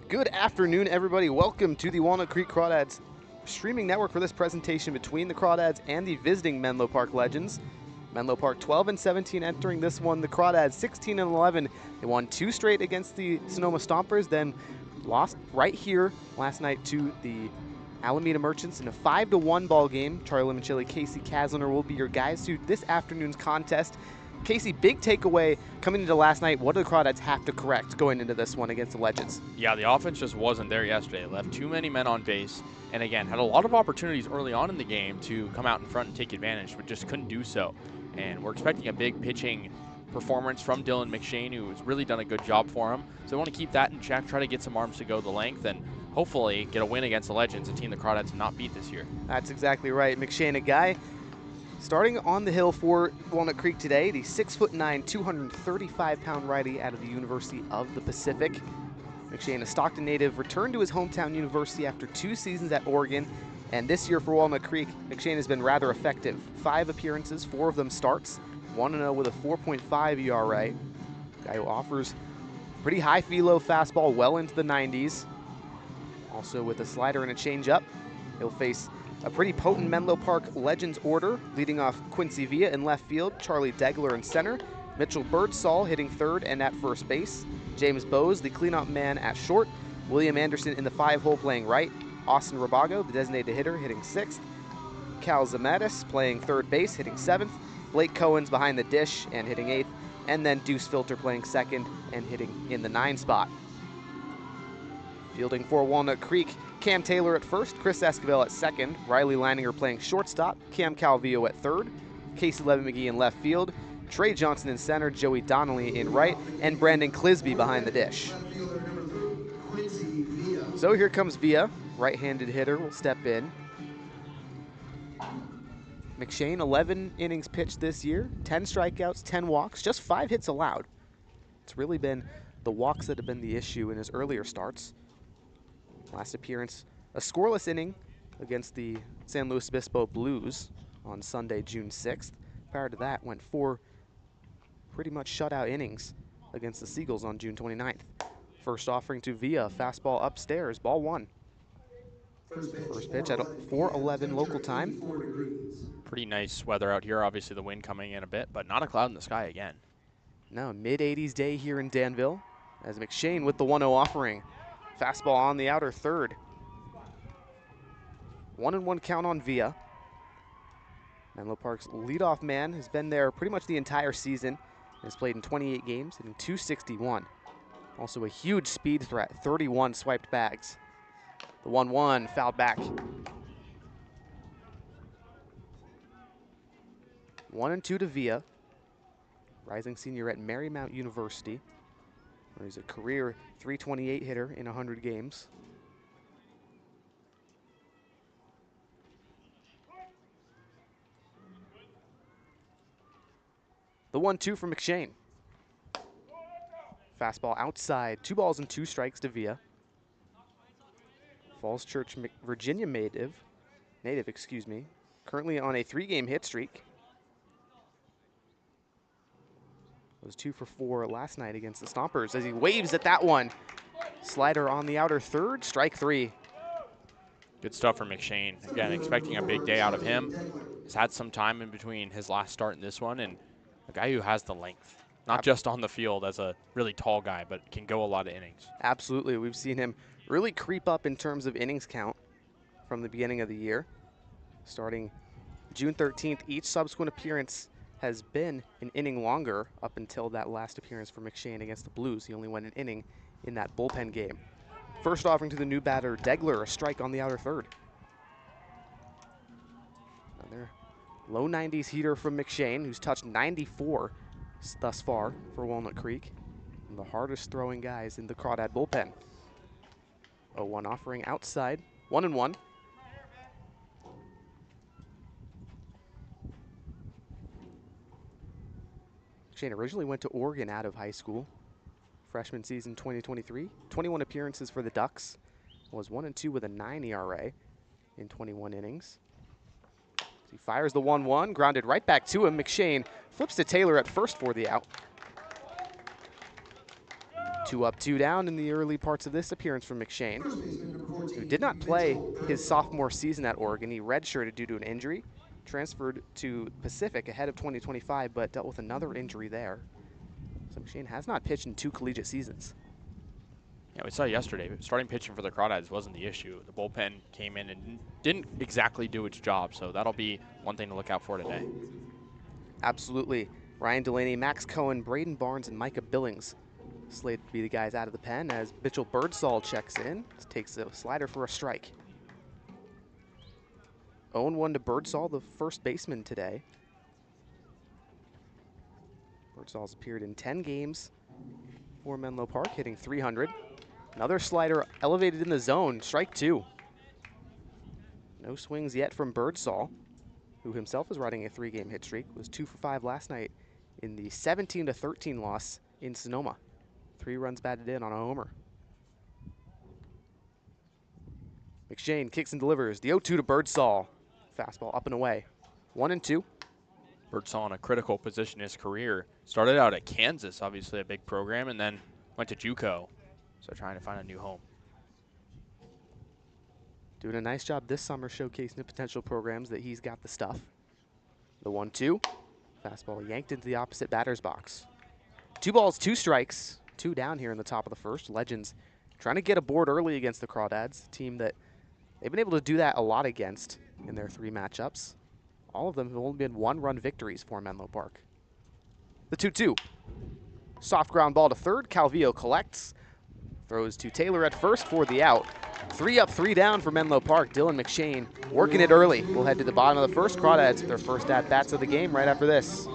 Good afternoon, everybody. Welcome to the Walnut Creek Crawdads streaming network for this presentation between the Crawdads and the visiting Menlo Park Legends. Menlo Park 12-17 entering this one. The Crawdads 16-11. They won 2 straight against the Sonoma Stompers, then lost right here last night to the Alameda Merchants in a 5-1 ball game. Charlie Limoncelli, Kasey Kazliner will be your guys to this afternoon's contest. Kasey, big takeaway coming into last night. What do the Crawdads have to correct going into this one against the Legends? Yeah, the offense just wasn't there yesterday. Left too many men on base, and again, had a lot of opportunities early on in the game to come out in front and take advantage, but just couldn't do so. And we're expecting a big pitching performance from Dylan McShane, who has really done a good job for him. So they want to keep that in check, try to get some arms to go the length, and hopefully get a win against the Legends, a team the Crawdads have not beat this year. That's exactly right. McShane, a guy starting on the hill for Walnut Creek today, the 6'9", 235-pound righty out of the University of the Pacific. McShane, a Stockton native, returned to his hometown university after 2 seasons at Oregon. And this year for Walnut Creek, McShane has been rather effective. 5 appearances, 4 of them starts, 1-0 with a 4.5 ERA. Guy who offers pretty high velo fastball, well into the 90s. Also with a slider and a changeup. He'll face a pretty potent Menlo Park Legends order, leading off Quincy Villa in left field, Charlie Degler in center, Mitchell Birdsall hitting third and at first base, James Bowes, the cleanup man, at short, William Anderson in the 5-hole playing right, Austin Rabago, the designated hitter, hitting 6th, Cal Zamatis playing third base, hitting 7th, Blake Cohen's behind the dish and hitting 8th, and then Deuce Filter playing 2nd and hitting in the 9 spot. Fielding for Walnut Creek, Cam Taylor at first, Chris Esquivel at 2nd, Riley Leininger playing shortstop, Cam Calvillo at 3rd, Casey Levy-McGee in left field, Trey Johnson in center, Joey Donnelly in right, and Brandon Clisby behind the dish. So here comes Villa, right-handed hitter, will step in. McShane, 11 innings pitched this year, 10 strikeouts, 10 walks, just 5 hits allowed. It's really been the walks that have been the issue in his earlier starts. Last appearance, a scoreless inning against the San Luis Obispo Blues on Sunday, June 6th. Prior to that, went 4 pretty much shutout innings against the Seagulls on June 29th. First offering to Villa, fastball upstairs, ball 1. First pitch at 4:11 local time. Pretty nice weather out here, obviously the wind coming in a bit, but not a cloud in the sky again. No, mid-80s day here in Danville, as McShane with the 1-0 offering. Fastball on the outer third. 1-1 count on Villa. Menlo Park's leadoff man has been there pretty much the entire season. Has played in 28 games, hitting .261. Also a huge speed threat, 31 swiped bags. The 1-1 fouled back. 1-2 to Villa. Rising senior at Marymount University, where he's a career .328 hitter in 100 games. The 1-2 from McShane. Fastball outside, 2 balls and 2 strikes to Villa. Falls Church, Virginia native, currently on a 3-game hit streak. Was 2 for 4 last night against the Stompers as he waves at that one. Slider on the outer third, strike 3. Good stuff from McShane. Again, expecting a big day out of him. He's had some time in between his last start and this one, and a guy who has the length, not just on the field as a really tall guy, but can go a lot of innings. Absolutely, we've seen him really creep up in terms of innings count from the beginning of the year. Starting June 13th, each subsequent appearance has been an inning longer up until that last appearance for McShane against the Blues. He only went an inning in that bullpen game. First offering to the new batter, Degler, a strike on the outer third. Another low 90s heater from McShane, who's touched 94 thus far for Walnut Creek. And the hardest throwing guys in the Crawdad bullpen. 0-1 offering outside, 1-1. McShane originally went to Oregon out of high school. Freshman season 2023, 21 appearances for the Ducks. Was 1-2 with a 9 ERA in 21 innings. He fires the 1-1, grounded right back to him. McShane flips to Taylor at first for the out. 2 up, 2 down in the early parts of this appearance from McShane, who did not play his sophomore season at Oregon. He redshirted due to an injury, transferred to Pacific ahead of 2025, but dealt with another injury there. So McShane has not pitched in 2 collegiate seasons. Yeah, we saw yesterday, starting pitching for the Crawdads wasn't the issue. The bullpen came in and didn't exactly do its job, so that'll be one thing to look out for today. Absolutely. Ryan Delaney, Max Cohen, Braden Barnes, and Micah Billings slated to be the guys out of the pen as Mitchell Birdsall checks in, takes a slider for a strike. 0-1 to Birdsall, the first baseman today. Birdsall's appeared in 10 games for Menlo Park, hitting .300. Another slider elevated in the zone, strike 2. No swings yet from Birdsall, who himself is riding a 3-game hit streak, was 2 for 5 last night in the 17-13 loss in Sonoma. 3 runs batted in on a homer. McShane kicks and delivers. The 0-2 to Birdsall. Fastball up and away. 1-2. Birdsall in a critical position in his career. Started out at Kansas, obviously a big program, and then went to JUCO. So trying to find a new home. Doing a nice job this summer showcasing the potential programs that he's got the stuff. The 1-2. Fastball yanked into the opposite batter's box. 2 balls, 2 strikes. 2 down here in the top of the first. Legends trying to get aboard early against the Crawdads, a team that they've been able to do that a lot against in their 3 matchups. All of them have only been 1-run victories for Menlo Park. The 2-2. Soft ground ball to third. Calvillo collects. Throws to Taylor at first for the out. 3 up, 3 down for Menlo Park. Dylan McShane working it early. We'll head to the bottom of the first. Crawdads with their first at-bats of the game right after this.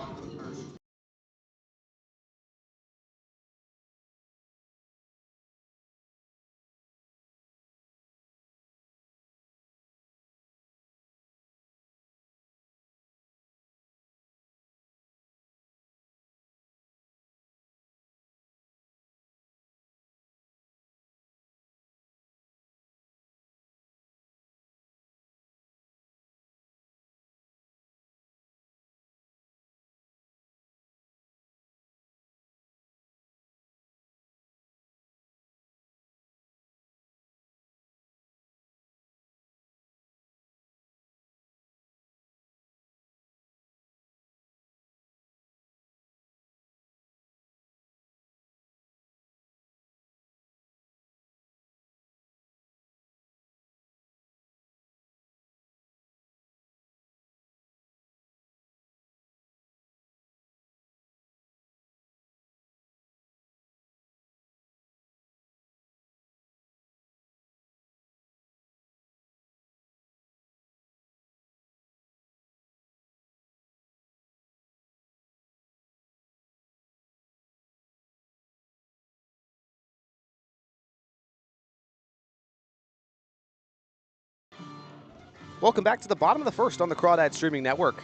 Welcome back to the bottom of the first on the Crawdad Streaming Network.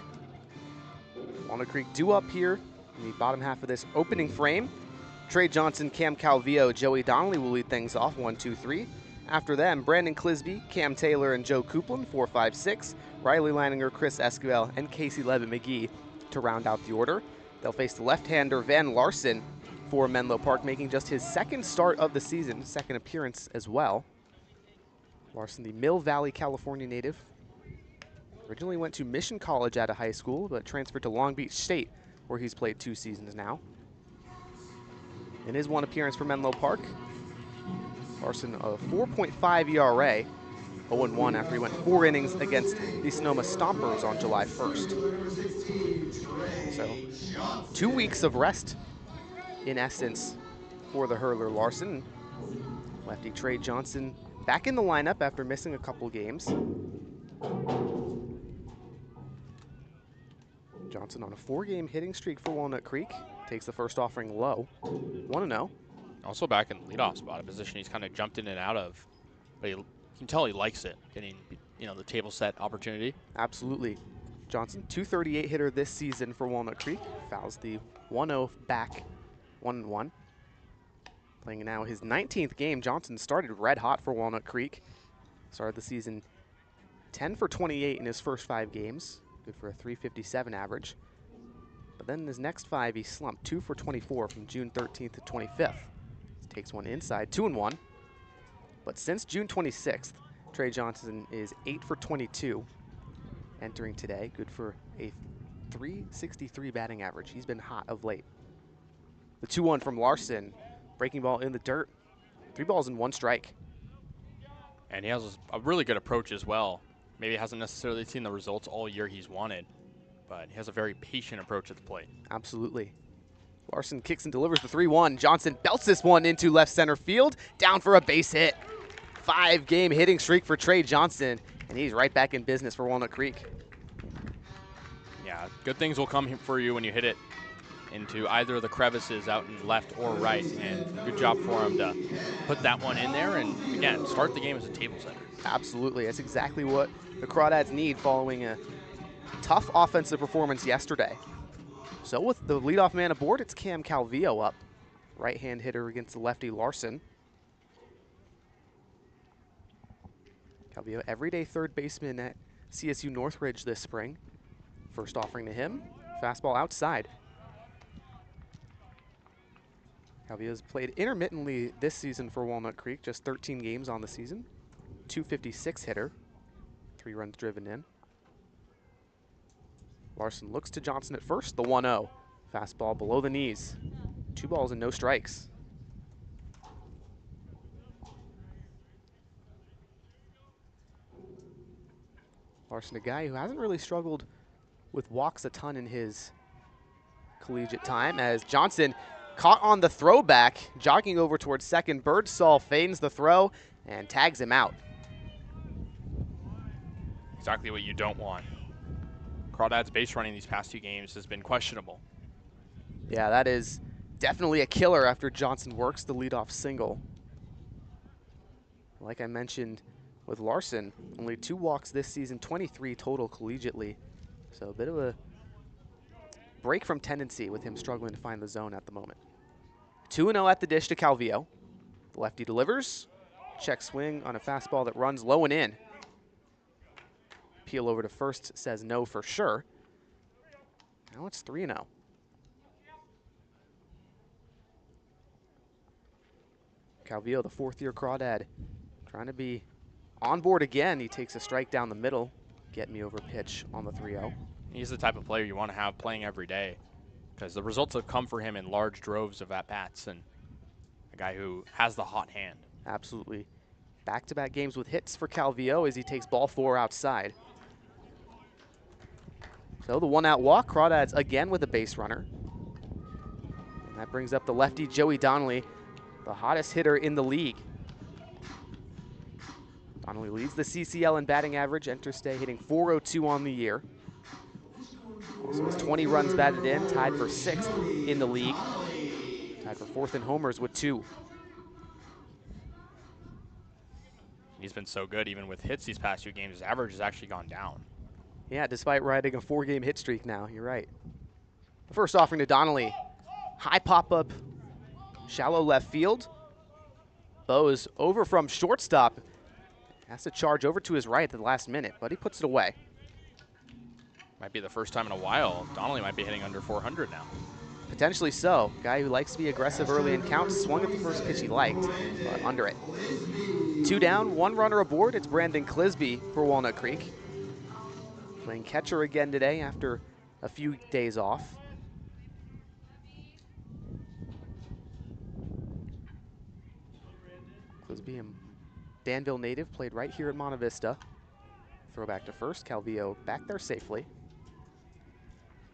Walnut Creek due up here in the bottom half of this opening frame. Trey Johnson, Cam Calvillo, Joey Donnelly will lead things off 1, 2, 3. After them, Brandon Clisby, Cam Taylor, and Joe Coupland, 4, 5, 6. Riley Leininger, Chris Esquivel, and Casey Levitt McGee to round out the order. They'll face the left-hander Van Larson for Menlo Park, making just his 2nd start of the season, 2nd appearance as well. Larson, the Mill Valley, California native. Originally went to Mission College out of high school, but transferred to Long Beach State, where he's played 2 seasons now. In his 1 appearance for Menlo Park, Larson a 4.5 ERA, 0-1 after he went 4 innings against the Sonoma Stompers on July 1st. So 2 weeks of rest, in essence, for the hurler Larson. Lefty Trey Johnson back in the lineup after missing a couple games. Johnson on a 4-game hitting streak for Walnut Creek. Takes the first offering low. 1-0. Also back in the leadoff spot, a position he's kind of jumped in and out of. But you can tell he likes it, getting the table set opportunity. Absolutely. Johnson, .238 hitter this season for Walnut Creek. Fouls the 1-0 back, 1-1. Playing now his 19th game. Johnson started red hot for Walnut Creek. Started the season 10 for 28 in his first 5 games. Good for a .357 average. But then in his next 5, he slumped 2 for 24 from June 13th to 25th. His takes one inside, 2-1. But since June 26th, Trey Johnson is 8 for 22 entering today. Good for a .363 batting average. He's been hot of late. The 2-1 from Larson. Breaking ball in the dirt. 3 balls and 1 strike. And he has a really good approach as well. Maybe hasn't necessarily seen the results all year he's wanted, but he has a very patient approach at the plate. Absolutely. Larson kicks and delivers the 3-1. Johnson belts this one into left center field. Down for a base hit. 5-game hitting streak for Trey Johnson, and he's right back in business for Walnut Creek. Yeah, good things will come for you when you hit it into either of the crevices out in left or right, and good job for him to put that one in there and, again, start the game as a table setter. Absolutely. That's exactly what the Crawdads need following a tough offensive performance yesterday. So with the leadoff man aboard, it's Cam Calvillo up. Right-hand hitter against the lefty Larson. Calvillo, everyday third baseman at CSU Northridge this spring. First offering to him, fastball outside. Calvillo's played intermittently this season for Walnut Creek, just 13 games on the season. .256 hitter, 3 runs driven in. Larson looks to Johnson at first, the 1-0. Fastball below the knees. 2 balls and no strikes. Larson, a guy who hasn't really struggled with walks a ton in his collegiate time, as Johnson caught on the throwback, jogging over towards second. Birdsall feigns the throw and tags him out. Exactly what you don't want. Crawdads' base running these past 2 games has been questionable. Yeah, that is definitely a killer after Johnson works the leadoff single. Like I mentioned with Larson, only 2 walks this season, 23 total collegiately. So a bit of a break from tendency with him struggling to find the zone at the moment. 2-0 at the dish to Calvillo. The lefty delivers. Check swing on a fastball that runs low and in. Peel over to first, says no for sure. Now it's 3-0. Calvillo, the 4th-year Crawdad, trying to be on board again. He takes a strike down the middle. Get me over pitch on the 3-0. He's the type of player you want to have playing every day, because the results have come for him in large droves of at-bats, and a guy who has the hot hand. Absolutely. Back-to-back games with hits for Calvillo as he takes ball 4 outside. So the 1-out walk, Crawdads again with a base runner. And that brings up the lefty Joey Donnelly, the hottest hitter in the league. Donnelly leads the CCL in batting average, enters today hitting .402 on the year. Also has 20 runs batted in, tied for 6th in the league. Tied for 4th in homers with 2. He's been so good even with hits these past 2 games. His average has actually gone down. Yeah, despite riding a 4-game hit streak now, you're right. The first offering to Donnelly. High pop-up, shallow left field. Bose over from shortstop. Has to charge over to his right at the last minute, but he puts it away. Might be the first time in a while. Donnelly might be hitting under 400 now. Potentially so. Guy who likes to be aggressive early in counts, swung at the first pitch he liked, but under it. 2 down, 1 runner aboard. It's Brandon Clisby for Walnut Creek. Playing catcher again today after a few days off. Clisby, a Danville native, played right here at Monte Vista. Throw back to first. Calvillo back there safely.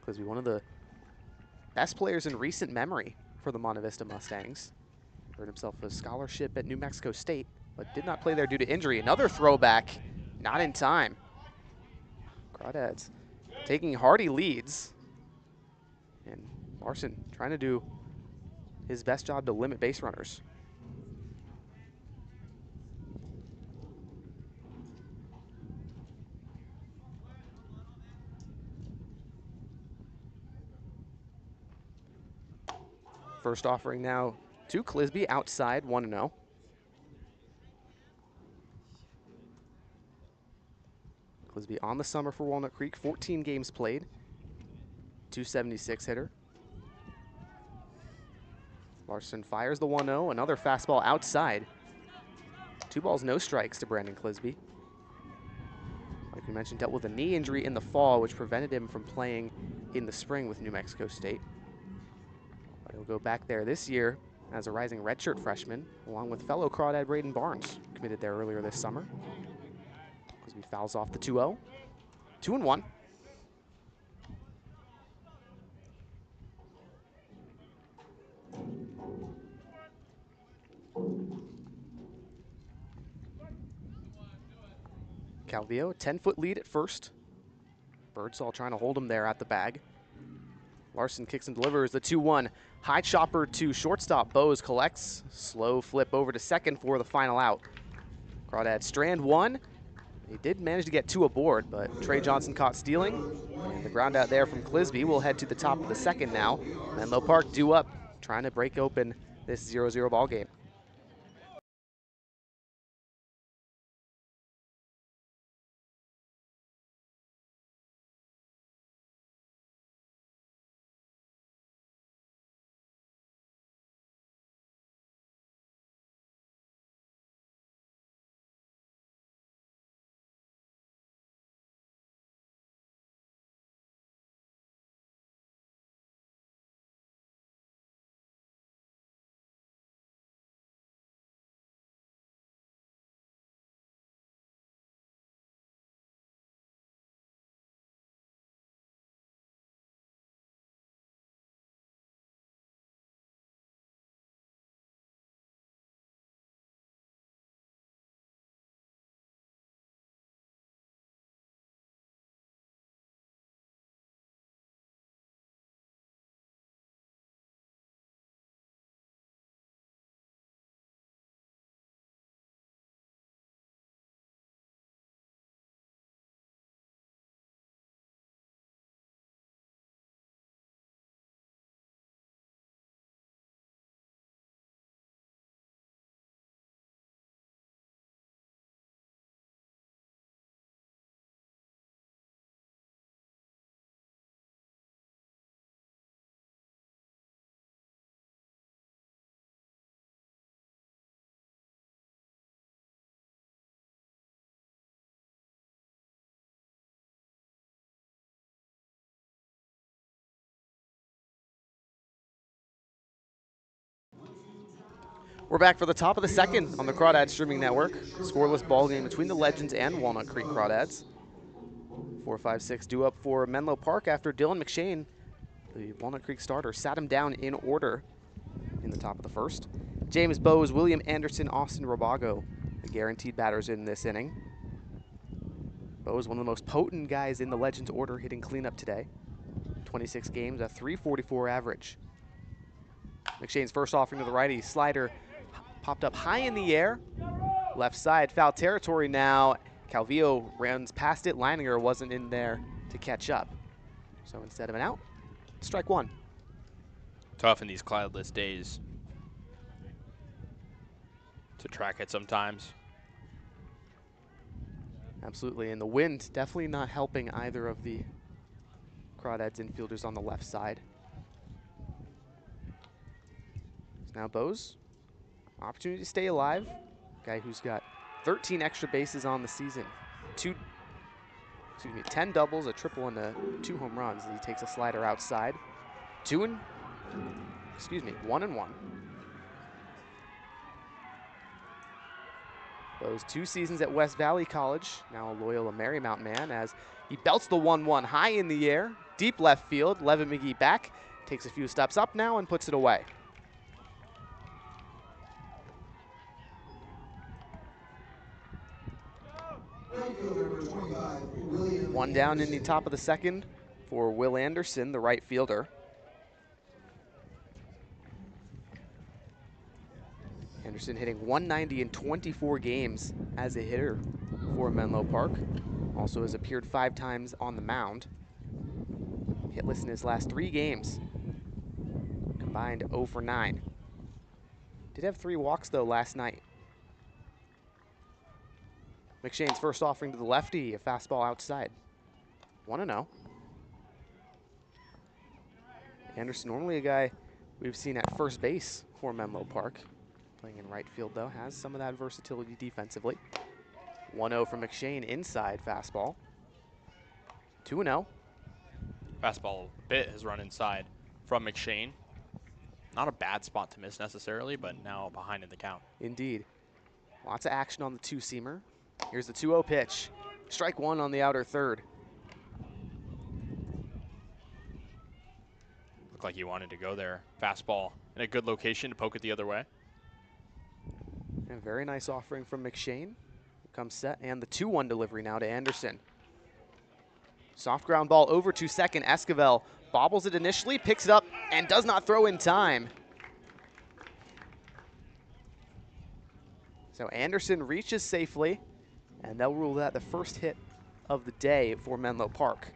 Clisby, one of the best players in recent memory for the Monte Vista Mustangs. Earned himself a scholarship at New Mexico State, but did not play there due to injury. Another throwback, not in time. Crawdads taking hearty leads. And Larson trying to do his best job to limit base runners. First offering now to Clisby, outside, 1-0. Clisby on the summer for Walnut Creek, 14 games played, .276 hitter. Larson fires the 1-0, another fastball outside. 2 balls, no strikes to Brandon Clisby. Like we mentioned, dealt with a knee injury in the fall, which prevented him from playing in the spring with New Mexico State. But he'll go back there this year as a rising redshirt freshman, along with fellow Crawdad Braden Barnes, committed there earlier this summer. Clisby fouls off the 2-0. 2-1. Calvillo, 10-foot lead at first. Birdsall trying to hold him there at the bag. Larson kicks and delivers the 2-1. High chopper to shortstop. Bose collects. Slow flip over to second for the final out. Crawdad strand 1. He did manage to get 2 aboard, but Trey Johnson caught stealing. And the ground out there from Clisby will head to the top of the second now. Menlo Park due up, trying to break open this 0-0 ball game. We're back for the top of the second on the Crawdad Streaming Network. Scoreless ball game between the Legends and Walnut Creek Crawdads. 4-5-6 due up for Menlo Park after Dylan McShane, the Walnut Creek starter, sat him down in order in the top of the first. James Bose, William Anderson, Austin Robago, the guaranteed batters in this inning. Bose, one of the most potent guys in the Legends order, hitting cleanup today. 26 games, a .344 average. McShane's first offering to the righty, slider popped up high in the air. Left side, foul territory now. Calvillo runs past it. Leininger wasn't in there to catch up. So instead of an out, strike 1. Tough in these cloudless days to track it sometimes. Absolutely, and the wind definitely not helping either of the Crawdads infielders on the left side. So now Bose, opportunity to stay alive. Guy who's got 13 extra bases on the season. 10 doubles, a triple, and 2 home runs. He takes a slider outside. 1-1. Those 2 seasons at West Valley College, now a Loyola Marymount man, as he belts the 1-1 high in the air, deep left field. Levin McGee back, takes a few steps up now and puts it away. One down in the top of the second for Will Anderson, the right fielder. Anderson hitting .190 in 24 games as a hitter for Menlo Park. Also has appeared 5 times on the mound. Hitless in his last 3 games. Combined 0 for 9. Did have 3 walks though last night. McShane's first offering to the lefty, a fastball outside. 1-0. Anderson, normally a guy we've seen at first base for Menlo Park. Playing in right field, though, has some of that versatility defensively. 1-0 from McShane, inside fastball. 2-0. Fastball a bit has run inside from McShane. Not a bad spot to miss necessarily, but now behind in the count. Indeed. Lots of action on the two-seamer. Here's the 2-0 pitch. Strike one on the outer third. Looked like he wanted to go there. Fastball in a good location to poke it the other way. And very nice offering from McShane. Comes set, and the 2-1 delivery now to Anderson. Soft ground ball over to second. Esquivel bobbles it initially, picks it up, and does not throw in time. So Anderson reaches safely, and they'll rule that the first hit of the day for Menlo Park.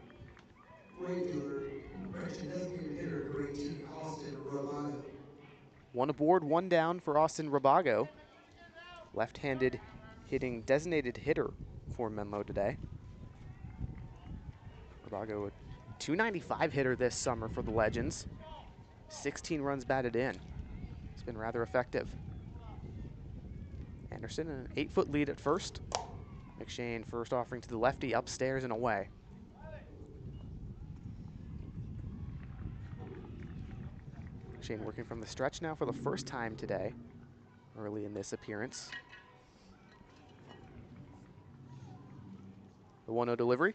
One aboard, one down for Austin Rabago. Left-handed hitting designated hitter for Menlo today. Rabago, a .295 hitter this summer for the Legends. 16 runs batted in. It's been rather effective. Anderson, an 8-foot lead at first. McShane first offering to the lefty, upstairs and away. McShane working from the stretch now for the first time today, early in this appearance. The 1-0 delivery.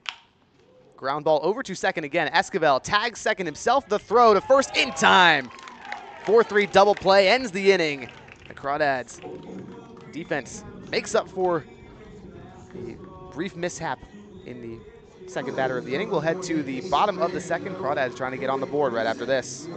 Ground ball over to second again. Esquivel tags second himself. The throw to first in time. 4-3 double play ends the inning. The Crawdads defense makes up for the brief mishap in the second batter of the inning. We'll head to the bottom of the second. Crawdads trying to get on the board right after this.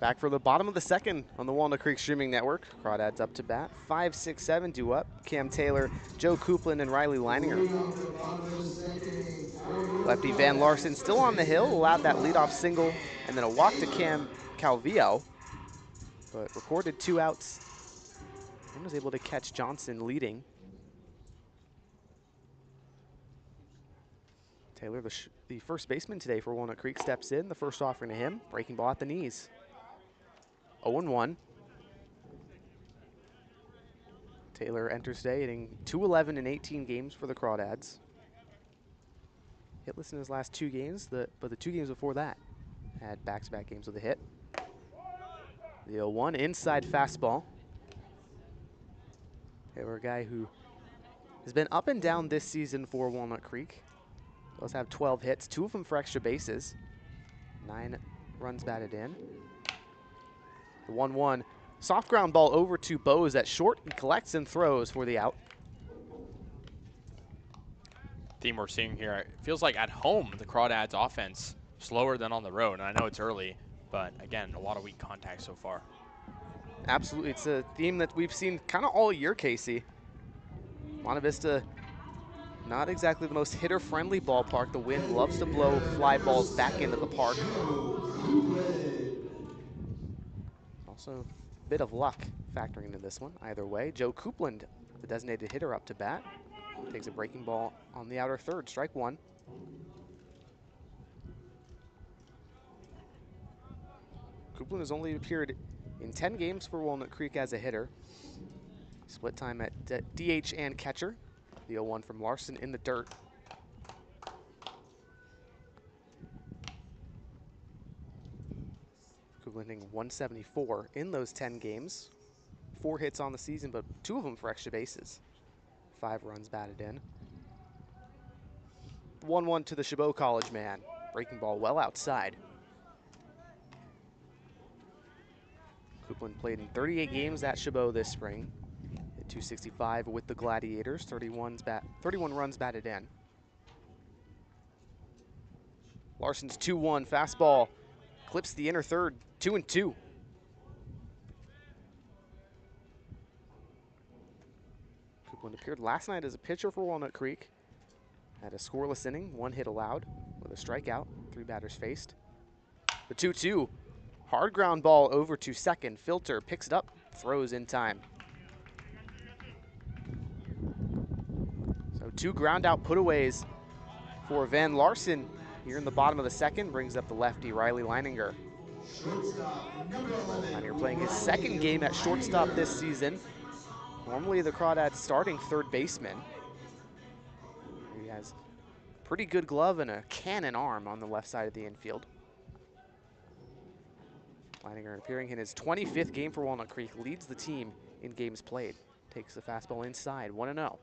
Back for the bottom of the second on the Walnut Creek Streaming Network. Crawdads up to bat. 5, 6, 7 due up. Cam Taylor, Joe Coupland, and Riley Leininger. Lefty Van Larson still on the hill. Allowed that leadoff single and then a walk to Cam Calvillo. But recorded 2 outs and was able to catch Johnson leading. Taylor, the first baseman today for Walnut Creek, steps in. The first offering to him. Breaking ball at the knees. 0-1. Taylor enters today hitting .211 in 18 games for the Crawdads. Hitless in his last 2 games, but the 2 games before that had back-to-back games with a hit. The 0-1 inside fastball. Taylor, a guy who has been up and down this season for Walnut Creek. Does have 12 hits, 2 of them for extra bases. 9 runs batted in. The 1-1, soft ground ball over to Bose at short. He collects and throws for the out. Theme we're seeing here, it feels like at home, the Crawdads offense slower than on the road. And I know it's early, but again, a lot of weak contact so far. Absolutely, it's a theme that we've seen kind of all year, Casey. Monte Vista, not exactly the most hitter-friendly ballpark. The wind loves to blow fly balls back into the park. Also, a bit of luck factoring into this one. Either way, Joe Coupland, the designated hitter, up to bat. Takes a breaking ball on the outer third, strike one. Coupland has only appeared in 10 games for Walnut Creek as a hitter. Split time at DH and catcher. The 0-1 from Larson in the dirt. Coupland hitting 174 in those 10 games. 4 hits on the season, but 2 of them for extra bases. 5 runs batted in. 1-1 to the Chabot College man. Breaking ball well outside. Coupland played in 38 games at Chabot this spring. Hit 265 with the Gladiators, 31 runs batted in. Larson's 2-1 fastball clips the inner third, 2-2. Coupland appeared last night as a pitcher for Walnut Creek. Had a scoreless inning, 1 hit allowed with a strikeout, 3 batters faced. The 2-2, hard ground ball over to second. Filter picks it up, throws in time. So 2 ground out putaways for Van Larson here in the bottom of the second, brings up the lefty Riley Leininger. Leininger playing his second game at shortstop this season. Normally the Crawdads starting third baseman. He has a pretty good glove and a cannon arm on the left side of the infield. Leininger appearing in his 25th game for Walnut Creek, leads the team in games played. Takes the fastball inside, 1-0.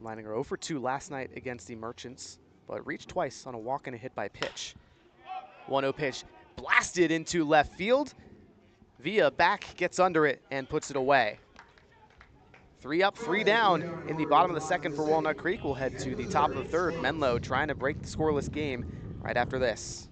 Leininger 0 for 2 last night against the Merchants, but reached twice on a walk and a hit by pitch. 1-0 pitch blasted into left field. Villa back gets under it and puts it away. 3 up, 3 down in the bottom of the second for Walnut Creek. We'll head to the top of the third. Menlo trying to break the scoreless game right after this.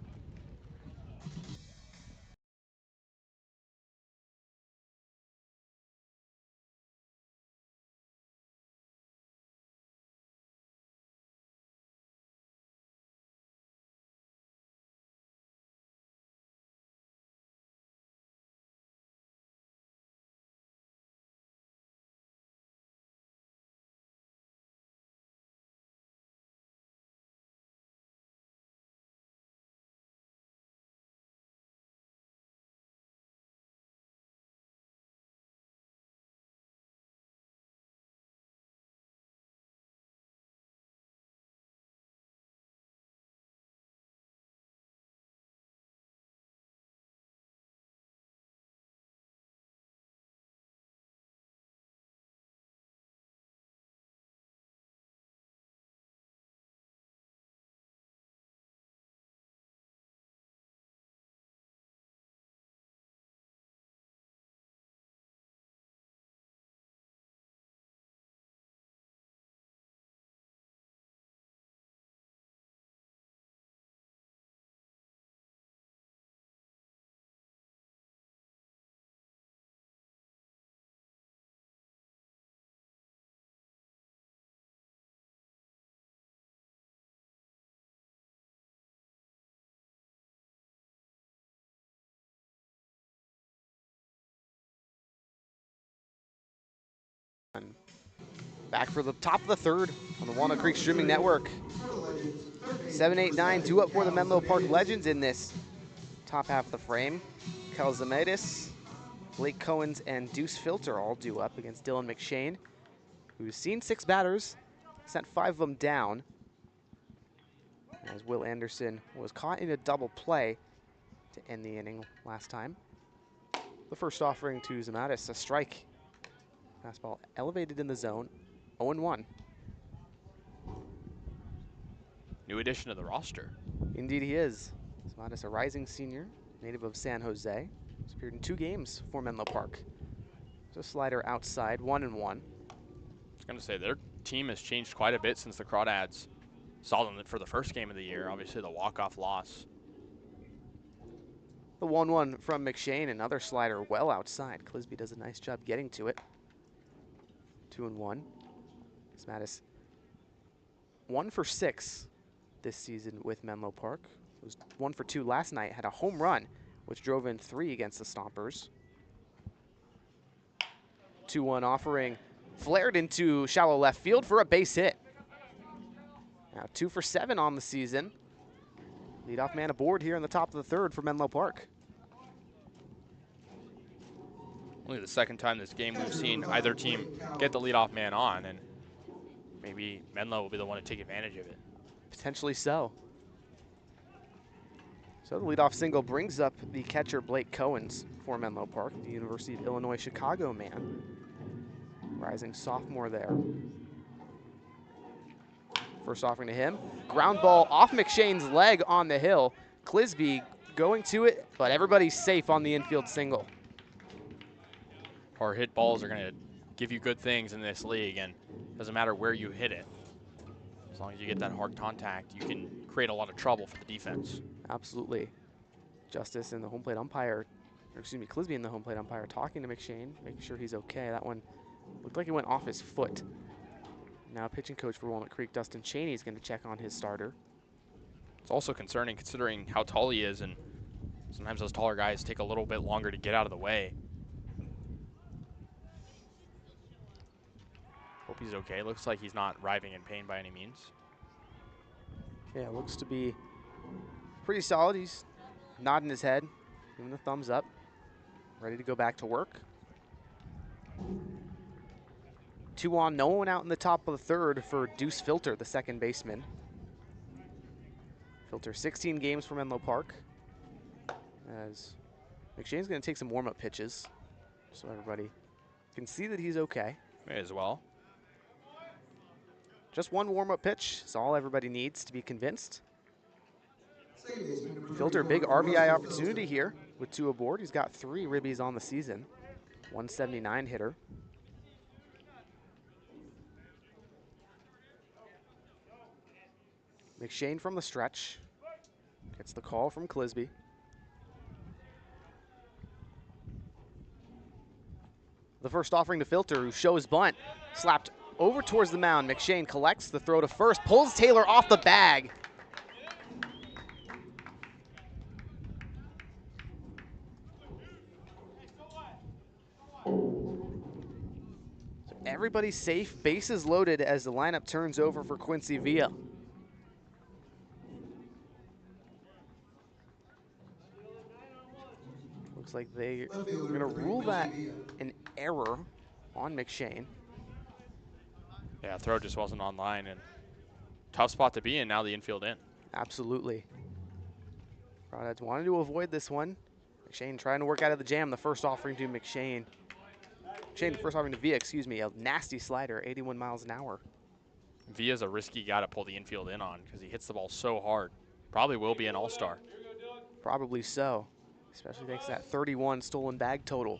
Back for the top of the third on the Walnut Creek Streaming Network. 7-8-9 due up for the Menlo Park Legends in this top half of the frame. Calzamedis, Blake Cohens, and Deuce Filter all due up against Dylan McShane, who's seen 6 batters, sent 5 of them down. As Will Anderson was caught in a double play to end the inning last time. The first offering to Zamatis, a strike. Fastball elevated in the zone, 0-1. New addition to the roster. Indeed he is. Zamatis, a rising senior, native of San Jose. He's appeared in 2 games for Menlo Park. So slider outside, 1-1. I was going to say, their team has changed quite a bit since the Crawdads saw them for the first game of the year. Obviously the walk-off loss. The 1-1 from McShane, another slider well outside. Clisby does a nice job getting to it. 2-1. Zamatis 1 for 6 this season with Menlo Park. Was 1 for 2 last night, had a home run, which drove in 3 against the Stompers. 2-1 offering, flared into shallow left field for a base hit. Now 2 for 7 on the season. Leadoff man aboard here in the top of the third for Menlo Park. Only the second time this game we've seen either team get the leadoff man on, and maybe Menlo will be the one to take advantage of it. Potentially so. So the leadoff single brings up the catcher Blake Cohens for Menlo Park, the University of Illinois Chicago man. Rising sophomore there. First offering to him. Ground ball off McShane's leg on the hill. Clisby going to it, but everybody's safe on the infield single. Hard hit balls are going to give you good things in this league, and doesn't matter where you hit it. As long as you get that hard contact, you can create a lot of trouble for the defense. Absolutely. Justice and the home plate umpire, or excuse me, Clisby and the home plate umpire talking to McShane, making sure he's okay. That one looked like it went off his foot. Now pitching coach for Walnut Creek, Dustin Cheney, is going to check on his starter. It's also concerning considering how tall he is, and sometimes those taller guys take a little bit longer to get out of the way. Hope he's okay. Looks like he's not writhing in pain by any means. Yeah, looks to be pretty solid. He's nodding his head, giving the thumbs up, ready to go back to work. 2 on, no one out in the top of the third for Deuce Filter, the second baseman. Filter 16 games for Menlo Park. As McShane's going to take some warm-up pitches so everybody can see that he's okay. May as well. Just one warm-up pitch is all everybody needs to be convinced. Filter, big RBI opportunity here with 2 aboard. He's got 3 ribbies on the season. 179 hitter. McShane from the stretch. Gets the call from Clisby. The first offering to Filter, who shows bunt. Slapped over towards the mound. McShane collects the throw to first. Pulls Taylor off the bag. Everybody's safe, bases loaded as the lineup turns over for Quincy Villa. Looks like they're going to rule that an error on McShane. Yeah, throw just wasn't online, and tough spot to be in now, the infield in. Absolutely. Crawdads wanted to avoid this one. McShane trying to work out of the jam. The first offering to McShane. First offering to Villa, excuse me, a nasty slider, 81 miles an hour. Villa's a risky guy to pull the infield in on because he hits the ball so hard. Probably will be an all-star. Probably so, especially thanks to that 31 stolen bag total.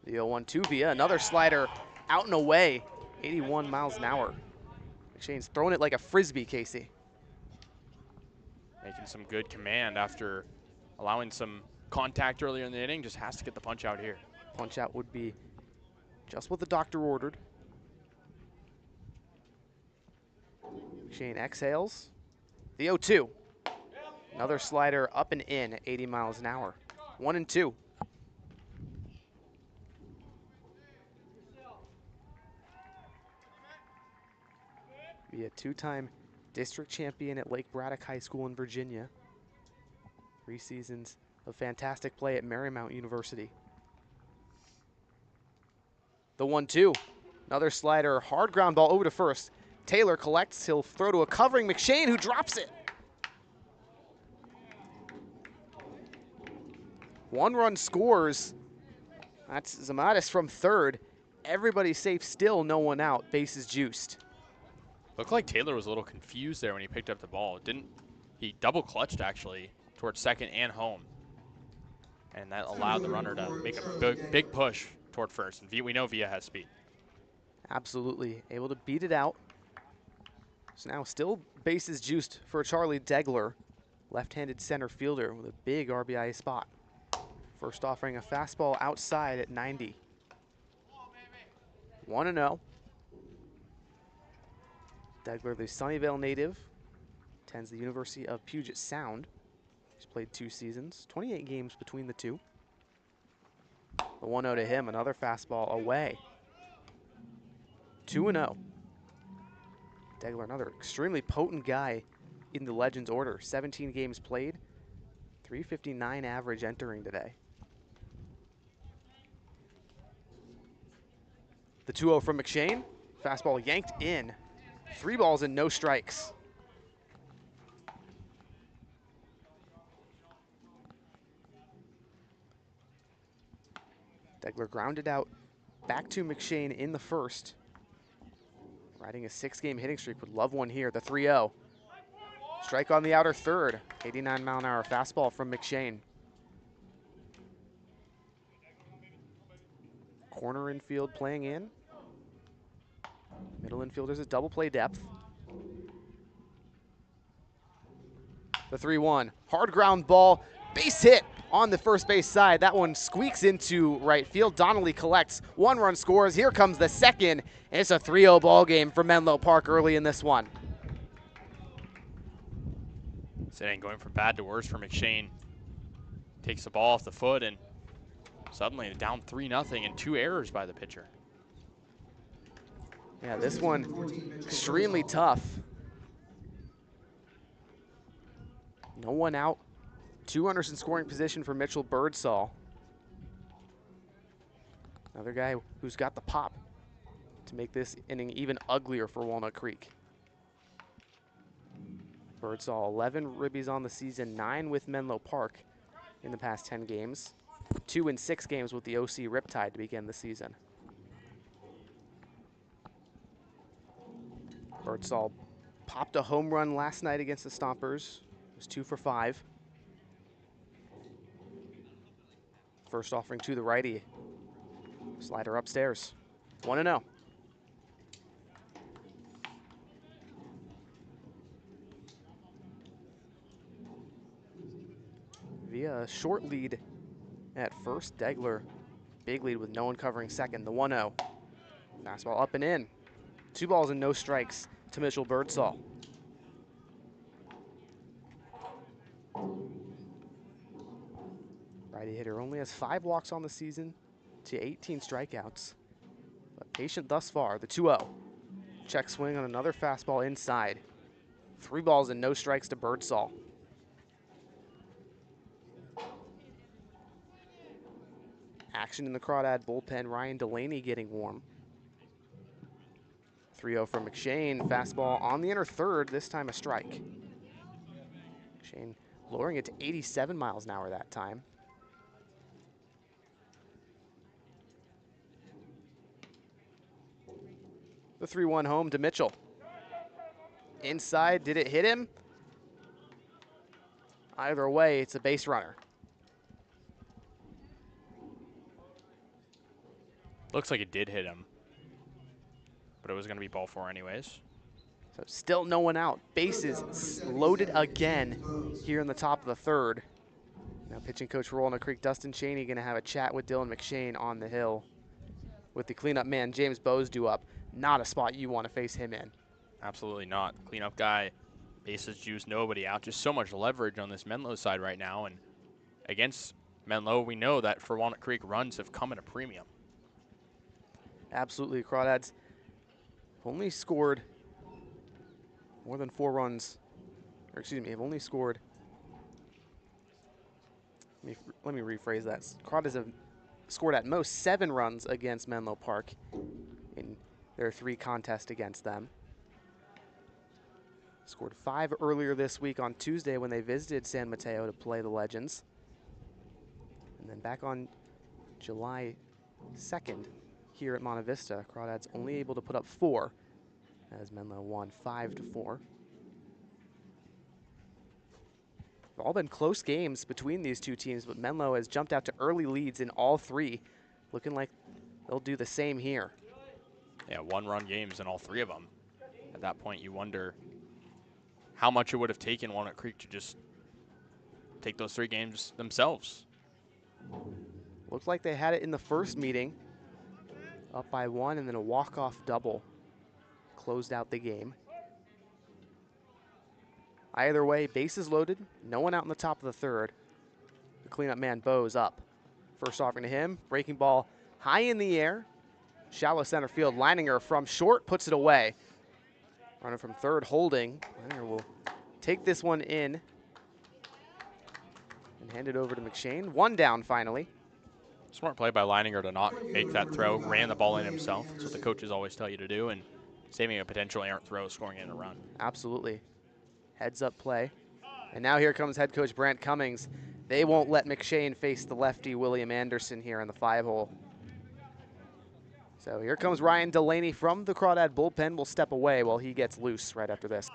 The 0-1 to Villa, another slider out and away, 81 miles an hour. McShane's throwing it like a Frisbee, Casey. Making some good command after allowing some contact earlier in the inning. Just has to get the punch out here. Punch out would be just what the doctor ordered. McShane exhales. The 0-2. Another slider up and in at 80 miles an hour. 1-2. Be a 2-time district champion at Lake Braddock High School in Virginia. 3 seasons of fantastic play at Marymount University. The 1-2. Another slider, hard ground ball over to first. Taylor collects, he'll throw to a covering McShane, who drops it. 1 run scores. That's Zamatis from third. Everybody safe still, no one out, bases juiced. Looked like Taylor was a little confused there when he picked up the ball. He double clutched actually towards second and home. And that allowed the runner to make a big push toward first. And we know Villa has speed. Absolutely, able to beat it out. So now still bases juiced for Charlie Degler, left-handed center fielder with a big RBI spot. First offering a fastball outside at 90. 1-0. Degler, the Sunnyvale native, Attends the University of Puget Sound. He's played 2 seasons, 28 games between the two. The 1-0 to him, another fastball away. 2-0. Degler, another extremely potent guy in the Legends order. 17 games played, 359 average entering today. The 2-0 from McShane. Fastball yanked in. 3 balls and no strikes. Degler grounded out back to McShane in the first. Riding a 6-game hitting streak, would love one here. The 3-0. Strike on the outer third. 89-mile-an-hour fastball from McShane. Corner infield playing in. Middle infielders is double play depth. The 3-1. Hard ground ball. Base hit on the first base side. That one squeaks into right field. Donnelly collects. 1 run scores. Here comes the second. And it's a 3-0 ball game for Menlo Park early in this one. This ain't going from bad to worse for McShane. Takes the ball off the foot and suddenly down 3-0 and 2 errors by the pitcher. Yeah, this one extremely tough. No one out. 2 runners in scoring position for Mitchell Birdsall. Another guy who's got the pop to make this inning even uglier for Walnut Creek. Birdsall, 11 ribbies on the season, 9 with Menlo Park in the past 10 games. 2 in 6 games with the OC Riptide to begin the season. Birdsall popped a home run last night against the Stompers. It was 2 for 5. First offering to the righty. Slider upstairs. 1-0. Via a short lead at first. Degler, big lead with no one covering second. The 1-0. Fastball up and in. 2 balls and no strikes to Mitchell Birdsall. Righty hitter only has 5 walks on the season to 18 strikeouts. But patient thus far. The 2-0. Check swing on another fastball inside. 3 balls and no strikes to Birdsall. Action in the Crawdad bullpen. Ryan Delaney getting warm. 3-0 from McShane. Fastball on the inner third, this time a strike. McShane lowering it to 87 miles an hour that time. The 3-1 home to Mitchell. Inside, did it hit him? Either way, it's a base runner. Looks like it did hit him, but it was going to be ball 4 anyways. So still no one out. Bases loaded again here in the top of the third. Now pitching coach for Walnut Creek, Dustin Cheney, going to have a chat with Dylan McShane on the hill. With the cleanup man, James Bowes due up. Not a spot you want to face him in. Absolutely not. Cleanup guy, bases juice, nobody out. Just so much leverage on this Menlo side right now. And against Menlo, we know that for Walnut Creek, runs have come at a premium. Absolutely, Crawdads only scored more than 4 runs, or excuse me, have only scored, let me rephrase that. Crawdads have scored at most 7 runs against Menlo Park in their 3 contests against them. Scored 5 earlier this week on Tuesday when they visited San Mateo to play the Legends. And then back on July 2nd here at Monte Vista, Crawdads only able to put up 4 as Menlo won 5-4. All been close games between these two teams, but Menlo has jumped out to early leads in all 3, looking like they'll do the same here. Yeah, 1-run games in all 3 of them. At that point, you wonder how much it would have taken Walnut Creek to just take those 3 games themselves. Looked like they had it in the first meeting, up by 1, and then a walk-off double closed out the game. Either way, bases loaded, no one out in the top of the third. The cleanup man, Bo's up. First offering to him, breaking ball high in the air. Shallow center field, Leininger from short, puts it away. Runner from third, holding. Leininger will take this one in and hand it over to McShane. One down finally. Smart play by Leininger to not make that throw. Ran the ball in himself. That's what the coaches always tell you to do, and saving a potential errant throw, scoring in a run. Absolutely. Heads up play. And now here comes head coach Brant Cummings. They won't let McShane face the lefty William Anderson here in the 5-hole. So here comes Ryan Delaney from the Crawdad bullpen. Will step away while he gets loose right after this.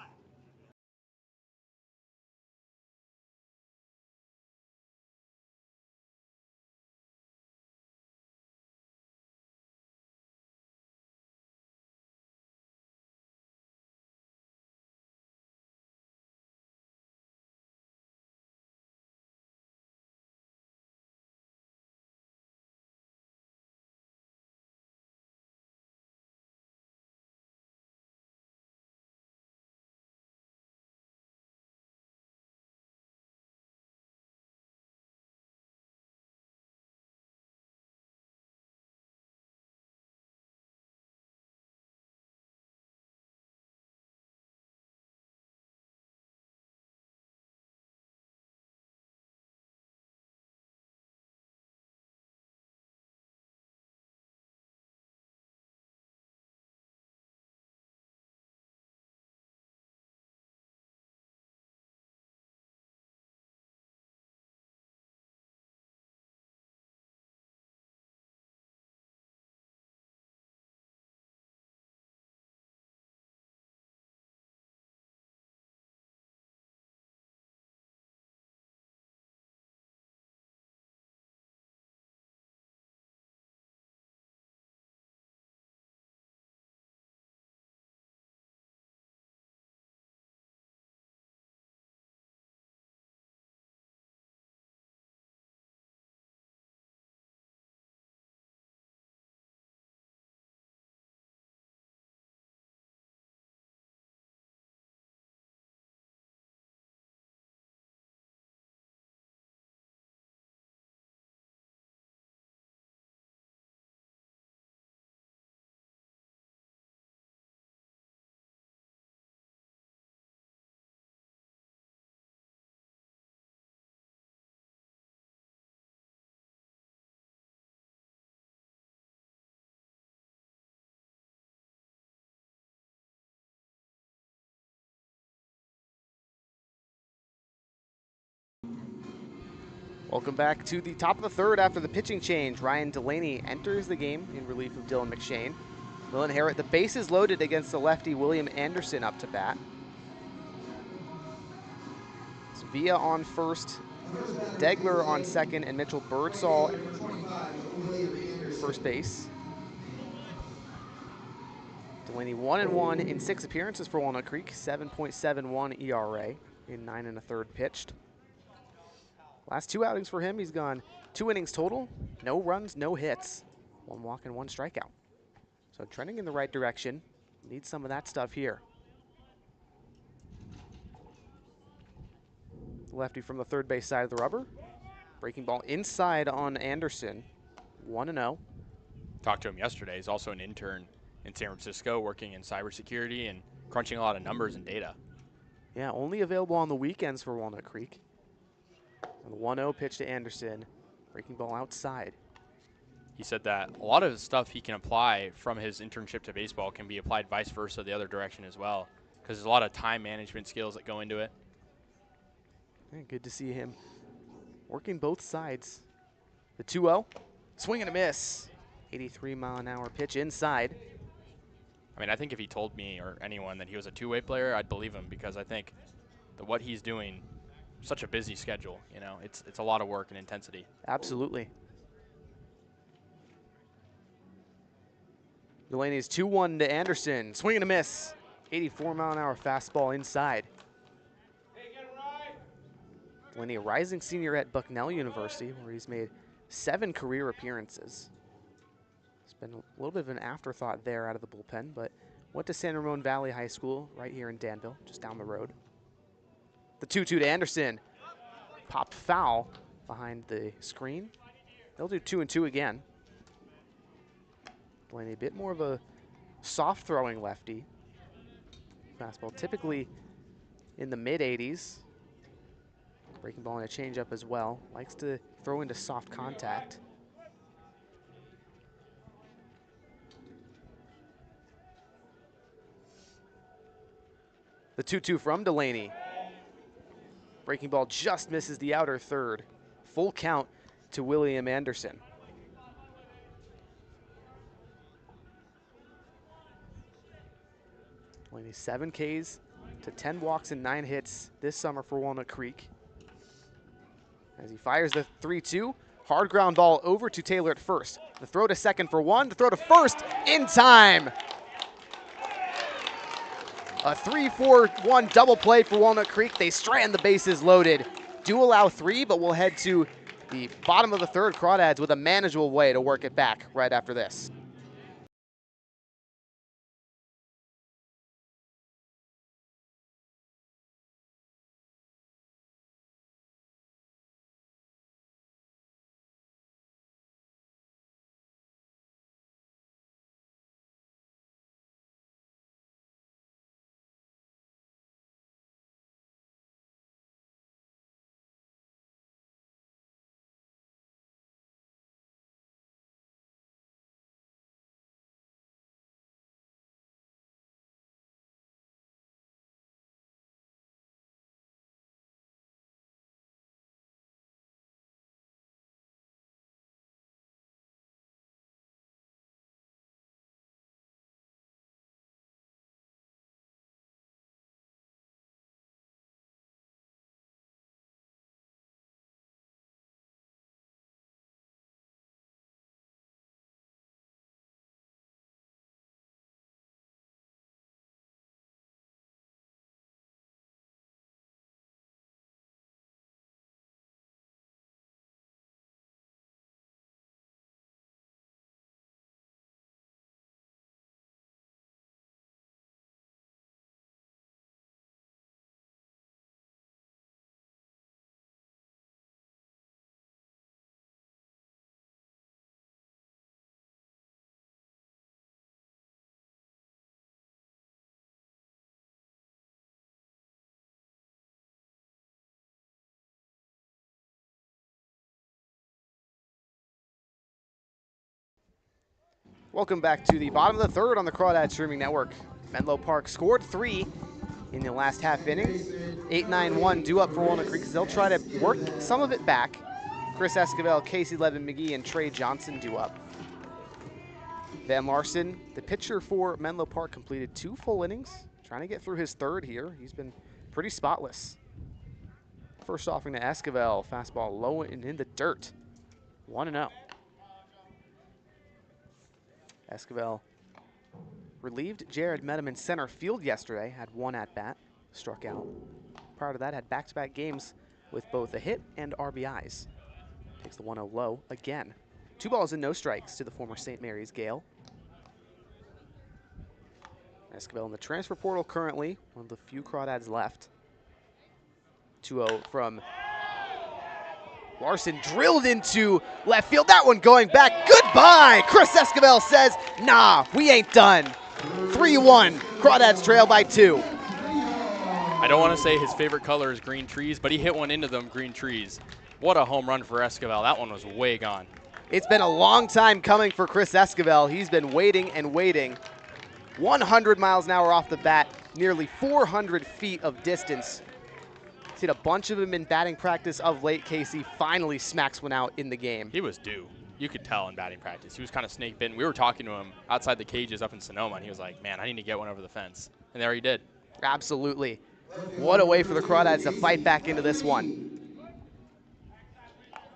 Welcome back to the top of the third after the pitching change. Ryan Delaney enters the game in relief of Dylan McShane. Will inherit the bases loaded against the lefty William Anderson up to bat. It's Villa on first, Degler on second, and Mitchell Birdsall first base. Delaney 1-1 in 6 appearances for Walnut Creek, 7.71 ERA in 9 1/3 pitched. Last 2 outings for him, he's gone 2 innings total, no runs, no hits, 1 walk and 1 strikeout. So trending in the right direction. Need some of that stuff here. Lefty from the third base side of the rubber. Breaking ball inside on Anderson, 1-0. Talked to him yesterday. He's also an intern in San Francisco working in cybersecurity and crunching a lot of numbers and data. Yeah, only available on the weekends for Walnut Creek. And the 1-0 pitch to Anderson. Breaking ball outside. He said that a lot of the stuff he can apply from his internship to baseball can be applied vice versa the other direction as well, because there's a lot of time management skills that go into it. Yeah, good to see him working both sides. The 2-0, swing and a miss. 83-mile-an-hour pitch inside. I mean, I think if he told me or anyone that he was a two-way player, I'd believe him, because I think that what he's doing, such a busy schedule, you know, it's a lot of work and intensity. Absolutely. Delaney's 2-1 to Anderson. Swing and a miss. 84-mile-an-hour fastball inside. Delaney, a rising senior at Bucknell University, where he's made 7 career appearances. It's been a little bit of an afterthought there out of the bullpen, but went to San Ramon Valley High School right here in Danville, just down the road. The 2-2 to Anderson. Popped foul behind the screen. They'll do 2-2 again. Playing a bit more of a soft throwing lefty. Fastball typically in the mid-80s. Breaking ball and a changeup as well. Likes to throw into soft contact. The 2-2 from Delaney. Breaking ball just misses the outer third. Full count to William Anderson. Delaney 7 Ks to 10 walks and 9 hits this summer for Walnut Creek. As he fires the 3-2, hard ground ball over to Taylor at first. The throw to second for one, the throw to first in time. A 3-4-1 double play for Walnut Creek. They strand the bases loaded. Do allow 3, but we'll head to the bottom of the third. Crawdads with a manageable way to work it back right after this. Welcome back to the bottom of the third on the Crawdad Streaming Network. Menlo Park scored 3 in the last half inning. 8-9-1 due up for Walnut Creek because they'll try to work some of it back. Chris Esquivel, Casey Levin-McGee, and Trey Johnson due up. Van Larson, the pitcher for Menlo Park, completed 2 full innings. Trying to get through his third here. He's been pretty spotless. First offering to Esquivel, fastball low and in the dirt. 1-0. Esquivel relieved Jared Medham in center field yesterday, had 1 at-bat, struck out. Prior to that, had back-to-back games with both a hit and RBIs. Takes the 1-0 low again. 2 balls and no strikes to the former St. Mary's Gale. Esquivel in the transfer portal currently, one of the few Crawdads left. 2-0 from Larson, drilled into left field. That one going back. Goodbye! Chris Esquivel says, nah, we ain't done. 3-1. Crawdads trail by 2. I don't want to say his favorite color is green trees, but he hit one into them green trees. What a home run for Esquivel. That one was way gone. It's been a long time coming for Chris Esquivel. He's been waiting and waiting. 100 miles an hour off the bat, nearly 400 feet of distance. Seen a bunch of them in batting practice of late. Casey finally smacks one out in the game. He was due. You could tell in batting practice. He was kind of snake bitten. We were talking to him outside the cages up in Sonoma, and he was like, man, I need to get one over the fence. And there he did. Absolutely. What a way for the Crawdads to fight back into this one.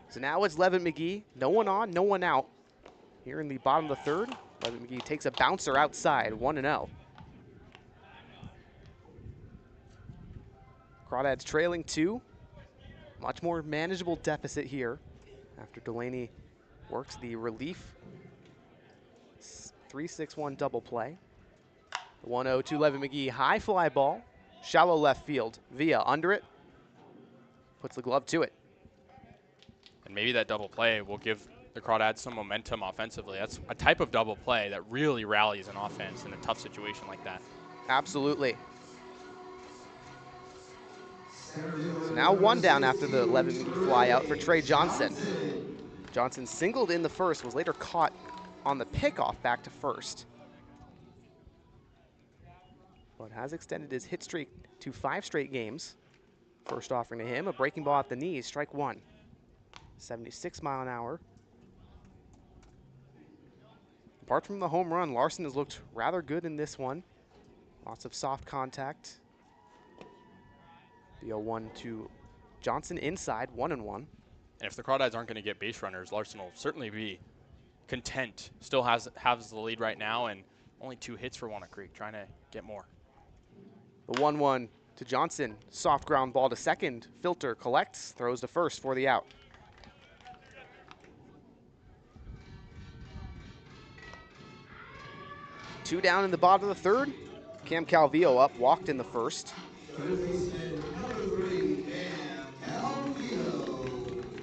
So now it's Levin-McGee. No one on, no one out. Here in the bottom of the third, Levin-McGee takes a bouncer outside, 1-0. Crawdads trailing 2. Much more manageable deficit here after Delaney works the relief 3-6-1 double play. 1-0 to Levin-McGee, high fly ball, shallow left field. Villa under it, puts the glove to it. And maybe that double play will give the Crawdads some momentum offensively. That's a type of double play that really rallies an offense in a tough situation like that. Absolutely. So now one down after the 11-meter fly out for Trey Johnson. Johnson singled in the first, was later caught on the pickoff back to first. But has extended his hit streak to 5 straight games. First offering to him, a breaking ball at the knees, strike one. 76 mile an hour. Apart from the home run, Larson has looked rather good in this one. Lots of soft contact. The 0-1 to Johnson inside, 1-1. And if the Crawdads aren't going to get base runners, Larson will certainly be content. Still has the lead right now, and only 2 hits for Walnut Creek, trying to get more. The 1-1 to Johnson. Soft ground ball to second. Filter collects, throws to first for the out. Two down in the bottom of the third. Cam Calvillo up, walked in the first.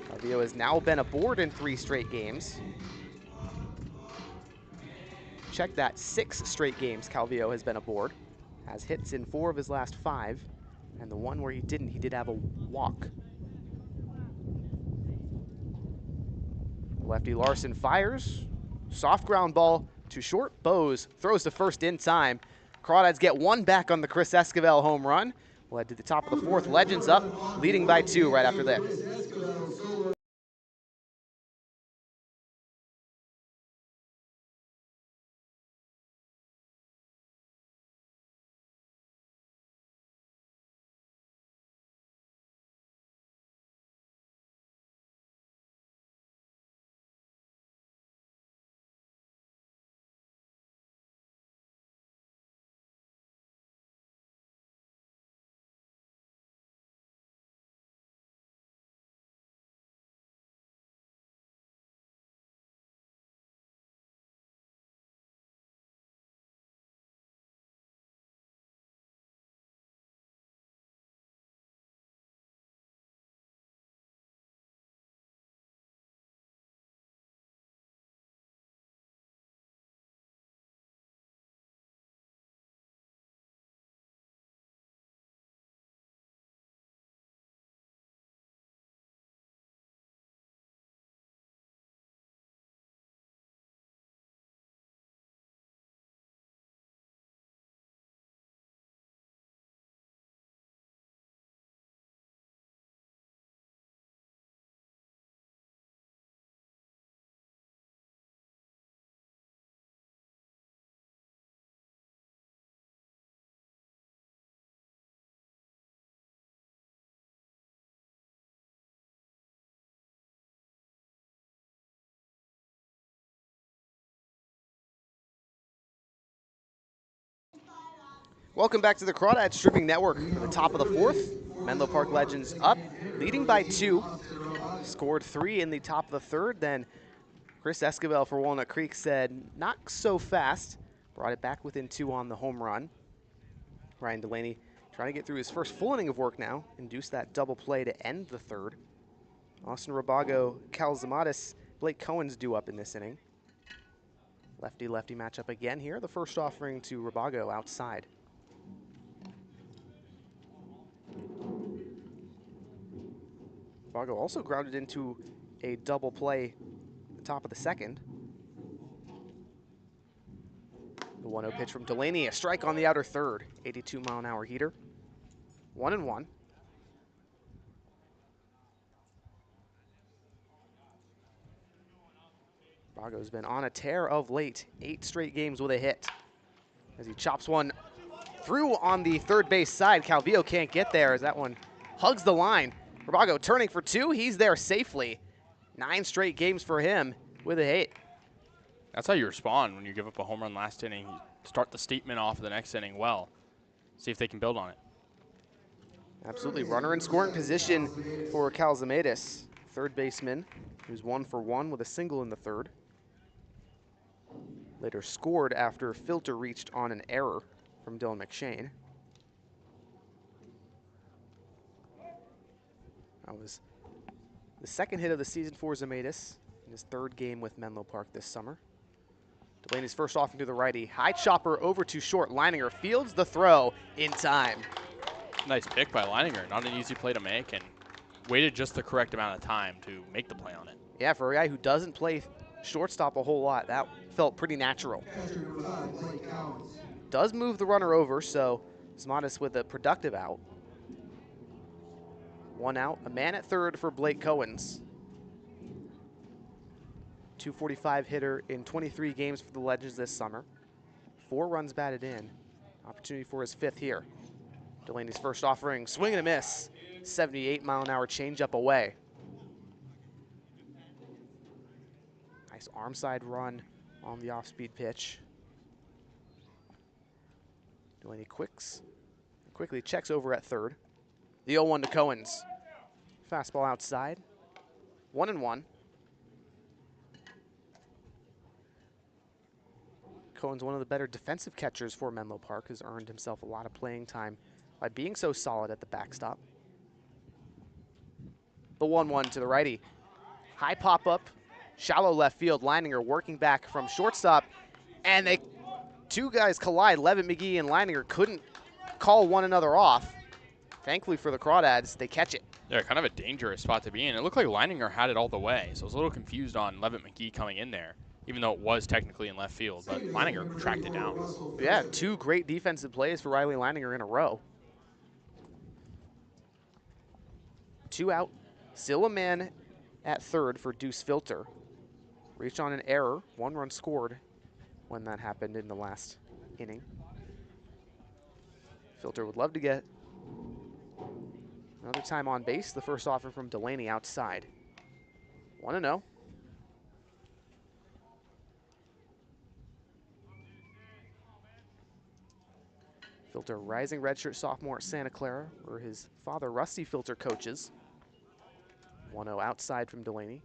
Calvillo has now been aboard in 3 straight games. Check that, 6 straight games Calvillo has been aboard. Has hits in 4 of his last 5. And the one where he didn't, he did have a walk. Lefty Larson fires. Soft ground ball to short. Bose throws to first in time. Crawdads get one back on the Chris Esquivel home run. Led to the top of the 4th. Legends up, leading by 2 right after that. Welcome back to the Crawdads Streaming Network for the top of the 4th. Menlo Park Legends up, leading by 2. Scored 3 in the top of the 3rd. Then Chris Esquivel for Walnut Creek said, not so fast. Brought it back within 2 on the home run. Ryan Delaney trying to get through his first full inning of work now. Induced that double play to end the 3rd. Austin Rabago, Cal Zamatis, Blake Cohen's due up in this inning. Lefty-lefty matchup again here. The first offering to Rabago outside. Rabago also grounded into a double play at the top of the 2nd. The 1-0 pitch from Delaney, a strike on the outer 3rd. 82 mile an hour heater. 1-1. Rabago's been on a tear of late. 8 straight games with a hit. As he chops one through on the third base side. Calvillo can't get there as that one hugs the line. Rabago turning for 2. He's there safely. 9 straight games for him with a hit. That's how you respond when you give up a home run last inning. You start the statement off of the next inning well. See if they can build on it. Absolutely. Runner in scoring position for Cal Zamatis, third baseman, who's 1 for 1 with a single in the 3rd. Later scored after Filter reached on an error from Dylan McShane. That was the second hit of the season for Zemaitis in his third game with Menlo Park this summer. Delaney's first offering to the righty. High chopper over to short. Leininger fields the throw in time. Nice pick by Leininger. Not an easy play to make, and waited just the correct amount of time to make the play on it. Yeah, for a guy who doesn't play shortstop a whole lot, that felt pretty natural. Does move the runner over, so Zemaitis with a productive out. 1 out, a man at third for Blake Cohens. 245 hitter in 23 games for the Legends this summer. 4 runs batted in. Opportunity for his 5th here. Delaney's first offering, swing and a miss. 78-mile-an-hour changeup away. Nice arm side run on the off-speed pitch. Delaney quickly checks over at third. The 0-1 to Cohens. Fastball outside. 1-1. Cohen's one of the better defensive catchers for Menlo Park, has earned himself a lot of playing time by being so solid at the backstop. The 1-1 to the righty. High pop-up, shallow left field. Leininger working back from shortstop, and two guys collide. Levitt McGee and Leininger couldn't call one another off. Thankfully for the Crawdads, they catch it. Yeah, kind of a dangerous spot to be in. It looked like Leininger had it all the way, so I was a little confused on Levitt McGee coming in there, even though it was technically in left field, but Leininger tracked it down. Yeah, 2 great defensive plays for Riley Leininger in a row. 2 out, still a man at third for Deuce Filter. Reached on an error, 1 run scored when that happened in the last inning. Filter would love to get another time on base. The first offer from Delaney outside. 1-0. Filter, rising redshirt sophomore at Santa Clara, where his father, Rusty Filter, coaches. 1-0 outside from Delaney.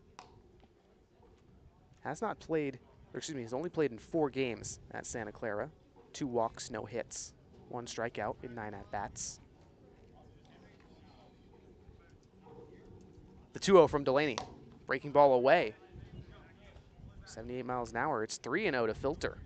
Has not played, or excuse me, he's only played in 4 games at Santa Clara. 2 walks, no hits. 1 strikeout in 9 at-bats. The 2-0 from Delaney. Breaking ball away. 78 miles an hour. It's 3-0 to Filter.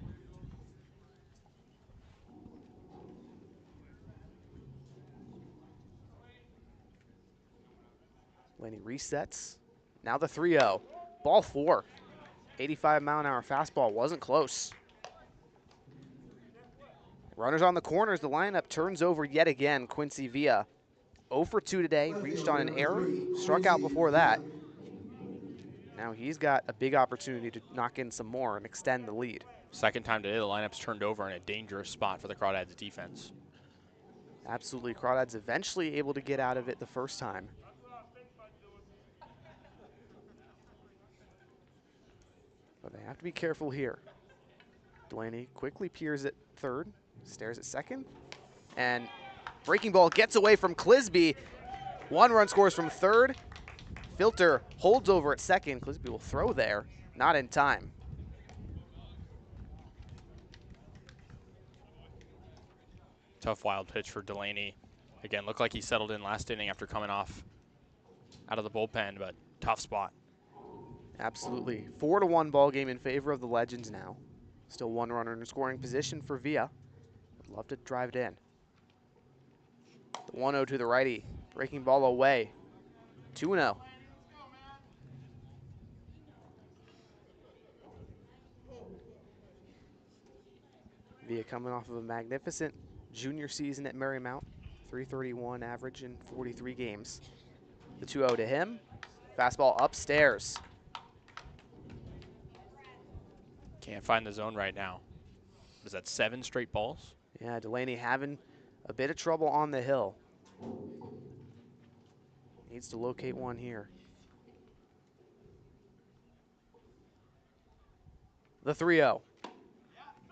Delaney resets. Now the 3-0. Ball 4. 85-mile-an-hour fastball. Wasn't close. Runners on the corners. The lineup turns over yet again. Quincy Villa 0 for 2 today. Reached on an error. Struck out before that. Now he's got a big opportunity to knock in some more and extend the lead. Second time today, the lineup's turned over in a dangerous spot for the Crawdads defense. Absolutely. Crawdads eventually able to get out of it the first time. But they have to be careful here. Delaney quickly peers at third, stares at second, and breaking ball gets away from Clisby. 1 run scores from third. Filter holds over at second. Clisby will throw there, not in time. Tough wild pitch for Delaney. Again, looked like he settled in last inning after coming off out of the bullpen, but tough spot. Absolutely. 4-1 ball game in favor of the Legends now. Still 1 runner in scoring position for Villa. Would love to drive it in. The 1-0 to the righty. Breaking ball away. 2-0. Villa coming off of a magnificent junior season at Marymount. 331 average in 43 games. The 2-0 to him. Fastball upstairs. Can't find the zone right now. Is that 7 straight balls? Yeah, Delaney having a bit of trouble on the hill. Needs to locate one here. The 3-0.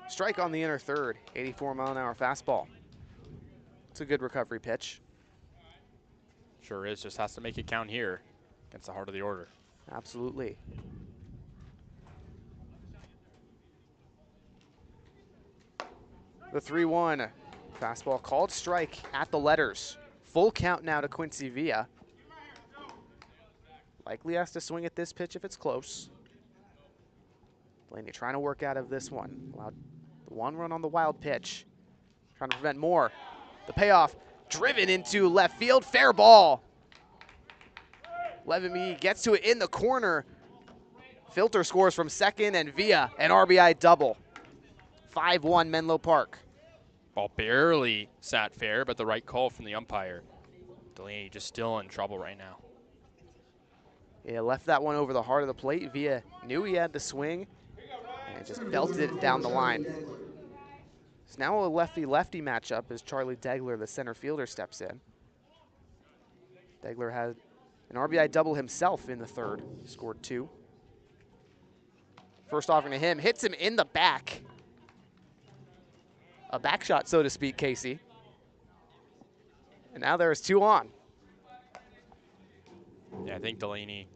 Strike on the inner third. 84-mile-an-hour fastball. It's a good recovery pitch. Sure is. Just has to make it count here against the heart of the order. Absolutely. The 3-1. Fastball called strike at the letters. Full count now to Quincy Villa. Likely has to swing at this pitch if it's close. Delaney trying to work out of this one. Allowed the 1 run on the wild pitch. Trying to prevent more. The payoff driven into left field. Fair ball. Levin McGee gets to it in the corner. Filter scores from second and via an RBI double. 5-1 Menlo Park. Ball barely sat fair, but the right call from the umpire. Delaney just still in trouble right now. Yeah, left that one over the heart of the plate. Via knew he had to swing and just belted it down the line. It's now a lefty-lefty matchup as Charlie Degler, the center fielder, steps in. Degler had an RBI double himself in the third, scored 2. First offering to him, hits him in the back. A back shot, so to speak, Kasey. And now there's 2 on. Yeah, I think Delaney,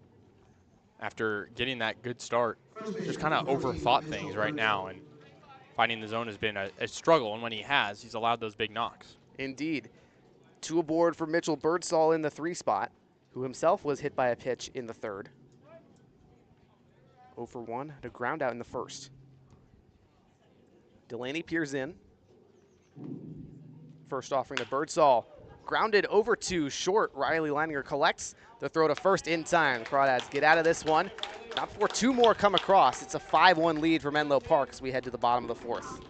after getting that good start, just kind of overthought things right now, and finding the zone has been a struggle, and when he has, he's allowed those big knocks. Indeed. 2 aboard for Mitchell Birdsall in the 3 spot, who himself was hit by a pitch in the third. 0 for 1, had a ground out in the first. Delaney peers in. First offering to Birdsall. Grounded over to short. Riley Leininger collects the throw to first in time. Crawdads get out of this one. Not before 2 more come across. It's a 5-1 lead for Menlo Park as we head to the bottom of the 4th.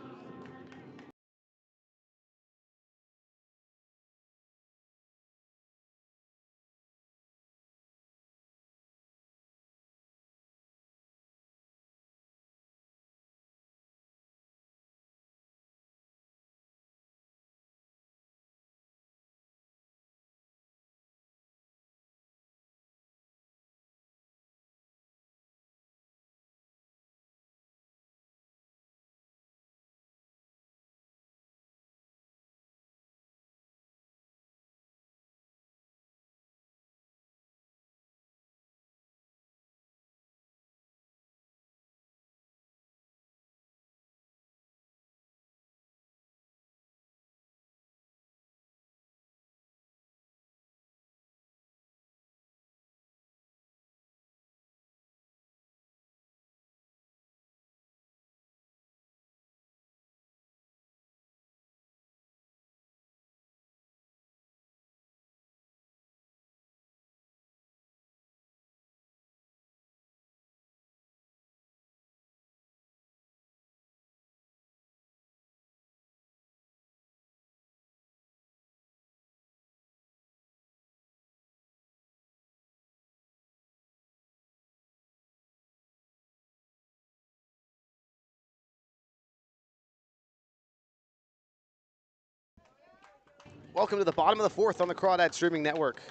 Welcome to the bottom of the 4th on the Crawdad Streaming Network.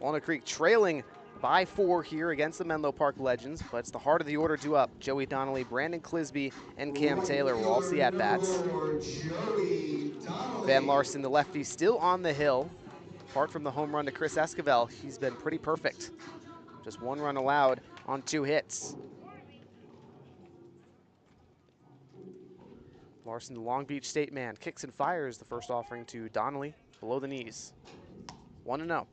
Walnut Creek trailing by 4 here against the Menlo Park Legends, but it's the heart of the order due up. Joey Donnelly, Brandon Clisby, and Cam Taylor will all see at-bats. Van Larson, the lefty, still on the hill. Apart from the home run to Chris Esquivel, he's been pretty perfect. Just 1 run allowed on 2 hits. Larson, the Long Beach State man, kicks and fires the first offering to Donnelly, below the knees. 1-0.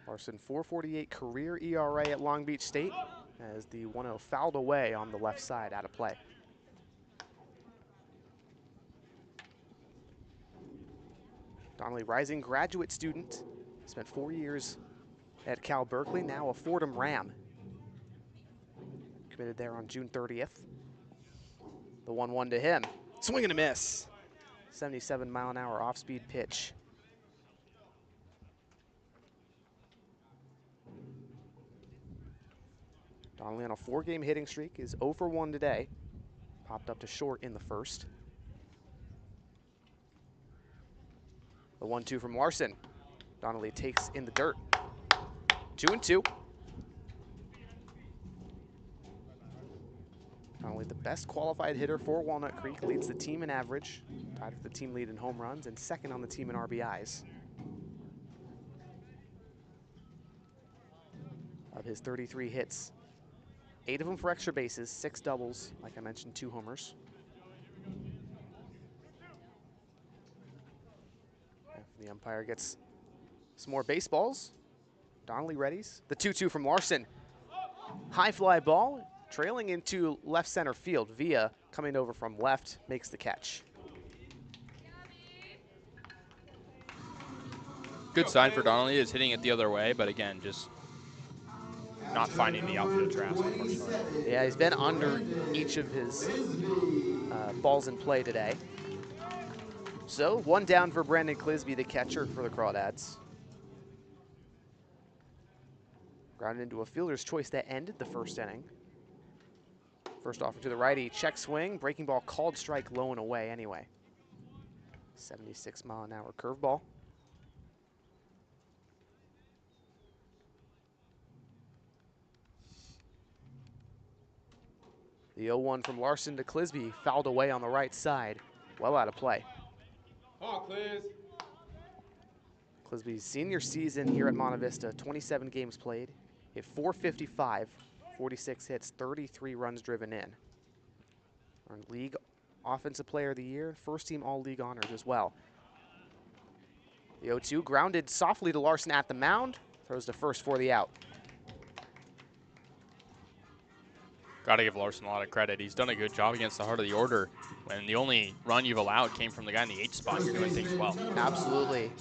Larson, 4.48 career ERA at Long Beach State, as the 1-0 fouled away on the left side, out of play. Donnelly, rising graduate student, spent 4 years at Cal Berkeley, now a Fordham Ram. Committed there on June 30th. The 1-1 to him. Swing and a miss. 77-mile-an-hour off-speed pitch. Donnelly on a 4-game hitting streak is 0 for 1 today. Popped up to short in the first. The 1-2 from Larson. Donnelly takes in the dirt. 2-2. Donnelly, the best qualified hitter for Walnut Creek, leads the team in average, tied for the team lead in home runs, and second on the team in RBIs. Of his 33 hits, 8 of them for extra bases, 6 doubles, like I mentioned, 2 homers. The umpire gets some more baseballs. Donnelly readies. The 2-2 from Larson. High fly ball, trailing into left center field. Villa coming over from left makes the catch. Good sign for Donnelly is hitting it the other way, but again, just not finding the outfield grasp, unfortunately. Yeah, he's been under each of his balls in play today. So 1 down for Brandon Clisby, the catcher for the Crawdads. Grounded into a fielder's choice that ended the first inning. First offer to the righty, check swing, breaking ball called strike low and away anyway. 76-mile-an-hour curveball. The 0-1 from Larson to Clisby, fouled away on the right side, well out of play. Clisby's senior season here at Monte Vista, 27 games played, hit .455, 46 hits, 33 runs driven in. Earned League Offensive Player of the Year, first team All-League honors as well. The 0-2 grounded softly to Larson at the mound, throws to first for the out. Got to give Larson a lot of credit. He's done a good job against the heart of the order. When the only run you've allowed came from the guy in the 8th spot, you're doing things well. Absolutely.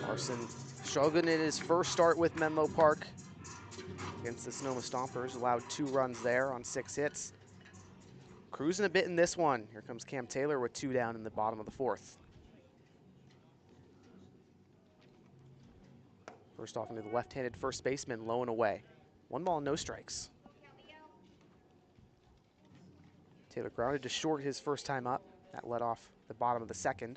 Larson struggling in his first start with Menlo Park against the Sonoma Stompers. Allowed 2 runs there on 6 hits. Cruising a bit in this one. Here comes Cam Taylor with 2 down in the bottom of the 4th. First off into the left-handed first baseman, low and away. 1 ball, no strikes. Taylor grounded to short his first time up. That led off the bottom of the 2nd.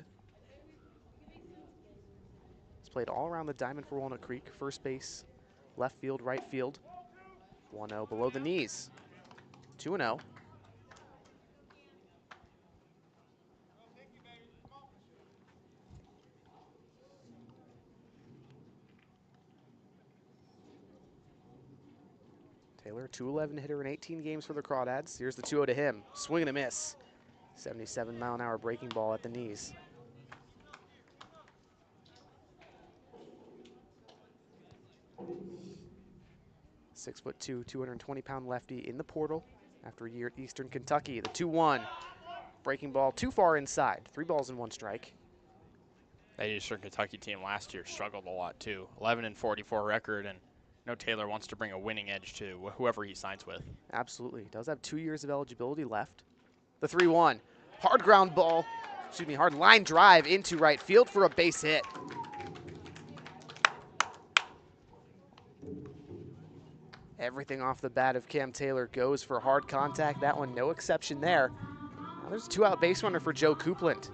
He's played all around the diamond for Walnut Creek. First base, left field, right field. 1-0 below the knees. 2-0. Taylor, .211 hitter in 18 games for the Crawdads. Here's the 2-0 to him. Swing and a miss. 77-mile-an-hour breaking ball at the knees. .6'2", 220-pound lefty in the portal after a year at Eastern Kentucky. The 2-1. Breaking ball too far inside. 3 balls and 1 strike. That Eastern Kentucky team last year struggled a lot too. 11-44 record, and I know Taylor wants to bring a winning edge to whoever he signs with. Absolutely. He does have 2 years of eligibility left. The 3-1. Hard ground ball, hard line drive into right field for a base hit. Everything off the bat of Cam Taylor goes for hard contact. That one, no exception there. Now there's a 2-out base runner for Joe Coupland.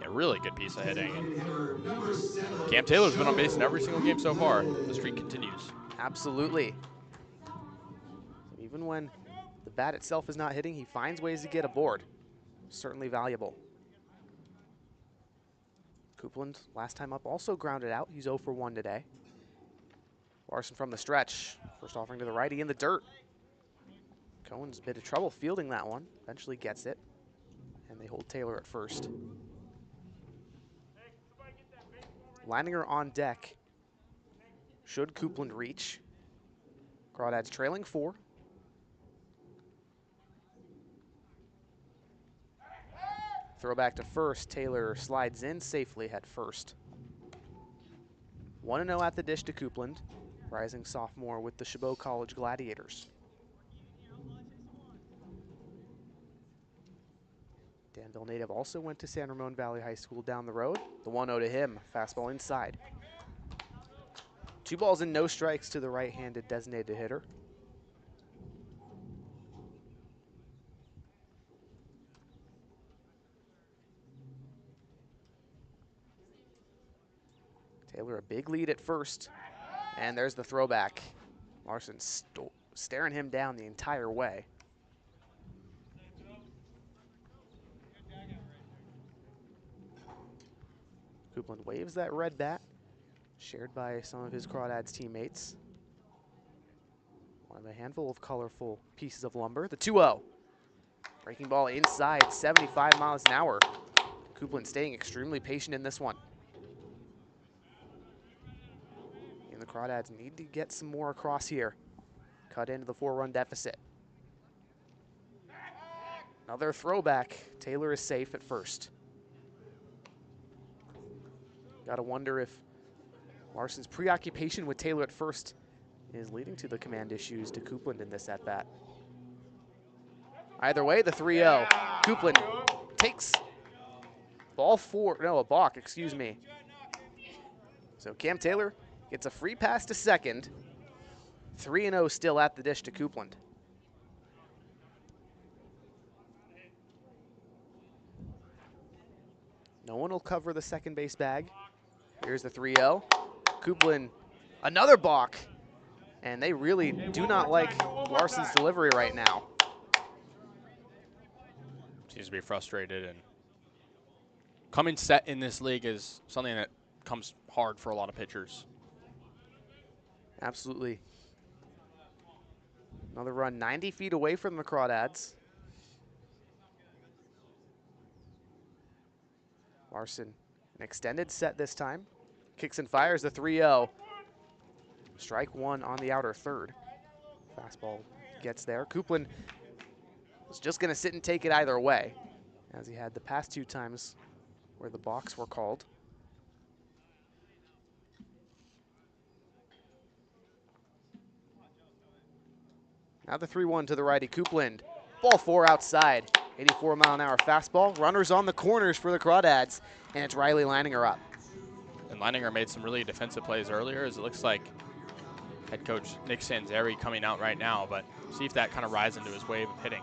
A really good piece of hitting. Cam Taylor's been on base in every single game so far. The streak continues. Absolutely. Even when the bat itself is not hitting, he finds ways to get aboard. Certainly valuable. Coupland, last time up, also grounded out. He's 0 for 1 today. Larson from the stretch. First offering to the righty in the dirt. Cohen's a bit of trouble fielding that one. Eventually gets it. And they hold Taylor at first. Leininger on deck. Should Coupland reach. Crawdads trailing 4. Throw back to first. Taylor slides in safely at first. 1-0 at the dish to Coupland. Rising sophomore with the Chabot College Gladiators. Danville native also went to San Ramon Valley High School down the road. The 1-0 to him, fastball inside. 2 balls and no strikes to the right-handed designated hitter. Taylor a big lead at first, and there's the throwback. Larson staring him down the entire way. Coupland waves that red bat, shared by some of his Crawdads teammates. One of a handful of colorful pieces of lumber. The 2-0. Breaking ball inside, 75 miles an hour. Coupland staying extremely patient in this one. And the Crawdads need to get some more across here. Cut into the 4-run deficit. Another throwback. Taylor is safe at first. Gotta wonder if Larson's preoccupation with Taylor at first is leading to the command issues to Coupland in this at-bat. Either way, the 3-0. Coupland takes a balk, excuse me. So Cam Taylor gets a free pass to second. 3-0 still at the dish to Coupland. No one will cover the second base bag. Here's the 3-0. Coupland, another balk. And they really do not like Larson's delivery right now. Seems to be frustrated, and coming set in this league is something that comes hard for a lot of pitchers. Absolutely. Another run 90 feet away from the Crawdads. Larson, an extended set this time. Kicks and fires the 3-0. Strike one on the outer third. Fastball gets there. Coupland was just going to sit and take it either way, as he had the past 2 times where the balks were called. Now the 3-1 to the righty, Coupland. Ball 4 outside. 84-mile-an-hour fastball. Runners on the corners for the Crawdads, and it's Riley Leininger up. And Leininger made some really defensive plays earlier, as it looks like head coach Nick Sanzeri coming out right now, but see if that kind of rides into his wave of hitting.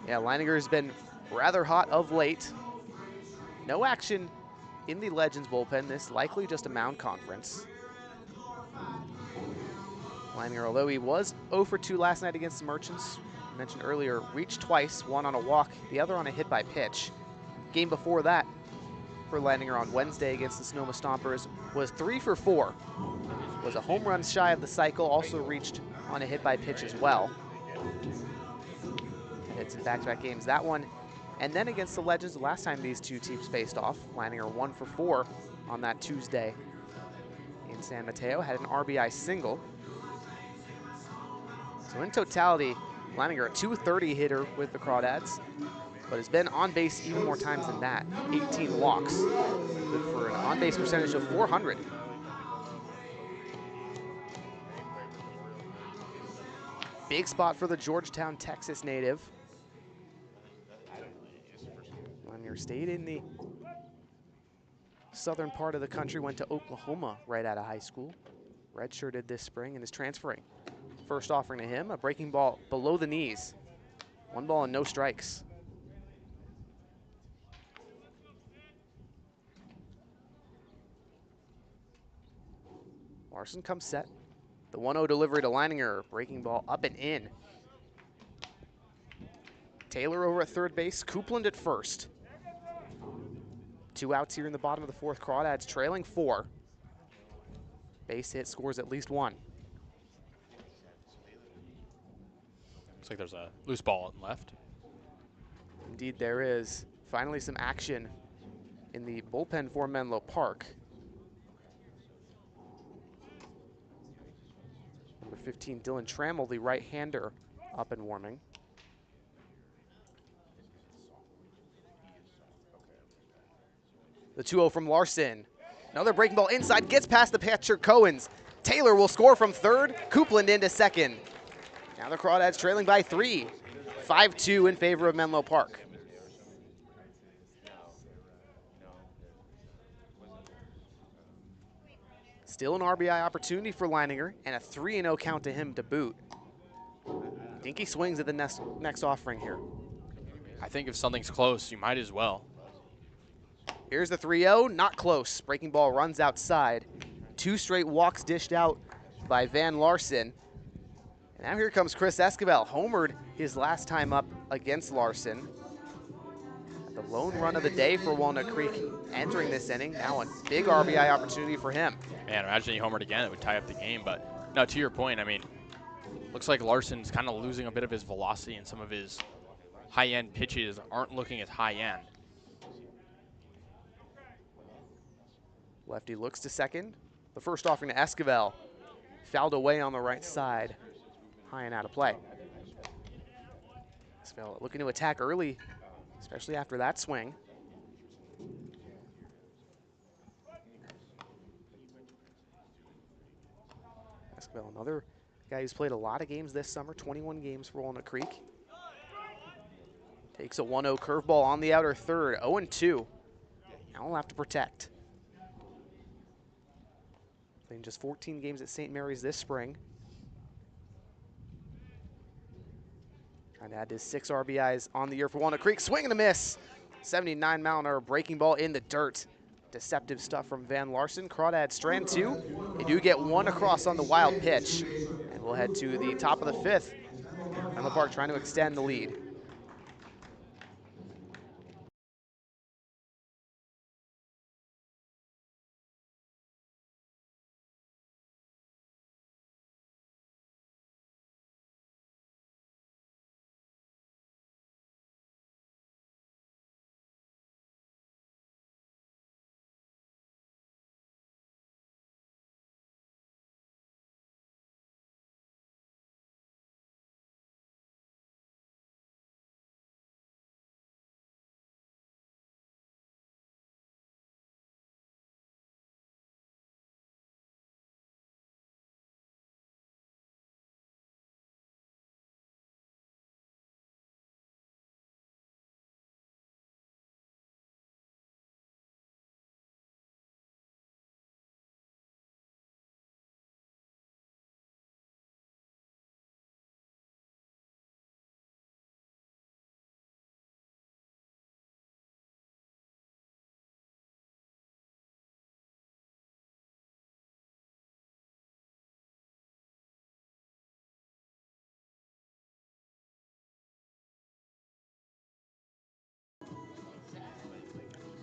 Yeah, Leininger has been rather hot of late. No action in the Legends bullpen. This likely just a mound conference. Leininger, although he was 0 for 2 last night against the Merchants, mentioned earlier, reached twice, one on a walk, the other on a hit by pitch. Game before that for Leininger on Wednesday against the Sonoma Stompers was 3 for 4. Was a home run shy of the cycle, also reached on a hit by pitch as well. Hits in back-to-back games, that one. And then against the Legends, the last time these two teams faced off, Leininger 1 for 4 on that Tuesday in San Mateo, had an RBI single. So in totality, Leininger a .230 hitter with the Crawdads, but has been on base even more times than that. 18 walks, good for an on-base percentage of .400. Big spot for the Georgetown, Texas native. Leininger stayed in the southern part of the country, went to Oklahoma right out of high school. Redshirted this spring and is transferring. First offering to him, a breaking ball below the knees. 1 ball and no strikes. Larson comes set. The 1-0 delivery to Leininger, breaking ball up and in. Taylor over at third base, Coupland at first. 2 outs here in the bottom of the 4th. Crawdads trailing 4. Base hit scores at least 1. Looks like there's a loose ball on left. Indeed there is. Finally some action in the bullpen for Menlo Park. Number 15, Dylan Trammell, the right-hander, up and warming. The 2-0 from Larson. Another breaking ball inside, gets past the catcher Cohens. Taylor will score from third, Coupland into second. Now the Crawdads trailing by 3. 5-2 in favor of Menlo Park. Still an RBI opportunity for Leininger, and a 3-0 count to him to boot. Dinky swings at the next offering here. I think if something's close, you might as well. Here's the 3-0, not close. Breaking ball runs outside. 2 straight walks dished out by Van Larson. And now here comes Chris Escobar, homered his last time up against Larson. The lone run of the day for Walnut Creek entering this inning. Now a big RBI opportunity for him. Man, imagine he homered again, it would tie up the game. But no, to your point, I mean, looks like Larson's kind of losing a bit of his velocity, and some of his high-end pitches aren't looking as high-end. Lefty looks to second. The first offering to Esquivel. Fouled away on the right side. High and out of play. Esquivel looking to attack early, especially after that swing. Esquivel, another guy who's played a lot of games this summer, 21 games for Walnut Creek. Takes a 1-0 curveball on the outer third, 0-2. Now we'll have to protect. Playing just 14 games at St. Mary's this spring. Trying to add his 6 RBIs on the year for Walnut Creek. Swing and a miss. 79-mile-an-hour breaking ball in the dirt. Deceptive stuff from Van Larsen. Crawdads strand 2. They do get 1 across on the wild pitch. And we'll head to the top of the 5th. Menlo Park trying to extend the lead.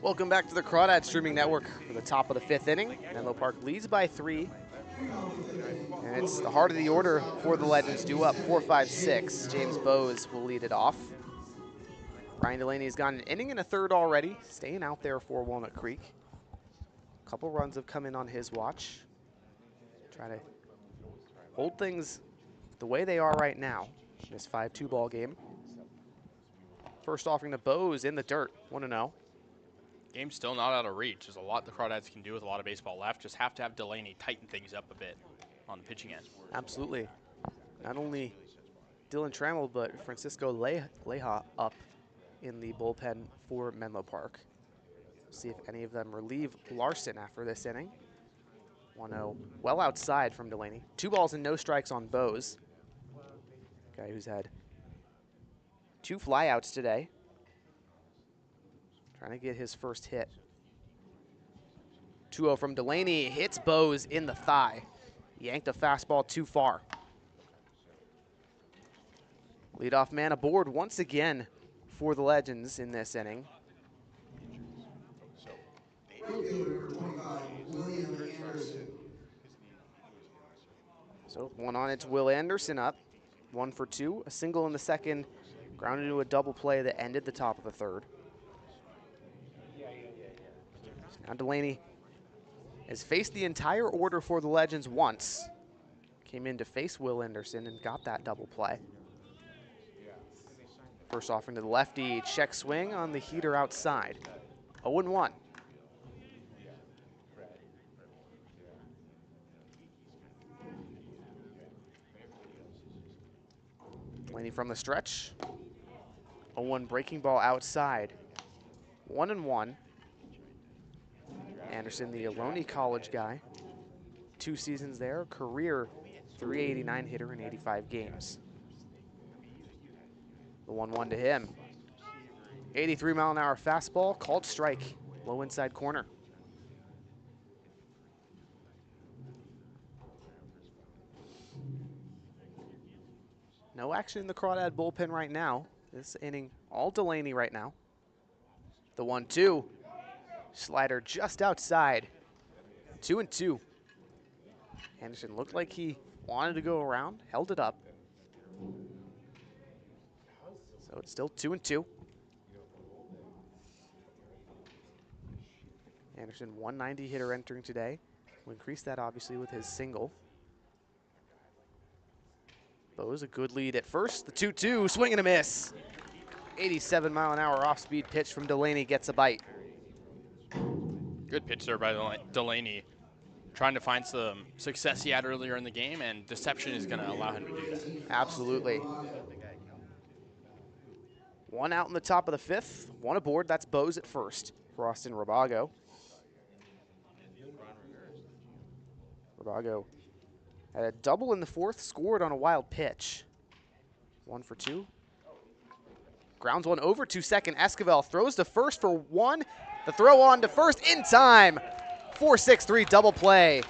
Welcome back to the Crawdads Streaming Network for the top of the 5th inning. Menlo Park leads by 3. And it's the heart of the order for the Legends, due up 4-5-6. James Bowes will lead it off. Ryan Delaney has gone an inning and a third already, staying out there for Walnut Creek. A couple runs have come in on his watch. Try to hold things the way they are right now in this 5-2 ball game. First offering to Bowes in the dirt, 1-0. Game's still not out of reach. There's a lot the Crawdads can do with a lot of baseball left. Just have to have Delaney tighten things up a bit on the pitching end. Absolutely. Not only Dylan Trammell, but Francisco Leja up in the bullpen for Menlo Park. See if any of them relieve Larson after this inning. 1-0 well outside from Delaney. 2 balls and no strikes on Bowes. Guy who's had 2 flyouts today. Trying to get his first hit. 2-0 from Delaney, hits Bowes in the thigh. Yanked a fastball too far. Leadoff man aboard once again for the Legends in this inning. So 1 on, it's Will Anderson up. 1 for 2, a single in the second, grounded into a double play that ended the top of the third. Now Delaney has faced the entire order for the Legends once. Came in to face Will Anderson and got that double play. First offering to the lefty, check swing on the heater outside. 0-1. Delaney from the stretch. 0-1 breaking ball outside. 1-1. Anderson, the Ohlone College guy. 2 seasons there, career .389 hitter in 85 games. The 1-1 to him. 83-mile-an-hour fastball, called strike, low inside corner. No action in the Crawdad bullpen right now. This inning, all Delaney right now. The 1-2. Slider just outside. 2-2. Anderson looked like he wanted to go around, held it up. So it's still 2-2. Anderson, 190 hitter entering today. We'll increase that obviously with his single. Bose, a good lead at first. The 2-2, swing and a miss. 87-mile-an-hour off-speed pitch from Delaney gets a bite. Good pitch there by Delaney. Trying to find some success he had earlier in the game, and deception is going to allow him to do that. Absolutely. One out in the top of the fifth, one aboard. That's Bose at first for Austin Rabago. Rabago had a double in the fourth, scored on a wild pitch. 1 for 2. Grounds one over to second. Esquivel throws to first for one. The throw on to first in time. 4-6-3 double play.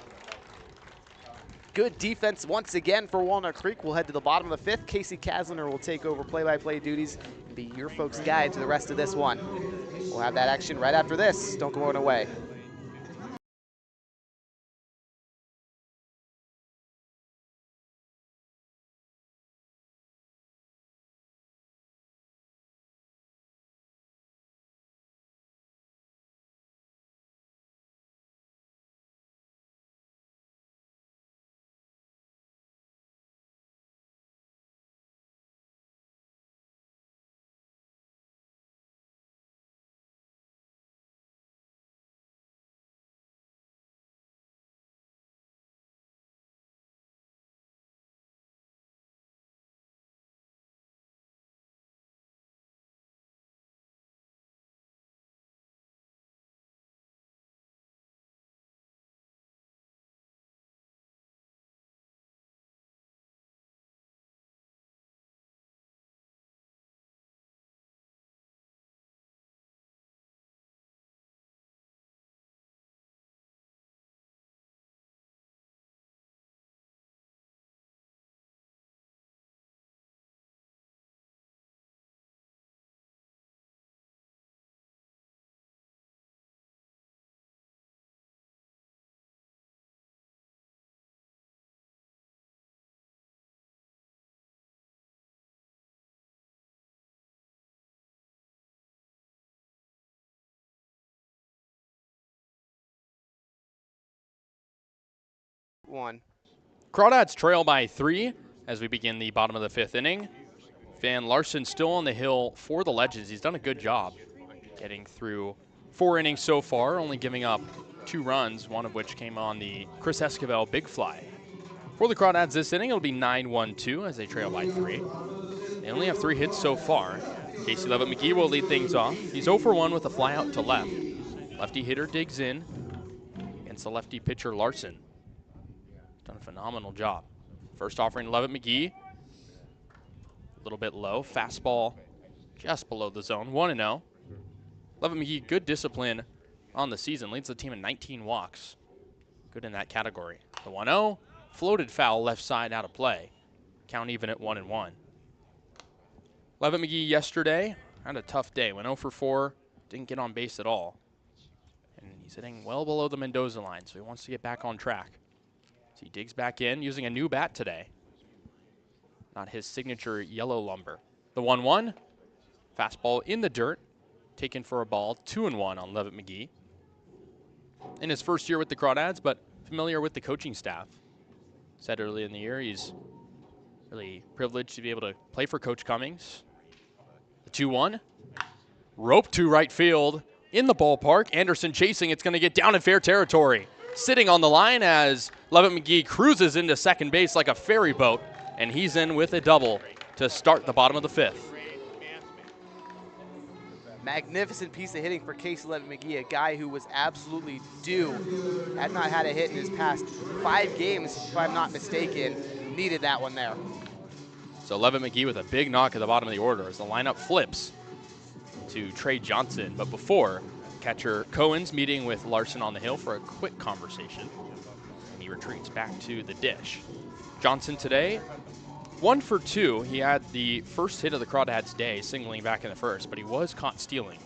Good defense once again for Walnut Creek. We'll head to the bottom of the fifth. Kasey Kazliner will take over play-by-play duties and be your folks' guide to the rest of this one. We'll have that action right after this. Don't go away. One. Crawdads trail by 3 as we begin the bottom of the fifth inning. Van Larson still on the hill for the Legends. He's done a good job getting through 4 innings so far, only giving up 2 runs, one of which came on the Chris Esquivel big fly. For the Crawdads this inning, it'll be 9-1-2 as they trail by 3. They only have 3 hits so far. Casey Levitt McGee will lead things off. He's 0 for 1 with a fly out to left. Lefty hitter digs in against the lefty pitcher Larson. Done a phenomenal job. First offering Levitt McGee. A little bit low. Fastball just below the zone. 1-0. Levitt McGee, good discipline on the season. Leads the team in 19 walks. Good in that category. The 1-0. Floated foul left side out of play. Count even at 1-1. Levitt McGee yesterday had a tough day. Went 0 for 4. Didn't get on base at all. And he's hitting well below the Mendoza line, so he wants to get back on track. So he digs back in using a new bat today. Not his signature yellow lumber. The 1-1. Fastball in the dirt. Taken for a ball. 2-1 on Levitt McGee. In his first year with the Crawdads, but familiar with the coaching staff. Said early in the year he's really privileged to be able to play for Coach Cummings. The 2-1. Rope to right field in the ballpark. Anderson chasing. It's going to get down in fair territory. Sitting on the line as Levitt McGee cruises into second base like a ferry boat, and he's in with a double to start the bottom of the fifth. Magnificent piece of hitting for Casey Levitt McGee, a guy who was absolutely due. Had not had a hit in his past 5 games, if I'm not mistaken. Needed that one there. So Levitt McGee with a big knock at the bottom of the order as the lineup flips to Trey Johnson. But before, catcher Cohen's meeting with Larson on the hill for a quick conversation. And he retreats back to the dish. Johnson today, 1 for 2. He had the first hit of the Crawdads day, singling back in the first, but he was caught stealing.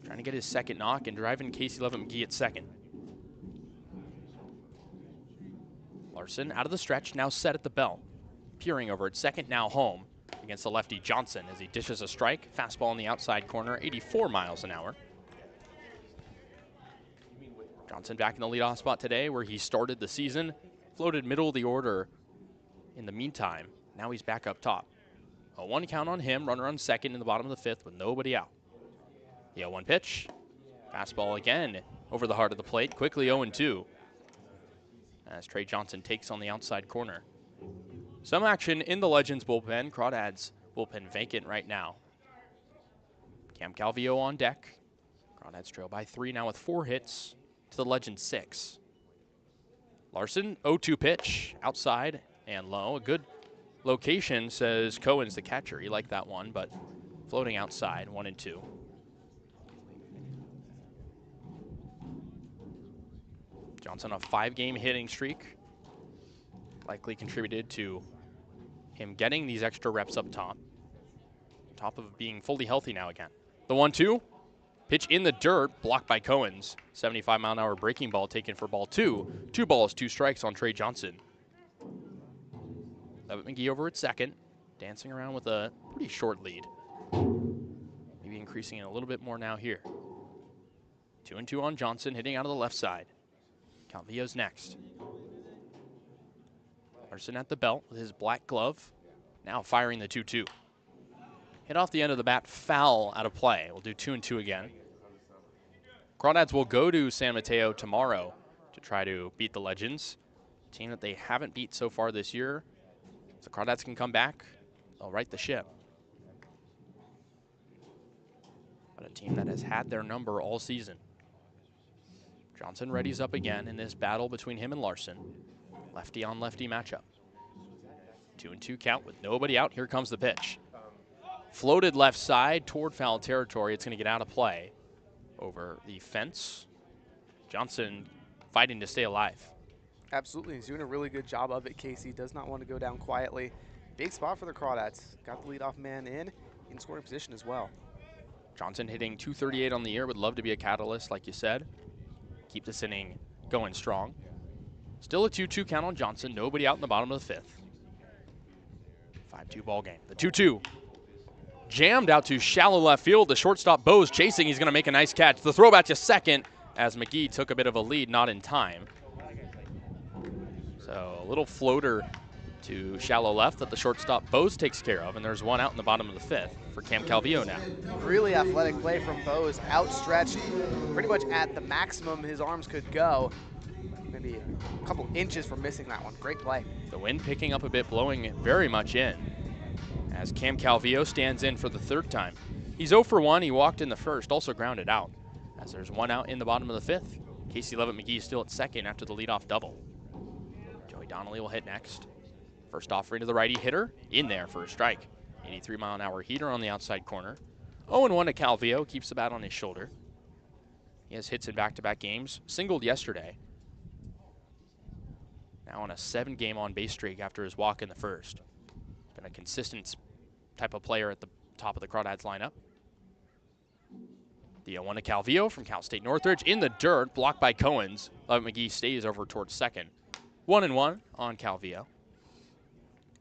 Trying to get his second knock and driving Casey Levitt McGee at second. Larson out of the stretch, now set at the belt. Peering over at second, now home against the lefty Johnson as he dishes a strike. Fastball in the outside corner, 84 miles an hour. Johnson back in the leadoff spot today where he started the season. Floated middle of the order in the meantime. Now he's back up top. A 1 count on him, runner on second in the bottom of the fifth with nobody out. The 0-1 pitch. Fastball again over the heart of the plate. Quickly 0-2 as Trey Johnson takes on the outside corner. Some action in the Legends bullpen. Crawdads bullpen vacant right now. Cam Calvillo on deck. Crawdads trail by 3 now with 4 hits to the Legends 6. Larson, 0-2 pitch, outside and low. A good location, says Cohen's the catcher. He liked that one, but floating outside, 1-2. Johnson on a 5-game hitting streak. Likely contributed to him getting these extra reps up top. Top of being fully healthy now again. The 1-2. Pitch in the dirt, blocked by Cohen's. 75-mile-an-hour breaking ball taken for ball 2. 2 balls, 2 strikes on Trey Johnson. Levitt McGee over at second, dancing around with a pretty short lead. Maybe increasing it a little bit more now here. 2-2 on Johnson, hitting out of the left side. Calvillo's next. Larson at the belt with his black glove. Now firing the 2-2. Hit off the end of the bat, foul out of play. We'll do 2-2 again. Crawdads will go to San Mateo tomorrow to try to beat the Legends. A team that they haven't beat so far this year. If the Crawdads can come back, they'll right the ship. But a team that has had their number all season. Johnson readies up again in this battle between him and Larson. Lefty on lefty matchup. 2-2 count with nobody out. Here comes the pitch. Floated left side toward foul territory. It's going to get out of play over the fence. Johnson fighting to stay alive. Absolutely. He's doing a really good job of it, Kasey. Does not want to go down quietly. Big spot for the Crawdads. Got the leadoff man in scoring position as well. Johnson hitting .238 on the year. Would love to be a catalyst, like you said. Keep this inning going strong. Still a 2-2 count on Johnson. Nobody out in the bottom of the fifth. 5-2 ball game. The 2-2. Jammed out to shallow left field. The shortstop Bose chasing. He's going to make a nice catch. The throw back to second as McGee took a bit of a lead, not in time. So a little floater to shallow left that the shortstop Bose takes care of, and there's one out in the bottom of the fifth for Cam Calvillo now. Really athletic play from Bose, outstretched pretty much at the maximum his arms could go. Maybe a couple inches from missing that one. Great play. The wind picking up a bit, blowing very much in as Cam Calvillo stands in for the third time. He's 0 for 1. He walked in the first, also grounded out as there's one out in the bottom of the fifth. Casey Levitt McGee still at second after the leadoff double. Joey Donnelly will hit next. First offering to the righty hitter, in there for a strike. 83-mile-an-hour heater on the outside corner. 0-1 to Calvillo, keeps the bat on his shoulder. He has hits in back-to-back games, singled yesterday. Now on a 7-game on-base streak after his walk in the first. Been a consistent type of player at the top of the Crawdads lineup. The 0-1 to Calvillo from Cal State Northridge in the dirt, blocked by Cohen's. Levitt McGee stays over towards second. 1-1 on Calvillo.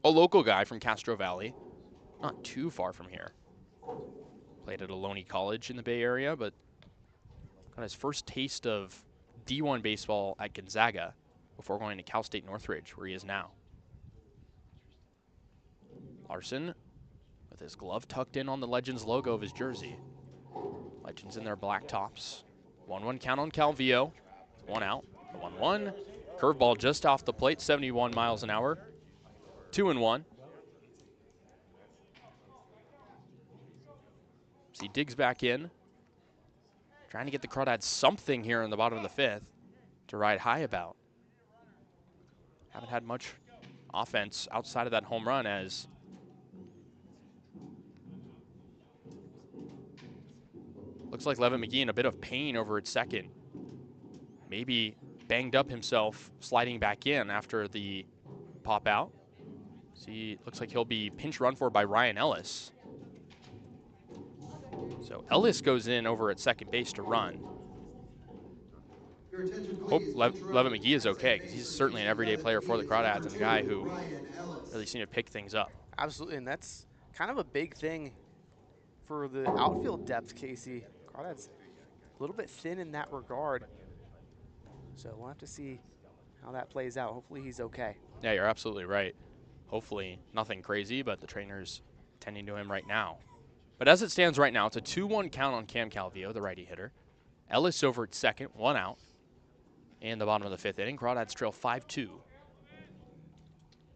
A local guy from Castro Valley, not too far from here. Played at Ohlone College in the Bay Area, but got his first taste of D1 baseball at Gonzaga before going to Cal State Northridge, where he is now. Larson with his glove tucked in on the Legends logo of his jersey. Legends in their black tops. 1-1 count on Calvillo. One out. 1-1. Curveball just off the plate, 71 miles an hour. 2-1. So he digs back in. Trying to get the Crawdads something here in the bottom of the fifth to ride high about. Haven't had much offense outside of that home run as looks like Levitt McGee in a bit of pain over at second. Maybe banged up himself sliding back in after the pop out. See, looks like he'll be pinch run for by Ryan Ellis. So Ellis goes in over at second base to run. Hope Levitt McGee is okay, because he's certainly an everyday player for the Crawdads and a guy who really seemed to pick things up. Absolutely, and that's kind of a big thing for the outfield depth, Kasey. Crawdads a little bit thin in that regard. So we'll have to see how that plays out. Hopefully he's okay. Yeah, you're absolutely right. Hopefully nothing crazy, but the trainer's tending to him right now. But as it stands right now, it's a 2-1 count on Cam Calvillo, the righty hitter. Ellis over at second, 1 out. In the bottom of the 5th inning, Crawdads trail 5-2.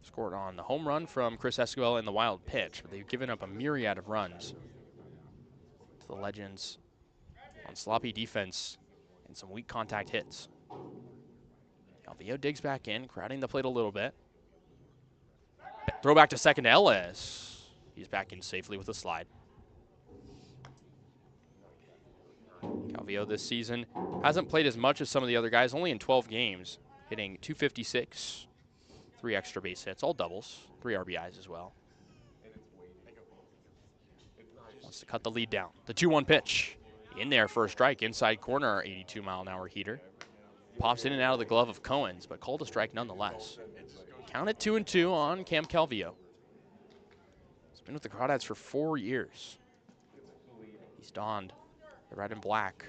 Scored on the home run from Chris Esel in the wild pitch, but they've given up a myriad of runs to the Legends on sloppy defense and some weak contact hits. Calvillo digs back in, crowding the plate a little bit. Throw back to second to Ellis. He's back in safely with a slide. Calvillo this season hasn't played as much as some of the other guys, only in 12 games, hitting .256, 3 extra base hits, all doubles, 3 RBIs as well. Wants to cut the lead down. The 2-1 pitch. In there for a strike, inside corner, 82-mile-an-hour heater. Pops in and out of the glove of Cohen's, but called a strike nonetheless. Count it 2-2 on Cam Calvillo. He's been with the Crawdads for 4 years. He's donned the red and black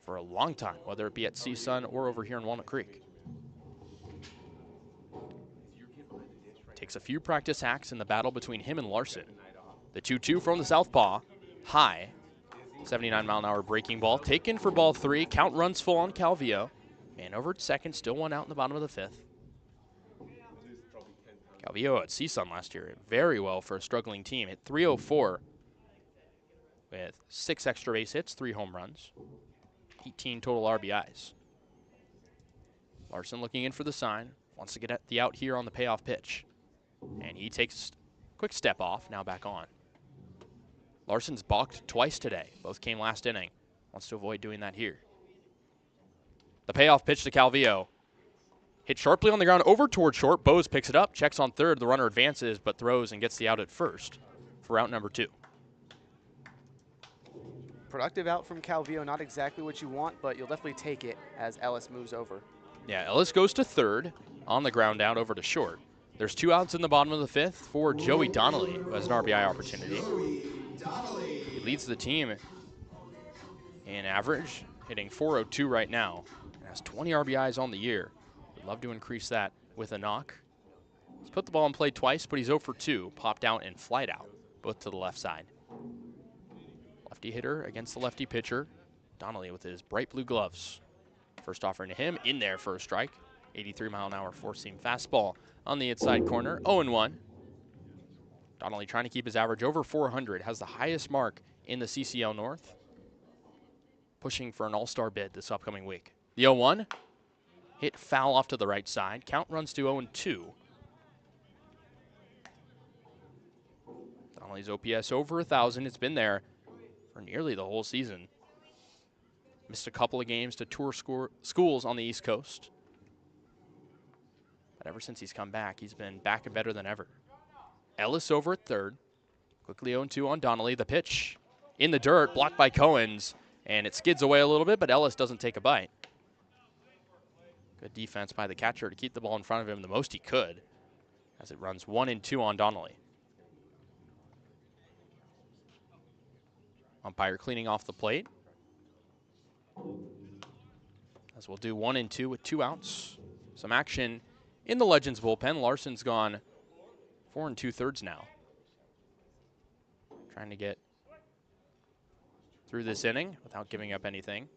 for a long time, whether it be at CSUN or over here in Walnut Creek. Takes a few practice hacks in the battle between him and Larson. The 2-2 from the southpaw, high, 79-mile-an-hour breaking ball, taken for ball 3. Count runs full on Calvillo. Man over at second, still 1 out in the bottom of the 5th. Calvillo at CSUN last year, very well for a struggling team. Hit .304 with 6 extra base hits, 3 home runs, 18 total RBIs. Larson looking in for the sign, wants to get at the out here on the payoff pitch. And he takes a quick step off, now back on. Larson's balked twice today, both came last inning. Wants to avoid doing that here. The payoff pitch to Calvillo. Hit sharply on the ground over toward short. Bose picks it up, checks on third. The runner advances, but throws and gets the out at first for out number 2. Productive out from Calvillo, not exactly what you want, but you'll definitely take it as Ellis moves over. Yeah, Ellis goes to third on the ground out over to short. There's 2 outs in the bottom of the 5th for Joey Donnelly, who has an RBI opportunity. He leads the team in average, hitting .402 right now, and has 20 RBIs on the year. Would love to increase that with a knock. He's put the ball in play twice, but he's 0 for 2, popped out and flied out, both to the left side. Lefty hitter against the lefty pitcher. Donnelly with his bright blue gloves. First offering to him, in there for a strike. 83-mile-an-hour four-seam fastball on the inside corner, 0-1. Donnelly trying to keep his average over 400, has the highest mark in the CCL North. Pushing for an all-star bid this upcoming week. The 0-1, hit foul off to the right side. Count runs to 0-2. Donnelly's OPS over 1,000. It's been there for nearly the whole season. Missed a couple of games to tour schools on the East Coast. But ever since he's come back, he's been back and better than ever. Ellis over at third. Quickly 0-2 on Donnelly. The pitch in the dirt, blocked by Cohen's, and it skids away a little bit, but Ellis doesn't take a bite. Good defense by the catcher to keep the ball in front of him the most he could as it runs 1-2 on Donnelly. Umpire cleaning off the plate. As we'll do 1-2 with 2 outs. Some action in the Legends bullpen. Larson's gone 4 2/3 now. Trying to get through this inning without giving up anything.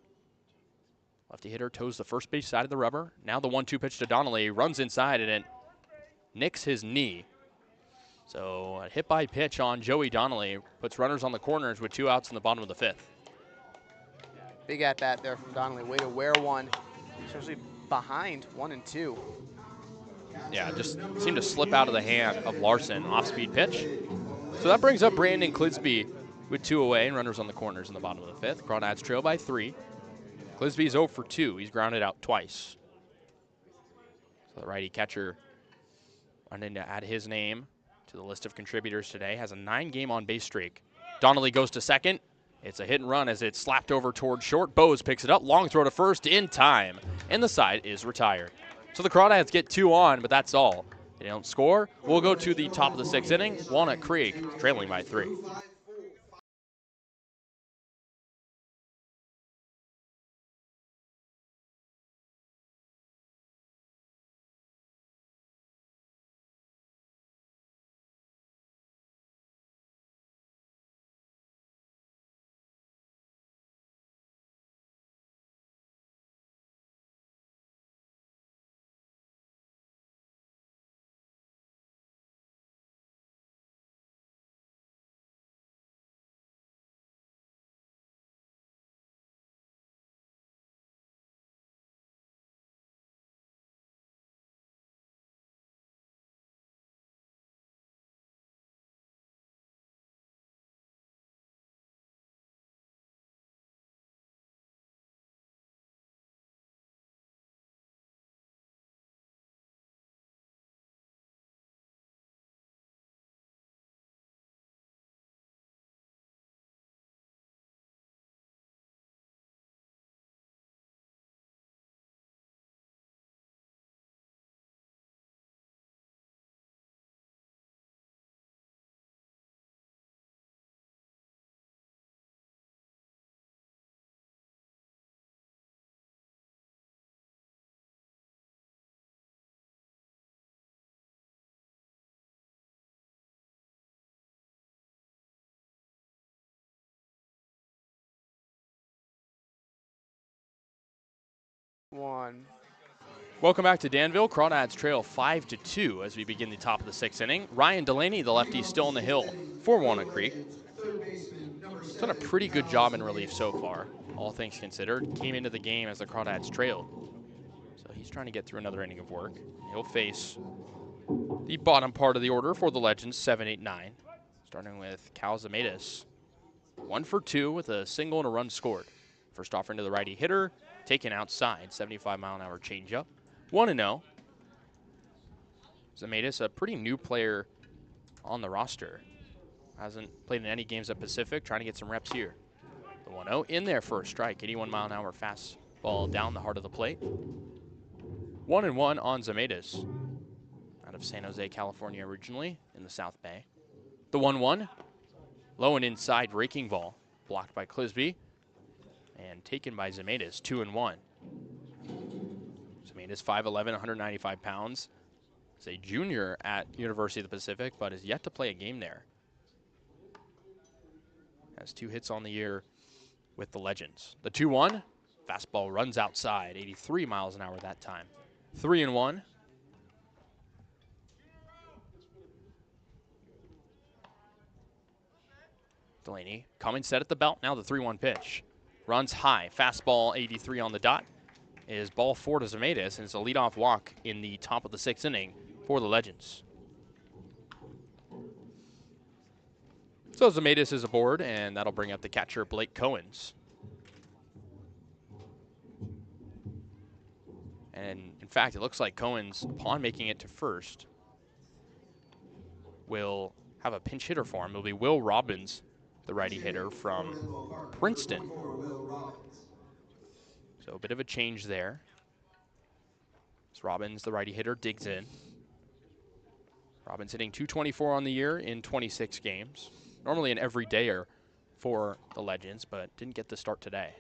Lefty hitter toes the first base side of the rubber. Now the 1-2 pitch to Donnelly. Runs inside and it nicks his knee. So a hit by pitch on Joey Donnelly puts runners on the corners with 2 outs in the bottom of the 5th. Big at bat there from Donnelly. Way to wear one, especially behind 1-2. Yeah, just seemed to slip out of the hand of Larson. Off-speed pitch. So that brings up Brandon Clisby with 2 away and runners on the corners in the bottom of the 5th. Crawdads trail by 3. Clisby's 0 for 2. He's grounded out twice. So the righty catcher wanting to add his name to the list of contributors today. Has a 9-game on-base streak. Donnelly goes to second. It's a hit and run as it's slapped over towards short. Bose picks it up. Long throw to first in time. And the side is retired. So the Crawdads get 2 on, but that's all. They don't score. We'll go to the top of the 6th inning. Walnut Creek trailing by 3. 1. Welcome back to Danville. Crawdads trail 5-2 as we begin the top of the 6th inning. Ryan Delaney, the lefty, still on the hill for Walnut Creek. Done a pretty good job in relief so far, all things considered. Came into the game as the Crawdads trailed. So he's trying to get through another inning of work. He'll face the bottom part of the order for the Legends, 7, 8, 9. Starting with Cal Zemaitis. 1 for 2 with a single and a run scored. First offering to the righty hitter, taken outside, 75-mile-an-hour changeup. 1-0. Zemaitis, a pretty new player on the roster. Hasn't played in any games at Pacific, trying to get some reps here. The 1-0 in there for a strike, 81-mile-an-hour fastball down the heart of the plate. 1-1 on Zemaitis. Out of San Jose, California originally, in the South Bay. The 1-1, low and inside breaking ball, blocked by Clisby, and taken by Zemaitis, 2-1. Zemaitis, 5'11", 195 pounds. Is a junior at University of the Pacific, but is yet to play a game there. Has 2 hits on the year with the Legends. The 2-1, fastball runs outside, 83 miles an hour that time. 3-1. Delaney coming set at the belt. Now the 3-1 pitch. Runs high. Fastball 83 on the dot. Is ball 4 to Zemaitis, and it's a leadoff walk in the top of the 6th inning for the Legends. So Zemaitis is aboard, and that'll bring up the catcher Blake Cohens. And in fact, it looks like Cohens, upon making it to first, will have a pinch hitter for him. It'll be Will Robbins, the righty hitter from Princeton. So a bit of a change there. As Robbins, the righty hitter, digs in. Robbins hitting .224 on the year in 26 games. Normally an everydayer for the Legends, but didn't get the start today.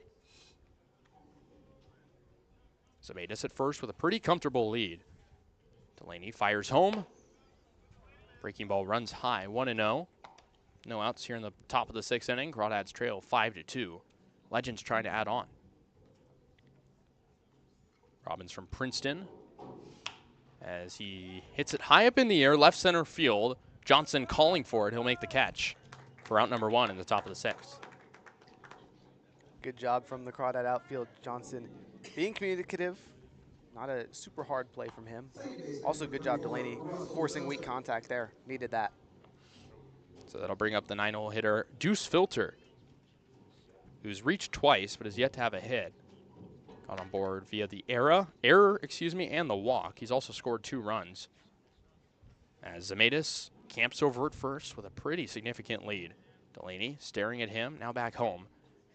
Zemaitis at first with a pretty comfortable lead. Delaney fires home. Breaking ball runs high, 1-0. No outs here in the top of the 6th inning. Crawdads trail 5-2. Legends trying to add on. Robbins from Princeton, as he hits it high up in the air, left center field. Johnson calling for it. He'll make the catch for out number 1 in the top of the 6th. Good job from the Crawdad outfield. Johnson being communicative. Not a super hard play from him. Also good job Delaney forcing weak contact there. Needed that. So that'll bring up the 9-hole hitter, Deuce Filter, who's reached twice but has yet to have a hit. Got on board via the error, and the walk. He's also scored 2 runs. As Zemaitis camps over at first with a pretty significant lead. Delaney staring at him, now back home,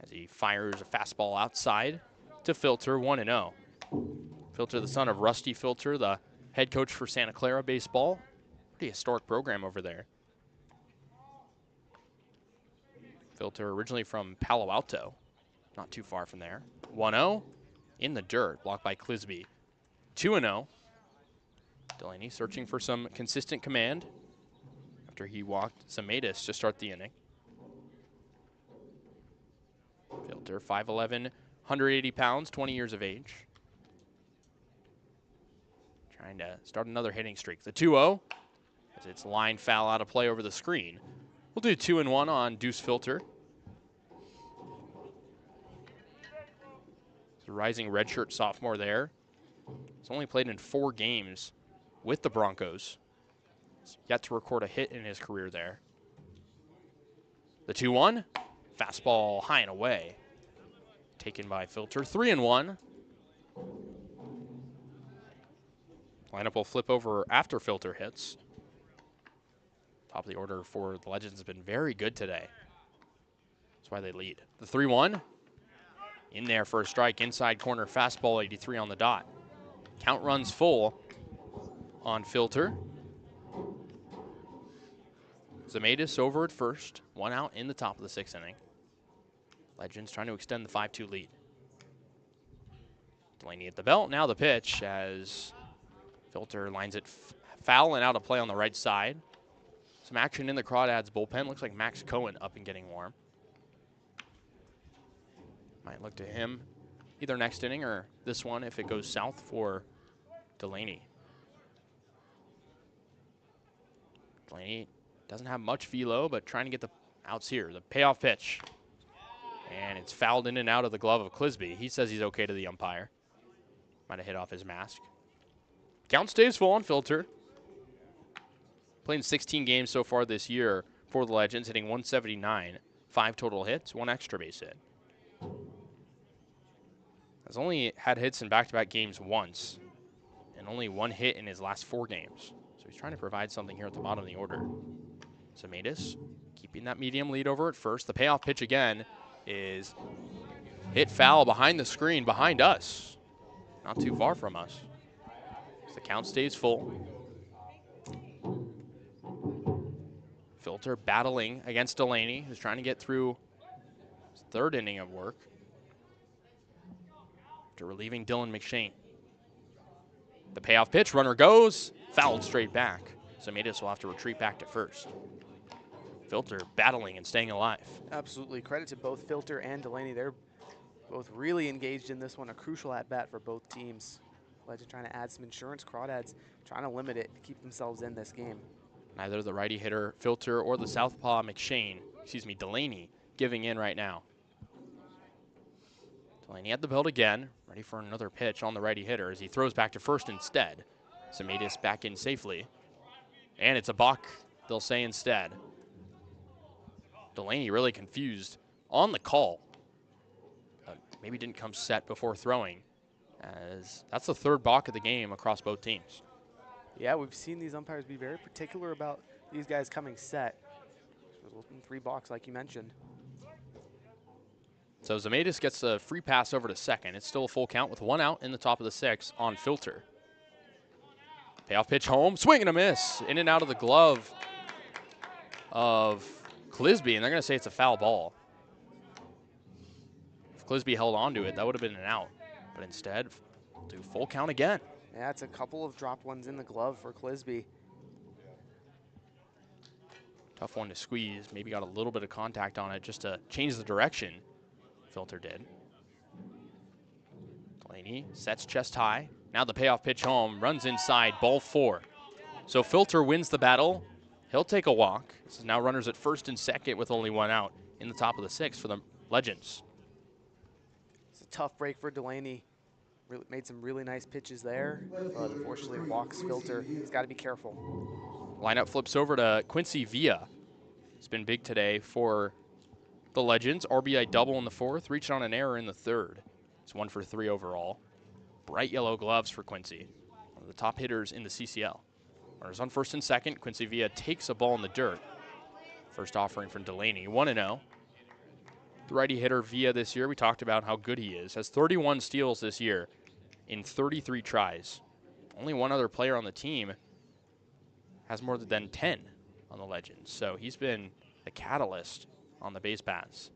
as he fires a fastball outside to Filter, 1-0. Filter, the son of Rusty Filter, the head coach for Santa Clara baseball. Pretty historic program over there. Filter originally from Palo Alto, not too far from there. 1-0. In the dirt, blocked by Clisby. 2-0. Delaney searching for some consistent command after he walked Zemaitis to start the inning. Filter, 5'11", 180 pounds, 20 years of age. Trying to start another hitting streak. The 2-0, as it's line foul out of play over the screen. We'll do 2-1 on Deuce Filter. The rising redshirt sophomore there. He's only played in 4 games with the Broncos. He's yet to record a hit in his career there. The 2-1, fastball high and away. Taken by Filter, 3-1. Lineup will flip over after Filter hits. Top of the order for the Legends has been very good today. That's why they lead. The 3-1. In there for a strike, inside corner fastball, 83 on the dot. Count runs full on Filter. Zemaitis over at first, 1 out in the top of the 6th inning. Legends trying to extend the 5-2 lead. Delaney at the belt, now the pitch as Filter lines it foul and out of play on the right side. Some action in the Crawdads bullpen. Looks like Max Cohen up and getting warm. Might look to him either next inning or this one if it goes south for Delaney. Delaney doesn't have much velo, but trying to get the outs here. The payoff pitch. And it's fouled in and out of the glove of Clisby. He says he's okay to the umpire. Might have hit off his mask. Count stays full on Filter. Playing 16 games so far this year for the Legends, hitting 179. 5 total hits, 1 extra base hit. Has only had hits in back-to-back games once, and only 1 hit in his last 4 games. So he's trying to provide something here at the bottom of the order. Zemaitis keeping that medium lead over at first. The payoff pitch again is hit foul behind the screen, behind us. Not too far from us. So the count stays full. Filter battling against Delaney, who's trying to get through his 3rd inning of work. After relieving Dylan McShane. The payoff pitch, runner goes, fouled straight back. Zemaitis will have to retreat back to first. Filter battling and staying alive. Absolutely. Credit to both Filter and Delaney. They're both really engaged in this one. A crucial at-bat for both teams. Legend trying to add some insurance. Crawdads trying to limit it to keep themselves in this game. Neither the righty hitter, Filter, or the southpaw Delaney, giving in right now. Delaney at the belt again, ready for another pitch on the righty hitter as he throws back to first instead. Zemaitis back in safely. And it's a balk, they'll say instead. Delaney really confused on the call. Maybe didn't come set before throwing, as that's the 3rd balk of the game across both teams. Yeah, we've seen these umpires be very particular about these guys coming set. 3 balks, like you mentioned. So Zemaitis gets a free pass over to second. It's still a full count with 1 out in the top of the 6th on Filter. Payoff pitch home, swing and a miss. In and out of the glove of Clisby, and they're going to say it's a foul ball. If Clisby held on to it, that would have been an out. But instead, we'll do full count again. Yeah, it's a couple of dropped ones in the glove for Clisby. Tough one to squeeze. Maybe got a little bit of contact on it just to change the direction. Filter did. Delaney sets chest high. Now the payoff pitch home. Runs inside, ball 4. So Filter wins the battle. He'll take a walk. This is now runners at first and second with only 1 out in the top of the 6th for the Legends. It's a tough break for Delaney. Really made some really nice pitches there, but unfortunately walks Filter. He's got to be careful. Lineup flips over to Quincy Villa. It's been big today for the Legends. RBI double in the 4th, reached on an error in the 3rd. It's 1 for 3 overall. Bright yellow gloves for Quincy, one of the top hitters in the CCL. Runners on first and second. Quincy Villa takes a ball in the dirt. First offering from Delaney, 1-0. The righty hitter Villa this year, we talked about how good he is. Has 31 steals this year in 33 tries. Only 1 other player on the team has more than 10 on the Legends. So he's been the catalyst on the base paths.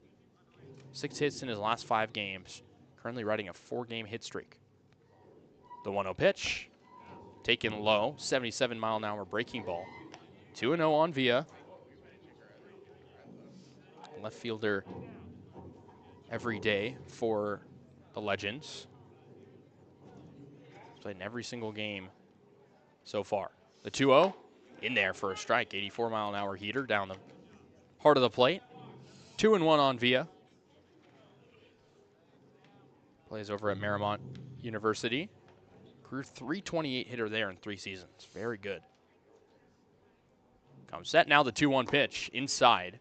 6 hits in his last 5 games. Currently riding a 4-game hit streak. The 1-0 pitch. Taken low, 77-mile-an-hour breaking ball. 2-0 on Villa. Left fielder every day for the Legends. Played in every single game so far. The 2-0 in there for a strike. 84-mile-an-hour heater down the heart of the plate. 2-1 on Villa. Plays over at Marymount University. Career .328 hitter there in 3 seasons. Very good. Comes set now, the 2-1 pitch inside.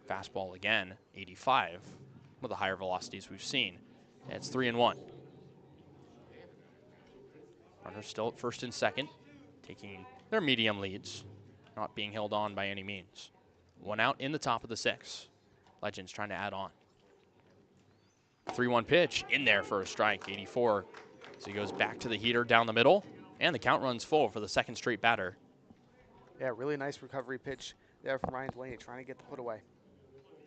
Fastball again, 85. One of the higher velocities we've seen. And it's 3-1. Runners still at first and second, taking their medium leads, not being held on by any means. 1 out in the top of the 6th. Legends trying to add on. 3-1 pitch in there for a strike, 84. So he goes back to the heater down the middle, and the count runs full for the 2nd straight batter. Yeah, really nice recovery pitch there from Ryan Delaney, trying to get the put away.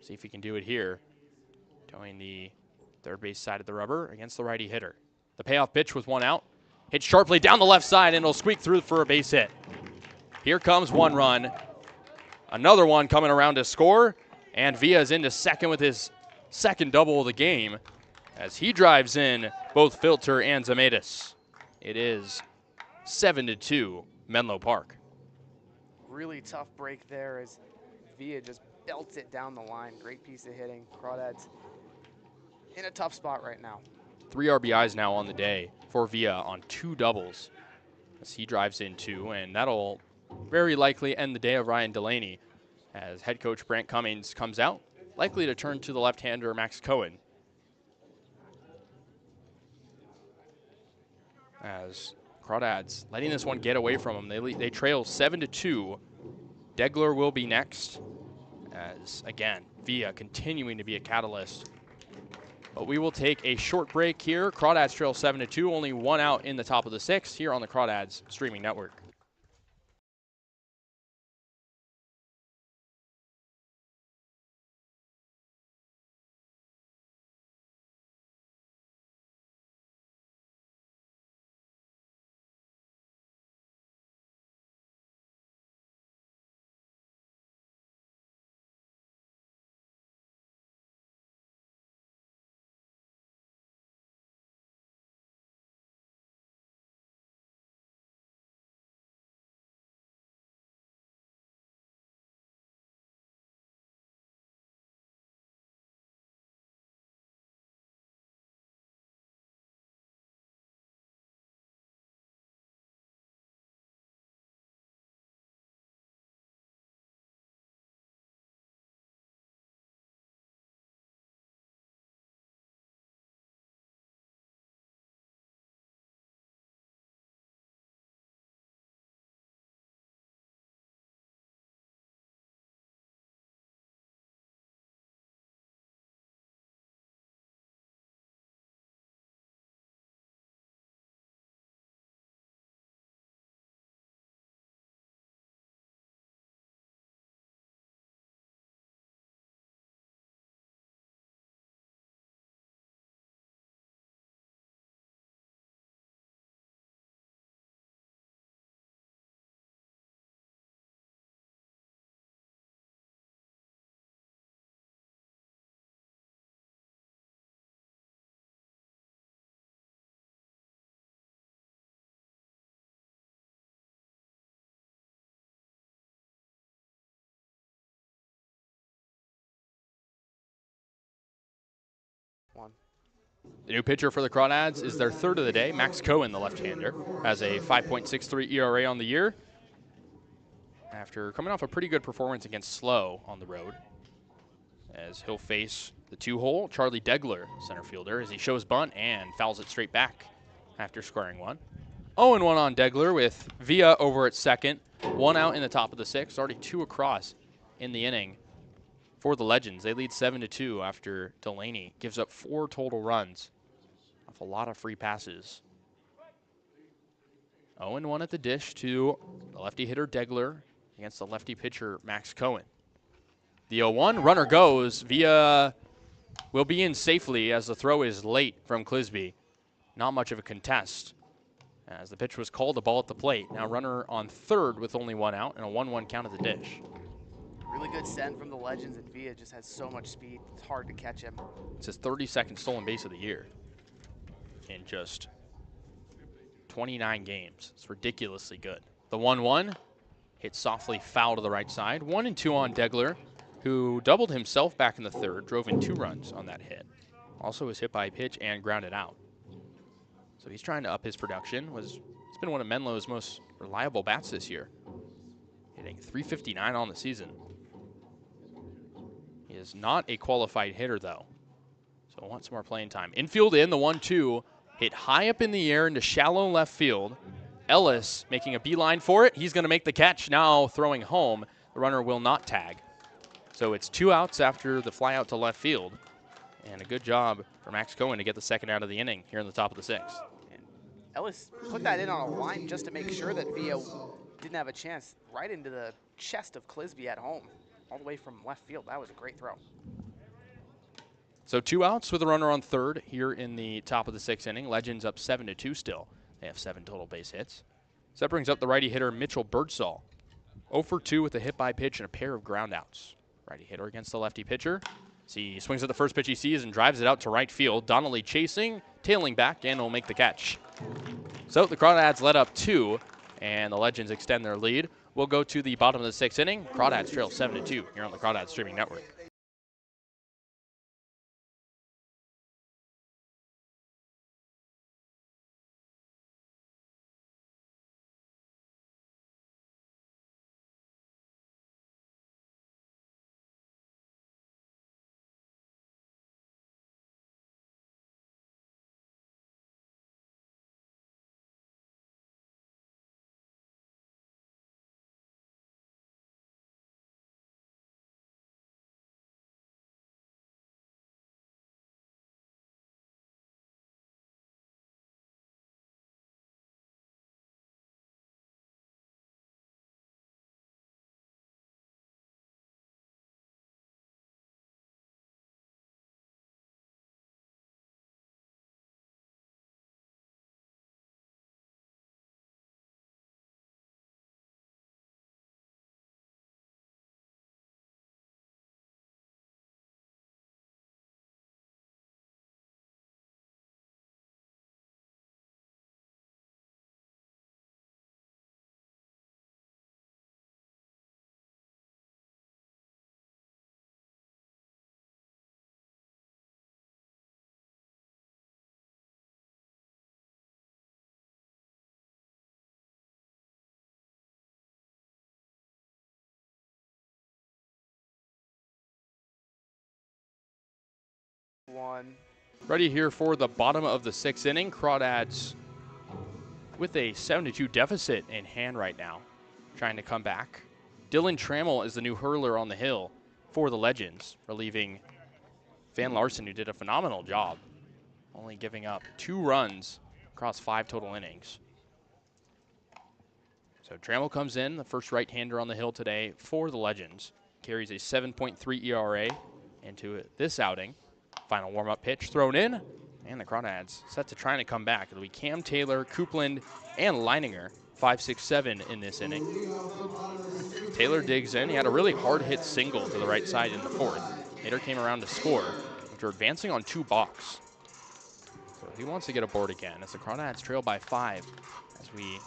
See if he can do it here. Towing the 3rd base side of the rubber against the righty hitter. The payoff pitch with 1 out. Hit sharply down the left side, and it'll squeak through for a base hit. Here comes 1 run. Another one coming around to score, and Villa's into second with his 2nd double of the game. as he drives in both Filter and Zamatis. It is 7-2 Menlo Park. Really tough break there as Villa just belts it down the line. Great piece of hitting. Crawdads in a tough spot right now. 3 RBIs now on the day for Villa on 2 doubles as he drives in 2, and that'll very likely end the day of Ryan Delaney as head coach Brant Cummings comes out, likely to turn to the left-hander Max Cohen. As Crawdads letting this one get away from them. They trail 7-2. Degler will be next as, again, Villa continuing to be a catalyst. But we will take a short break here. Crawdads trail 7-2, only 1 out in the top of the 6th here on the Crawdads streaming network. The new pitcher for the Crawdads is their 3rd of the day. Max Cohen, the left-hander, has a 5.63 ERA on the year after coming off a pretty good performance against Slow on the road, as he'll face the 2-hole Charlie Degler, center fielder, as he shows bunt and fouls it straight back after squaring 1. 0-1 on Degler with Villa over at second. 1 out in the top of the 6th, already 2 across in the inning for the Legends. They lead 7-2 after Delaney gives up 4 total runs off a lot of free passes. 0-1 at the dish to the lefty hitter Degler against the lefty pitcher Max Cohen. The 0-1, runner goes. Villa will be in safely as the throw is late from Clisby. Not much of a contest as the pitch was called, the ball at the plate. Now runner on 3rd with only 1 out and a 1-1 count at the dish. Really good send from the Legends, and Villa just has so much speed. It's hard to catch him. It's his 32nd stolen base of the year in just 29 games. It's ridiculously good. The 1-1 hit softly foul to the right side. 1-2 on Degler, who doubled himself back in the 3rd, drove in 2 runs on that hit. Also was hit by a pitch and grounded out. So he's trying to up his production. It's been one of Menlo's most reliable bats this year, hitting .359 on the season. He is not a qualified hitter, though, so I want some more playing time. Infield in, the 1-2, hit high up in the air into shallow left field. Ellis making a beeline for it. He's going to make the catch now, throwing home. The runner will not tag. So it's 2 outs after the fly out to left field. And a good job for Max Cohen to get the 2nd out of the inning here in the top of the 6th. And Ellis put that in on a line just to make sure that Villa didn't have a chance, right into the chest of Clisby at home, all the way from left field. That was a great throw. So 2 outs with a runner on 3rd here in the top of the 6th inning. Legends up 7-2 still. They have 7 total base hits. So that brings up the righty hitter Mitchell Birdsall. 0 for 2 with a hit by pitch and a pair of groundouts. Righty hitter against the lefty pitcher. He swings at the first pitch he sees and drives it out to right field. Donnelly chasing, tailing back, and will make the catch. So the Crawdads led up 2, and the Legends extend their lead. We'll go to the bottom of the 6th inning. Crawdads trail 7-2 here on the Crawdads Streaming Network. Ready here for the bottom of the 6th inning. Crawdads with a 7-2 deficit in hand right now, trying to come back. Dylan Trammell is the new hurler on the hill for the Legends, relieving Van Larson, who did a phenomenal job, only giving up 2 runs across 5 total innings. So Trammell comes in, the first right-hander on the hill today for the Legends. Carries a 7.3 ERA into this outing. Final warm-up pitch thrown in, and the Crawdads set to trying to come back. It'll be Cam Taylor, Coupland, and Leininger, 5, 6, 7 in this inning. Taylor digs in. He had a really hard-hit single to the right side in the 4th. Taylor came around to score after advancing on 2 balks. So he wants to get aboard again as the Crawdads trail by 5 as we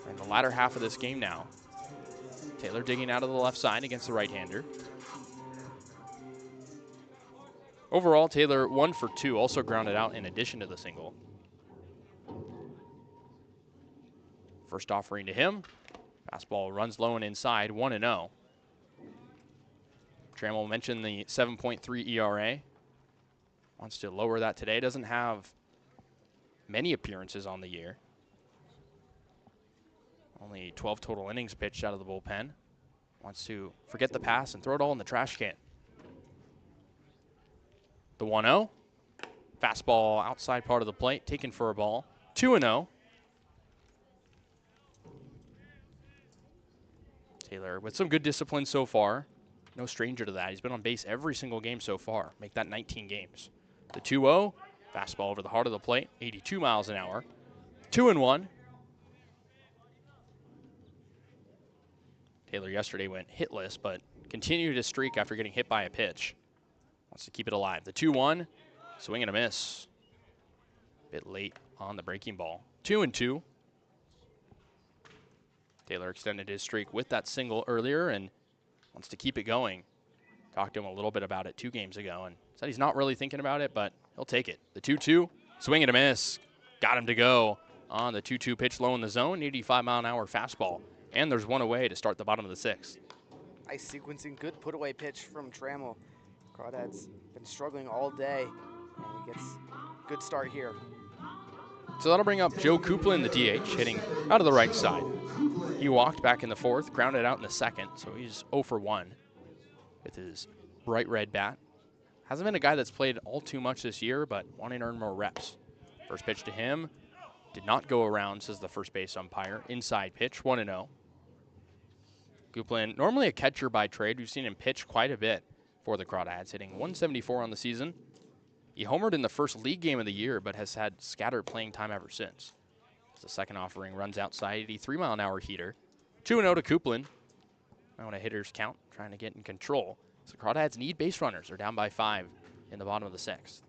are in the latter half of this game now. Taylor digging out of the left side against the right-hander. Overall, Taylor 1 for 2, also grounded out in addition to the single. First offering to him. Fastball runs low and inside, 1-0. Trammell mentioned the 7.3 ERA. Wants to lower that today. Doesn't have many appearances on the year. Only 12 total innings pitched out of the bullpen. Wants to forget the pass and throw it all in the trash can. The 1-0. Fastball outside part of the plate, taken for a ball. 2-0. Taylor with some good discipline so far. No stranger to that. He's been on base every single game so far. Make that 19 games. The 2-0. Fastball over the heart of the plate, 82 miles an hour. 2-1. Taylor yesterday went hitless, but continued his streak after getting hit by a pitch. Wants to keep it alive. The 2-1, swing and a miss. Bit late on the breaking ball. 2-2. Taylor extended his streak with that single earlier and wants to keep it going. Talked to him a little bit about it 2 games ago and said he's not really thinking about it, but he'll take it. The 2-2, swing and a miss. Got him to go on the 2-2 pitch low in the zone, 85-mile-an-hour fastball. And there's one away to start the bottom of the 6th. Nice sequencing, good put-away pitch from Trammell. Crawdads been struggling all day, and he gets a good start here. So that'll bring up Joe Coupland, the DH, hitting out of the right side. He walked back in the 4th, grounded out in the 2nd, so he's 0 for 1 with his bright red bat. Hasn't been a guy that's played all too much this year, but wanting to earn more reps. First pitch to him, did not go around, says the first base umpire. Inside pitch, 1-0. Coupland, normally a catcher by trade. We've seen him pitch quite a bit for the Crawdads, hitting 174 on the season. He homered in the first league game of the year, but has had scattered playing time ever since. The second offering runs outside, 83-mile-an-hour heater. 2-0 to Coupland. Now on a hitter's count, trying to get in control. So Crawdads need base runners. They're down by 5 in the bottom of the 6th.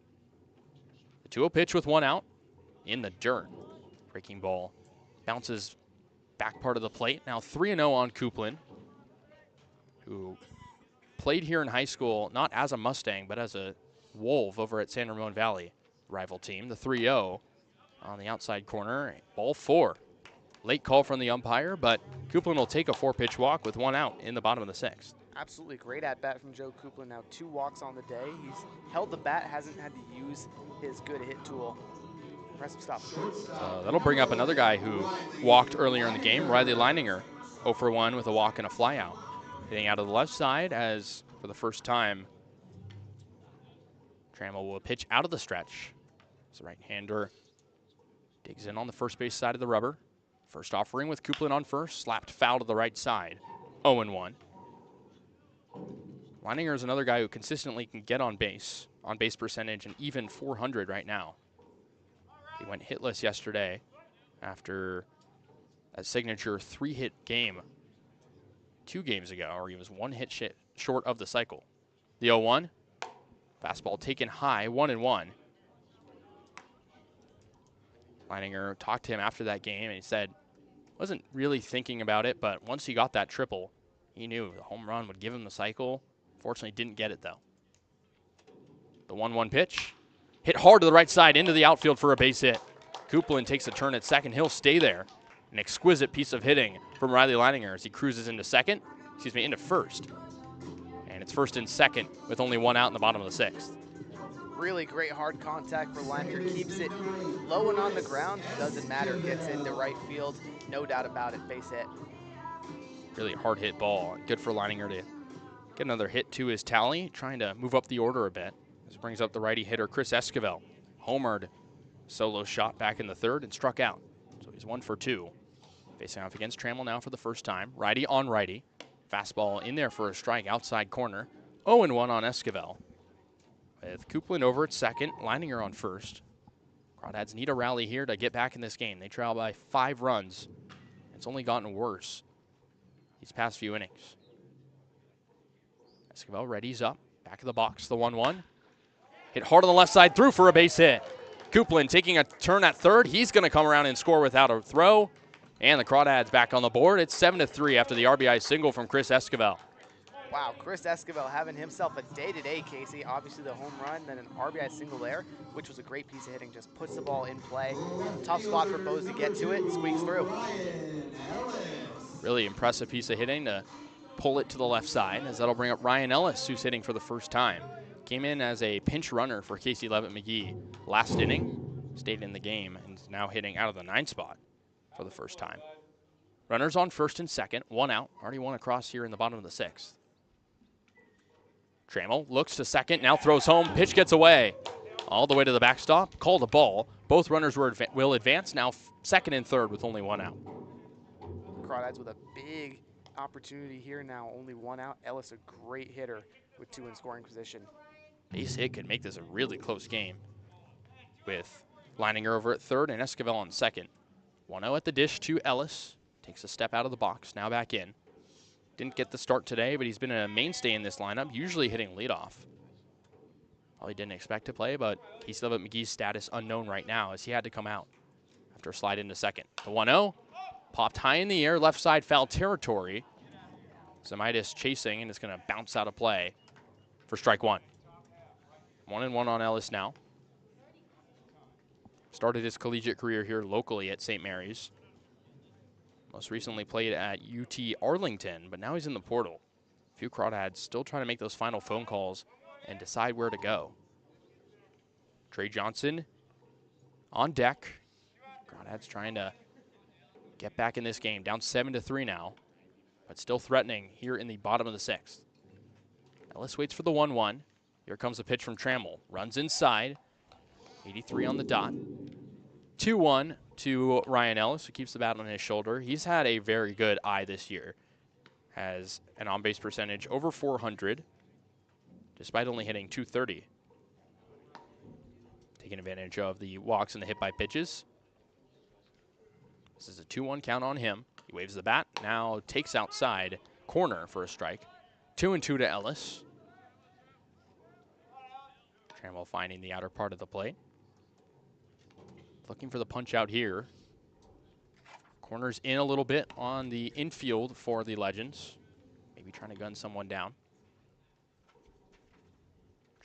The 2-0 pitch with 1 out in the dirt. Breaking ball bounces back part of the plate. Now 3-0 on Coupland, who played here in high school, not as a Mustang, but as a Wolf over at San Ramon Valley rival team. The 3-0 on the outside corner. Ball 4. Late call from the umpire, but Coupland will take a 4-pitch walk with 1 out in the bottom of the 6th. Absolutely great at-bat from Joe Coupland. Now 2 walks on the day. He's held the bat, hasn't had to use his good hit tool. Impressive stuff. So that'll bring up another guy who walked earlier in the game, Riley Leininger, 0 for 1 with a walk and a flyout. Hitting out of the left side as, for the first time, Trammell will pitch out of the stretch. So right-hander digs in on the first base side of the rubber. First offering with Coupland on first, slapped foul to the right side. 0-1. Leininger is another guy who consistently can get on base percentage, and even 400 right now. He went hitless yesterday after a signature 3-hit game 2 games ago, or he was 1 hit short of the cycle. The 0-1, fastball taken high, 1-1. Leininger talked to him after that game, and he said, wasn't really thinking about it, but once he got that triple, he knew the home run would give him the cycle. Fortunately, didn't get it, though. The 1-1 pitch. Hit hard to the right side into the outfield for a base hit. Coupland takes a turn at second. He'll stay there. An exquisite piece of hitting from Riley Leininger as he cruises into first. And it's first and second with only 1 out in the bottom of the 6th. Really great hard contact for Leininger. Keeps it low and on the ground. Doesn't matter. Gets into right field. No doubt about it. Base hit. Really hard hit ball. Good for Leininger to get another hit to his tally, trying to move up the order a bit. This brings up the righty hitter, Chris Esquivel. Homered, solo shot back in the 3rd and struck out. So he's 1 for 2. Facing off against Trammell now for the first time. Righty on righty. Fastball in there for a strike outside corner. 0-1 on Esquivel. With Coupland over at second, Leininger on first. Crawdads need a rally here to get back in this game. They trail by 5 runs. It's only gotten worse these past few innings. Esquivel readies up. Back of the box, the 1-1. Hit hard on the left side, through for a base hit. Coupland taking a turn at 3rd. He's going to come around and score without a throw. And the Crawdads back on the board. It's 7-3 after the RBI single from Chris Esquivel. Wow, Chris Esquivel having himself a day-to-day, Casey. Obviously the home run, then an RBI single there, which was a great piece of hitting. Just puts the ball in play. Tough spot for Bose to get to it and squeaks through. Really impressive piece of hitting to pull it to the left side, as that'll bring up Ryan Ellis, who's hitting for the first time. Came in as a pinch runner for Casey Levitt-McGee last inning, stayed in the game, and is now hitting out of the 9th spot for the first time. Runners on first and second, 1 out. Already 1 across here in the bottom of the 6th. Trammell looks to second, now throws home. Pitch gets away. All the way to the backstop. Called a ball. Both runners will advance now second and third with only 1 out. Crawdads with a big opportunity here now. Only 1 out. Ellis, a great hitter with 2 in scoring position. Base hit could make this a really close game with Leininger over at third and Esquivel on second. 1-0 at the dish to Ellis. Takes a step out of the box, now back in. Didn't get the start today, but he's been a mainstay in this lineup, usually hitting leadoff. Probably didn't expect to play, but Casey Levitt-McGee's status unknown right now as he had to come out after a slide into second. The 1-0, popped high in the air, left side foul territory. Zamitis chasing, and it's going to bounce out of play for strike 1. 1-1 on Ellis now. Started his collegiate career here locally at St. Mary's. Most recently played at UT Arlington, but now he's in the portal. A few Crawdads still trying to make those final phone calls and decide where to go. Trey Johnson on deck. Crawdads trying to get back in this game. Down 7-3 now, but still threatening here in the bottom of the 6th. Ellis waits for the 1-1. Here comes a pitch from Trammell. Runs inside. 83 on the dot. 2-1 to Ryan Ellis, who keeps the bat on his shoulder. He's had a very good eye this year. Has an on-base percentage over 400, despite only hitting .230. Taking advantage of the walks and the hit by pitches. This is a 2-1 count on him. He waves the bat, now takes outside corner for a strike. 2-2 to Ellis. Trammell finding the outer part of the plate. Looking for the punch out here. Corners in a little bit on the infield for the Legends. Maybe trying to gun someone down.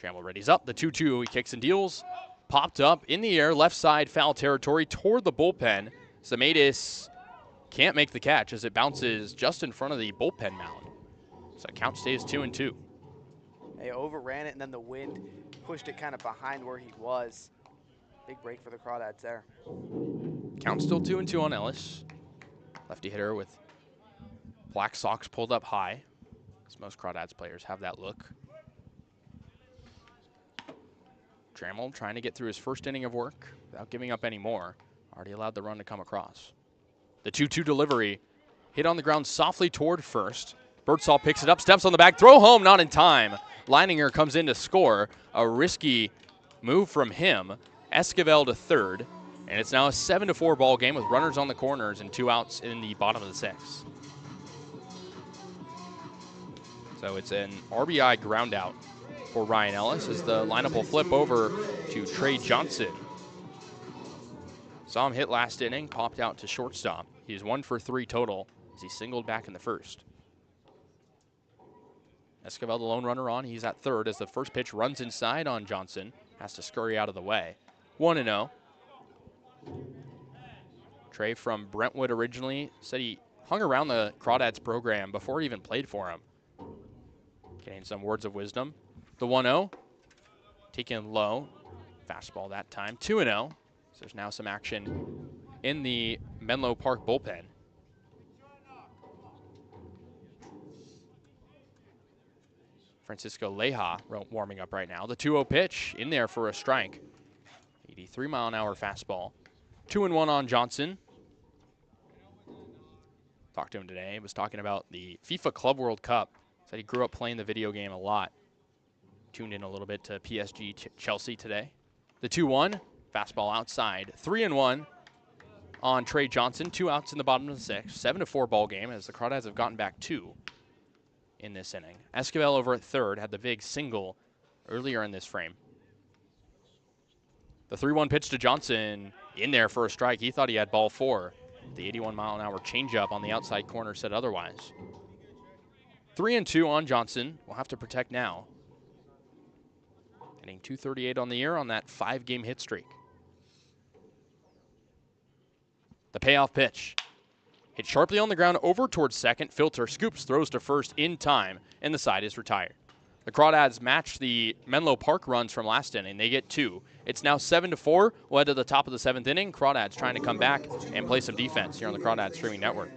Trammell readies up, the 2-2, he kicks and deals. Popped up in the air, left side foul territory toward the bullpen. Zemaitis can't make the catch as it bounces just in front of the bullpen mound. So count stays 2-2. They overran it, and then the wind pushed it kind of behind where he was. Big break for the Crawdads there. Count still 2-2 on Ellis. Lefty hitter with black socks pulled up high, as most Crawdads players have that look. Trammell trying to get through his first inning of work without giving up any more. Already allowed the run to come across. The 2-2 delivery hit on the ground softly toward first. Birdsall picks it up, steps on the bag, throw home, not in time. Leininger comes in to score. A risky move from him. Esquivel to third. And it's now a 7-4 ball game with runners on the corners and 2 outs in the bottom of the 6th. So it's an RBI ground out for Ryan Ellis as the lineup will flip over to Trey Johnson. Saw him hit last inning, popped out to shortstop. He's 1 for 3 total as he singled back in the first. Esquivel, the lone runner on, he's at third as the first pitch runs inside on Johnson. Has to scurry out of the way. 1-0. Trey from Brentwood originally said he hung around the Crawdads program before he even played for him. Getting some words of wisdom. The 1-0, taken low. Fastball that time, 2-0. So there's now some action in the Menlo Park bullpen. Francisco Leja warming up right now. The 2-0 pitch in there for a strike. 83-mile-an-hour fastball. 2-1 on Johnson. Talked to him today. He was talking about the FIFA Club World Cup. Said he grew up playing the video game a lot. Tuned in a little bit to PSG Chelsea today. The 2-1, fastball outside. 3-1 on Trey Johnson. 2 outs in the bottom of the 6th. 7-4 ball game as the Crawdads have gotten back 2 in this inning. Esquivel over at third had the big single earlier in this frame. The 3-1 pitch to Johnson in there for a strike. He thought he had ball 4. The 81-mile-an-hour changeup on the outside corner said otherwise. 3-2 on Johnson. We'll have to protect now. Hitting .238 on the year on that 5-game hit streak. The payoff pitch. Hit sharply on the ground over towards second. Filter scoops, throws to first in time, and the side is retired. The Crawdads match the Menlo Park runs from last inning. They get 2. It's now 7-4. We'll head to the top of the 7th inning. Crawdads trying to come back and play some defense here on the Crawdads Streaming Network.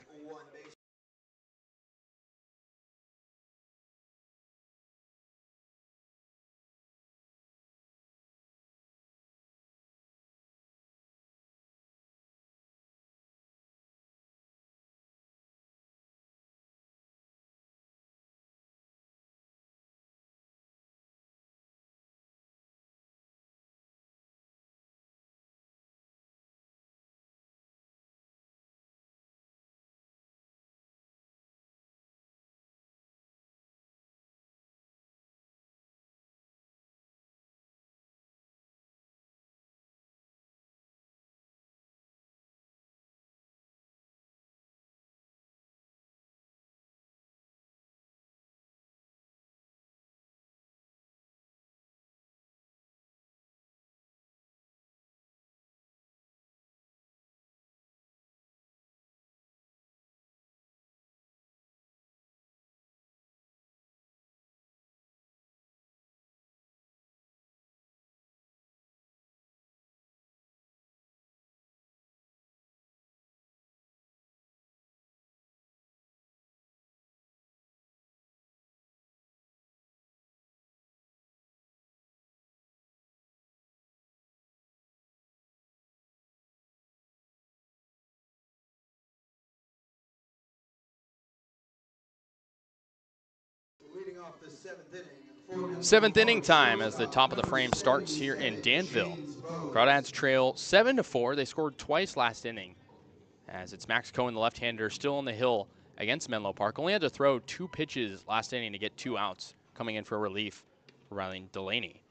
Off the 7th inning. 7th inning time as the top of the frame starts here in Danville. Crawdads trail 7-4. They scored twice last inning. As it's Max Cohen, the left-hander, still on the hill against Menlo Park. Only had to throw 2 pitches last inning to get 2 outs, coming in for relief for Riley Delaney.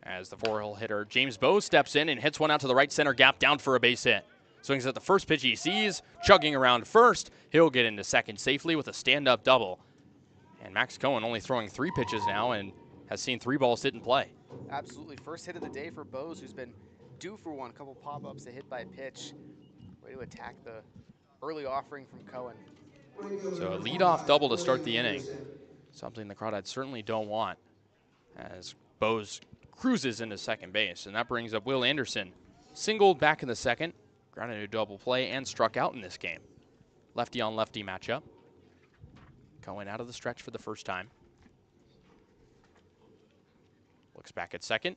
as the four-hole hitter James Bowes steps in and hits one out to the right center gap down for a base hit. Swings at the first pitch he sees, chugging around first. He'll get into second safely with a stand-up double. And Max Cohen only throwing 3 pitches now and has seen 3 balls hit in play. Absolutely. First hit of the day for Bowes, who's been due for one. A couple pop-ups, a hit by pitch. Way to attack the early offering from Cohen. So a leadoff double to start the inning. Something the Crawdads certainly don't want, as Bowes cruises into second base. And that brings up Will Anderson. Singled back in the second, grounded a double play, and struck out in this game. Lefty on lefty matchup. Cohen out of the stretch for the first time. Looks back at second.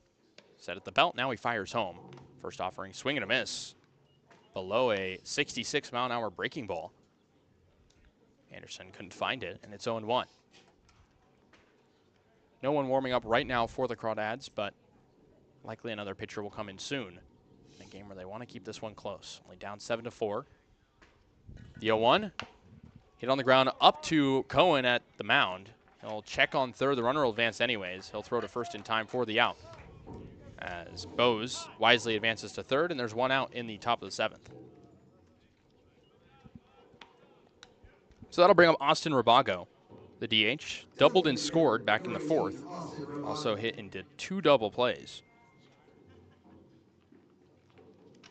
Set at the belt. Now he fires home. First offering, swing and a miss. Below a 66-mile-an-hour breaking ball. Anderson couldn't find it, and it's 0-1. No one warming up right now for the Crawdads, but likely another pitcher will come in soon. In a game where they want to keep this one close. Only down 7-4. The 0-1. Hit on the ground up to Cohen at the mound. He'll check on third. The runner will advance anyways. He'll throw to first in time for the out. As Bowes wisely advances to third, and there's 1 out in the top of the 7th. So that'll bring up Austin Rabago, the DH. Doubled and scored back in the 4th. Also hit and did 2 double plays.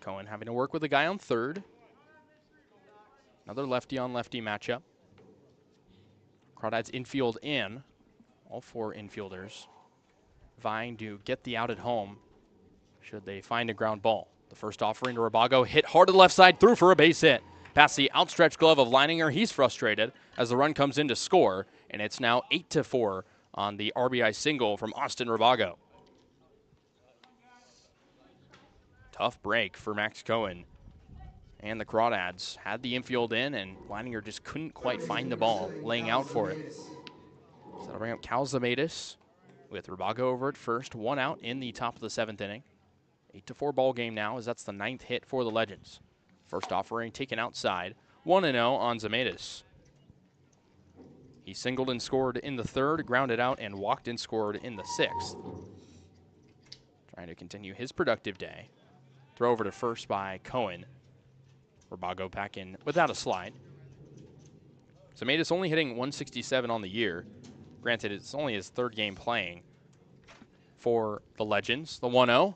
Cohen having to work with a guy on third. Another lefty on lefty matchup. Crawdads infield in. All 4 infielders vying to get the out at home should they find a ground ball. The first offering to Rabago, hit hard to the left side, through for a base hit. Past the outstretched glove of Leininger, he's frustrated as the run comes in to score, and it's now 8-4 on the RBI single from Austin Rabago. Tough break for Max Cohen. And the Crawdads had the infield in, and Leininger just couldn't quite find the ball, laying out for it. So that'll bring up Kalzamatis with Rabago over at first. 1 out in the top of the 7th inning. 8-4 ball game now, as that's the 9th hit for the Legends. First offering taken outside. 1-0 on Zamatis. He singled and scored in the 3rd, grounded out, and walked and scored in the 6th. Trying to continue his productive day. Throw over to first by Cohen. Rabago back in without a slide. Zamatis only hitting 167 on the year. Granted, it's only his 3rd game playing for the Legends. The 1-0.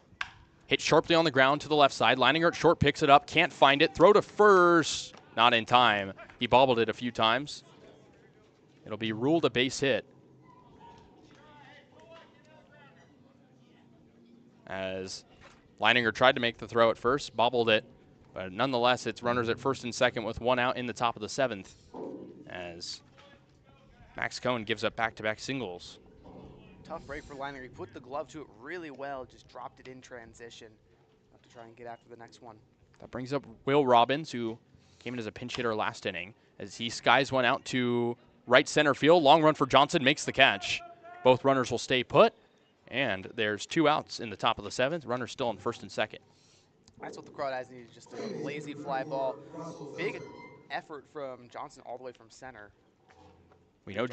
Hit sharply on the ground to the left side. Leininger at short, picks it up, can't find it. Throw to first. Not in time. He bobbled it a few times. It'll be ruled a base hit. As Leininger tried to make the throw at first, bobbled it. But nonetheless, it's runners at first and second with 1 out in the top of the 7th. As Max Cohen gives up back-to-back singles. Tough break for Leininger. He put the glove to it really well, just dropped it in transition. Have to try and get after the next one. That brings up Will Robbins, who came in as a pinch hitter last inning, as he skies one out to right center field. Long run for Johnson, makes the catch. Both runners will stay put, and there's 2 outs in the top of the 7th. Runners still in first and second. That's what the Crawdads needed, just a lazy fly ball. Big effort from Johnson all the way from center. We know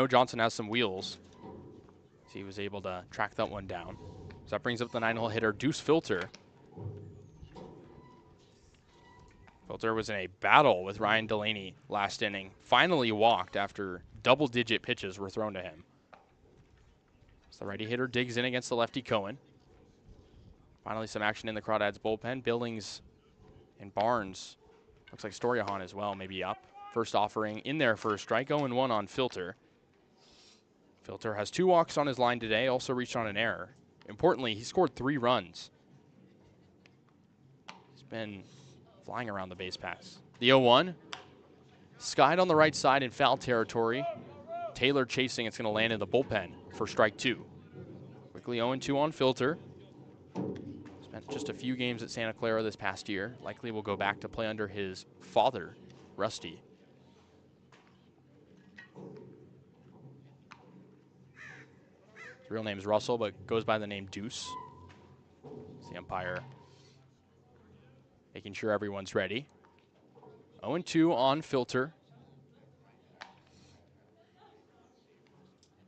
Johnson has some wheels. He was able to track that one down. So that brings up the 9-hole hitter, Deuce Filter. Filter was in a battle with Ryan Delaney last inning. Finally walked after double-digit pitches were thrown to him. So the righty hitter digs in against the lefty Cohen. Finally some action in the Crawdads bullpen. Billings and Barnes. Looks like Storyahan as well, maybe up. First offering in there for a strike. 0-1 on Filter. Filter has 2 walks on his line today, also reached on an error. Importantly, he scored 3 runs. He's been flying around the base paths. The 0-1. Skied on the right side in foul territory. Taylor chasing, it's going to land in the bullpen for strike 2. Quickly 0-2 on Filter. Spent just a few games at Santa Clara this past year. Likely will go back to play under his father, Rusty. His real name's Russell, but goes by the name Deuce. It's the umpire making sure everyone's ready. 0-2 on Filter.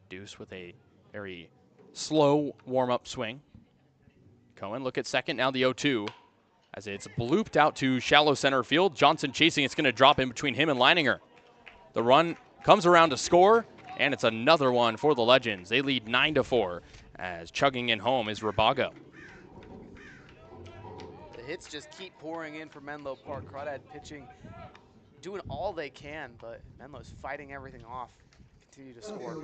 Deuce with a very slow warm-up swing. Cohen, look at second, now the 0-2. As it's blooped out to shallow center field. Johnson chasing, it's going to drop in between him and Leininger. The run comes around to score, and it's another one for the Legends. They lead 9-4 as chugging in home is Rabago. The hits just keep pouring in for Menlo Park. Crawdad pitching, doing all they can, but Menlo's fighting everything off. Continue to score.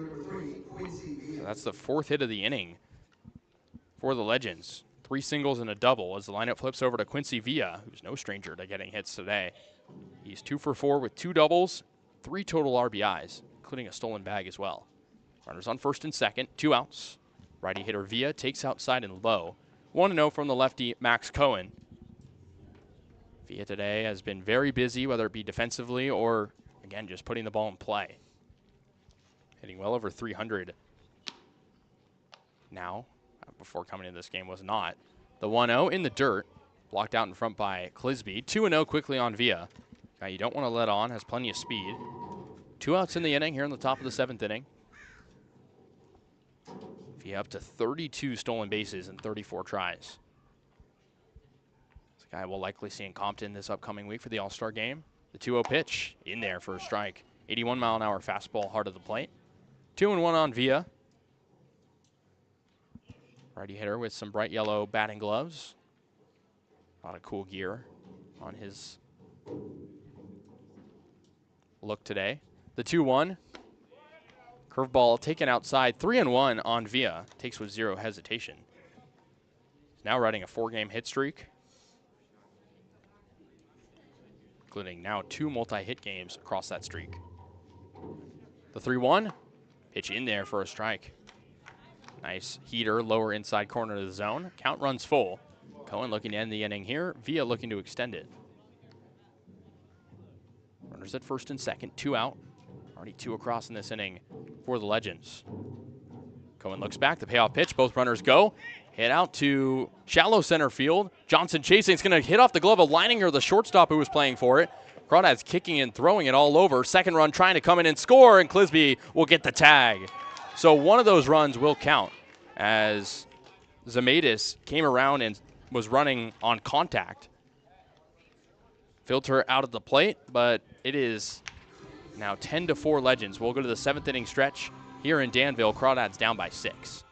So that's the 4th hit of the inning for the Legends. 3 singles and a double as the lineup flips over to Quincy Villa, who's no stranger to getting hits today. He's 2 for 4 with 2 doubles, 3 total RBIs, including a stolen bag as well. Runners on first and second, 2 outs. Righty hitter Villa takes outside and low. 1-0 from the lefty Max Cohen. Villa today has been very busy, whether it be defensively or, again, just putting the ball in play. Hitting well over 300 now. Before coming into this game was not. The 1-0 in the dirt, blocked out in front by Clisby. 2-0 quickly on Villa. Guy you don't want to let on, has plenty of speed. 2 outs in the inning here in the top of the 7th inning. Villa up to 32 stolen bases in 34 tries. This guy we'll likely see in Compton this upcoming week for the All-Star game. The 2-0 pitch in there for a strike. 81-mile-an-hour fastball, hard of the plate. 2-1 on Villa. Righty hitter with some bright yellow batting gloves. A lot of cool gear on his look today. The 2-1. Curveball taken outside. 3-1 on Villa. Takes with 0 hesitation. He's now riding a 4-game hit streak, including now 2 multi-hit games across that streak. The 3-1. Pitch in there for a strike. Nice heater, lower inside corner of the zone. Count runs full. Cohen looking to end the inning here. Villa looking to extend it. Runners at first and second, 2 out. Already 2 across in this inning for the Legends. Cohen looks back, the payoff pitch, both runners go. Hit out to shallow center field. Johnson chasing, it's gonna hit off the glove of Leininger, the shortstop who was playing for it. Crawdads kicking and throwing it all over. Second run trying to come in and score, and Clisby will get the tag. So one of those runs will count as Zemaitis came around and was running on contact. Filter out of the plate, but it is now 10-4 Legends. We'll go to the 7th inning stretch here in Danville. Crawdads down by 6.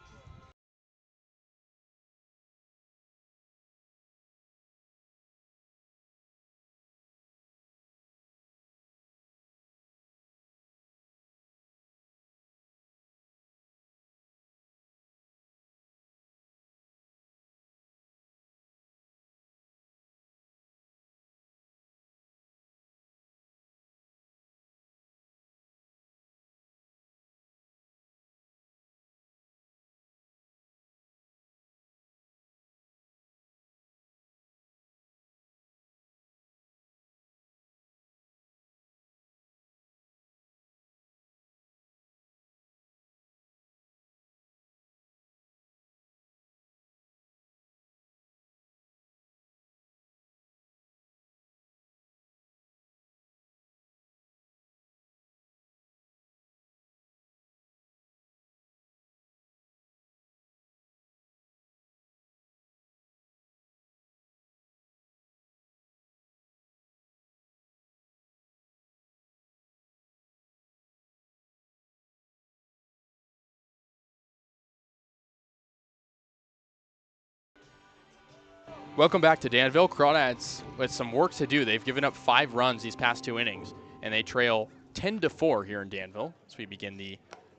Welcome back to Danville. Crawdads with some work to do. They've given up 5 runs these past 2 innings, and they trail 10-4 here in Danville as we begin the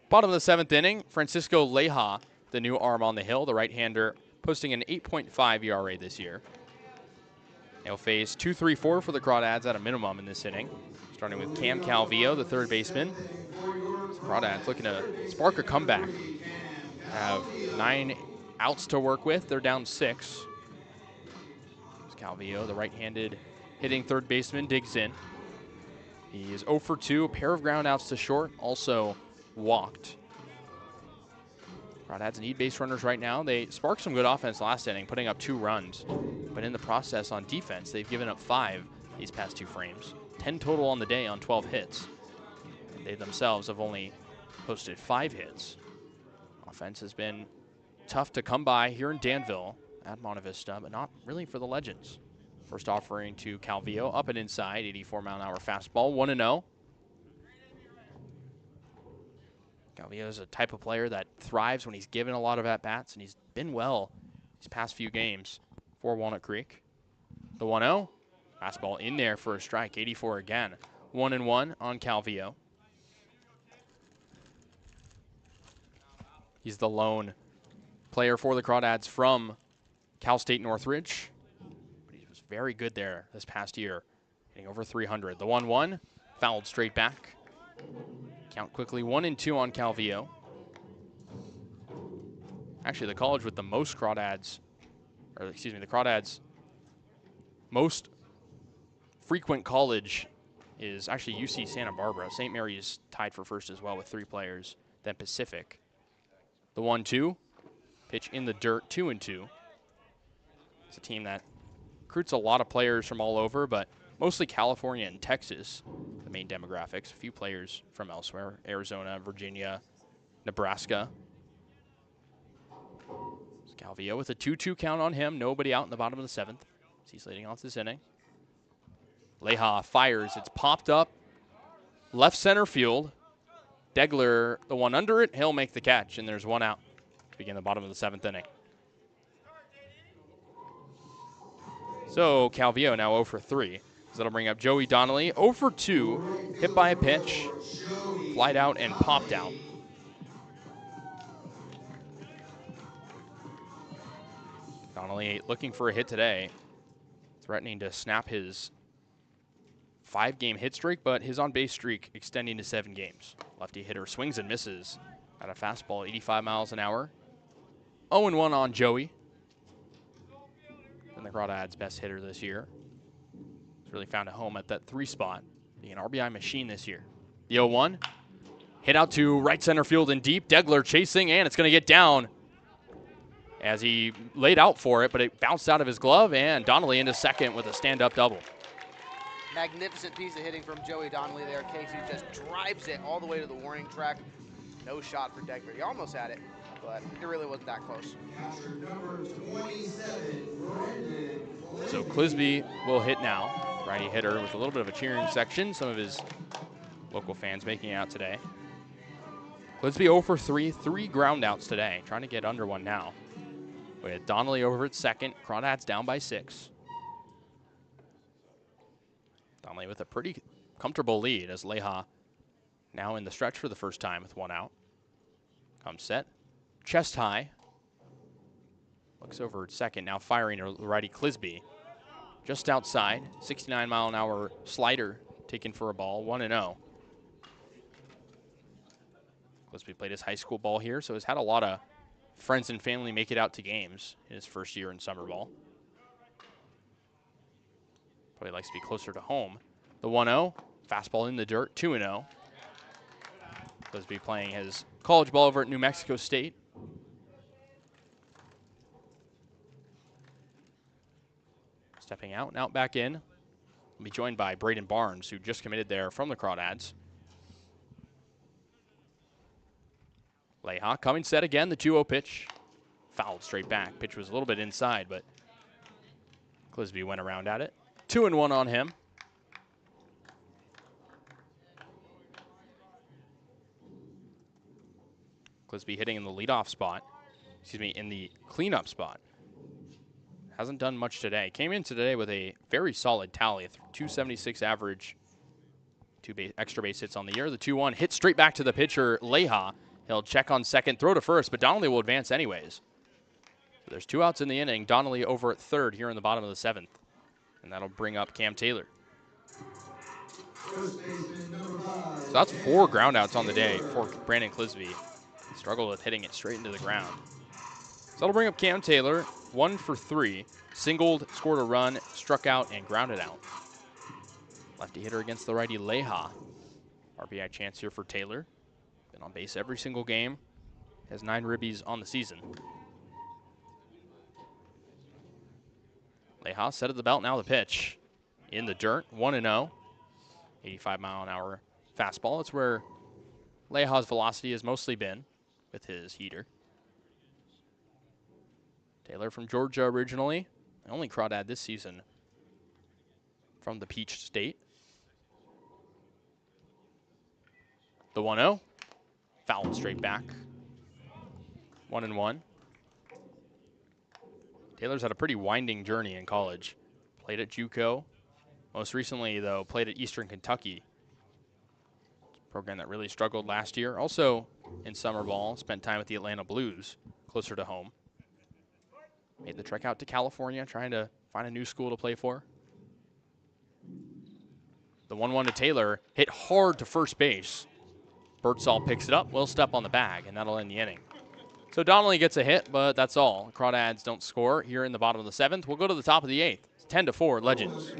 bottom of the 7th inning. Francisco Leja, the new arm on the hill, the right-hander, posting an 8.5 ERA this year. They'll face 2-3-4 for the Crawdads at a minimum in this inning, starting with Cam Calvillo, the third baseman. Crawdads looking to spark a comeback. Have 9 outs to work with. They're down 6. Calvillo, the right-handed hitting third baseman, digs in. He is 0 for 2, a pair of ground outs to short, also walked. Crawdads need base runners right now. They sparked some good offense last inning, putting up 2 runs. But in the process on defense, they've given up 5 these past 2 frames. 10 total on the day on 12 hits. And they themselves have only posted 5 hits. Offense has been tough to come by here in Danville at Monte Vista, but not really for the Legends. First offering to Calvillo, up and inside, 84-mile-an-hour fastball, 1-0. Calvillo is a type of player that thrives when he's given a lot of at-bats, and he's been well these past few games for Walnut Creek. The 1-0, fastball in there for a strike, 84 again. 1-1 on Calvillo. He's the lone player for the Crawdads from Cal State Northridge. But he was very good there this past year, hitting over 300. The 1-1, fouled straight back. Count quickly, 1-2 on Calvillo. Actually, the college with the most Crawdads, or excuse me, the Crawdads' most frequent college is actually UC Santa Barbara. St. Mary's tied for first as well with 3 players, then Pacific. The 1-2, pitch in the dirt, 2-2. It's a team that recruits a lot of players from all over, but mostly California and Texas, the main demographics. A few players from elsewhere, Arizona, Virginia, Nebraska. Calvillo with a 2-2 count on him. Nobody out in the bottom of the 7th. He's leading off this inning. Leha fires. It's popped up. Left center field. Degler, the one under it, he'll make the catch, and there's 1 out to begin the bottom of the 7th inning. So Calvillo now 0 for 3. So that'll bring up Joey Donnelly. 0 for 2, hit by a pitch, flied out and popped out. Donnelly looking for a hit today, threatening to snap his 5-game hit streak, but his on-base streak extending to 7 games. Lefty hitter swings and misses at a fastball, 85 miles an hour. 0-1 on Joey. And the Crawdads' best hitter this year. He's really found a home at that 3 spot, being an RBI machine this year. The 0-1, hit out to right center field and deep. Degler chasing, and it's going to get down as he laid out for it, but it bounced out of his glove, and Donnelly into second with a stand-up double. Magnificent piece of hitting from Joey Donnelly there. Casey just drives it all the way to the warning track. No shot for Degler. He almost had it, but it really wasn't that close. So Clisby will hit now. Righty hitter with a little bit of a cheering section. Some of his local fans making it out today. Clisby 0 for 3, 3 ground outs today. Trying to get under 1 now. With Donnelly over at second. Crawdads down by 6. Donnelly with a pretty comfortable lead as Leha now in the stretch for the first time with 1 out. Comes set. Chest high. Looks over at second. Now firing to righty Clisby. Just outside. 69-mile-an-hour slider taken for a ball. 1-0. Clisby played his high school ball here, so has had a lot of friends and family make it out to games in his first year in summer ball. Probably likes to be closer to home. The 1-0, fastball in the dirt, 2-0. Clisby playing his college ball over at New Mexico State. Stepping out and out back in. Will be joined by Braden Barnes, who just committed there from the Crawdads. Leha coming set again, the 2-0 pitch. Fouled straight back. Pitch was a little bit inside, but Clisby went around at it. 2-1 on him. Clisby hitting in the leadoff spot. Excuse me, in the cleanup spot. Hasn't done much today. Came in today with a very solid tally, 276 average, 2 extra base hits on the year. The 2-1 hit straight back to the pitcher, Leha. He'll check on second, throw to first, but Donnelly will advance anyways. So there's 2 outs in the inning. Donnelly over at third here in the bottom of the 7th. And that'll bring up Cam Taylor. So that's 4 groundouts on the day for Brandon Clisby. Struggled with hitting it straight into the ground. So that'll bring up Cam Taylor, 1 for 3. Singled, scored a run, struck out, and grounded out. Lefty hitter against the righty Leha. RBI chance here for Taylor. Been on base every single game. Has 9 ribbies on the season. Leha set at the belt, now the pitch. In the dirt, 1-0. 85-mile-an-hour fastball. It's where Leha's velocity has mostly been with his heater. Taylor from Georgia originally, the only Crawdad this season from the Peach State. The 1-0, fouled straight back. 1-1. Taylor's had a pretty winding journey in college. Played at JUCO. Most recently, though, played at Eastern Kentucky. Program that really struggled last year. Also in summer ball, spent time with the Atlanta Blues, closer to home. Made the trek out to California, trying to find a new school to play for. The 1-1 to Taylor, hit hard to first base. Birdsall picks it up, will step on the bag, and that'll end the inning. So Donnelly gets a hit, but that's all. Crawdads don't score here in the bottom of the 7th. We'll go to the top of the 8th. It's 10-4, Legends.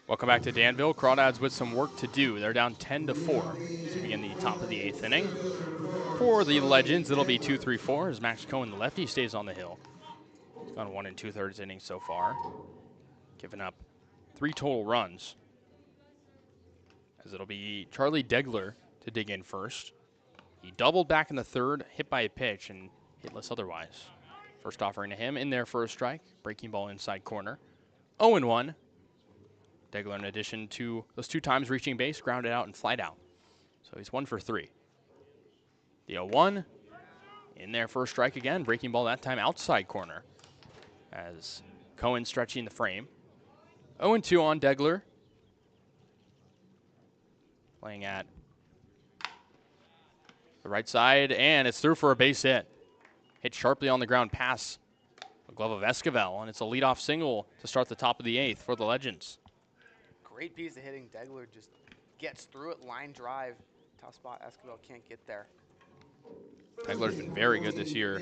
Welcome back to Danville. Crawdads with some work to do. They're down 10-4 as we begin the top of the 8th inning. For the Legends, it'll be 2-3-4 as Max Cohen, the lefty, stays on the hill. He's gone 1 2/3 innings so far, giving up 3 total runs. As it'll be Charlie Degler to dig in first. He doubled back in the 3rd, hit by a pitch and hitless otherwise. First offering to him in there for a strike. Breaking ball inside corner. 0-1. Degler, in addition to those 2 times reaching base, grounded out and flied out. So he's 1 for 3. The 0-1, in there for a strike again. Breaking ball that time outside corner as Cohen stretching the frame. 0-2 on Degler. Playing at the right side, and it's through for a base hit. Hit sharply on the ground past the glove of Esquivel, and it's a leadoff single to start the top of the 8th for the Legends. Great piece of hitting. Degler just gets through it, line drive. Tough spot. Esquivel can't get there. Degler's been very good this year.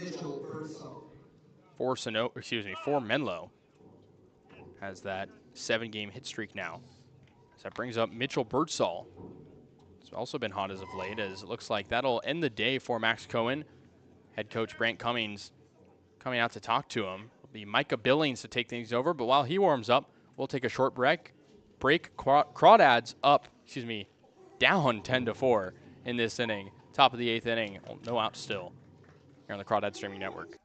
For Menlo. Has that 7-game hit streak now. So that brings up Mitchell Birdsall. He's also been hot as of late, as it looks like that'll end the day for Max Cohen. Head coach Brant Cummings coming out to talk to him. It'll be Micah Billings to take things over, but while he warms up, we'll take a short break. Crawdads down 10-4 in this inning. Top of the 8th inning, no out still here on the Crawdad Streaming Network.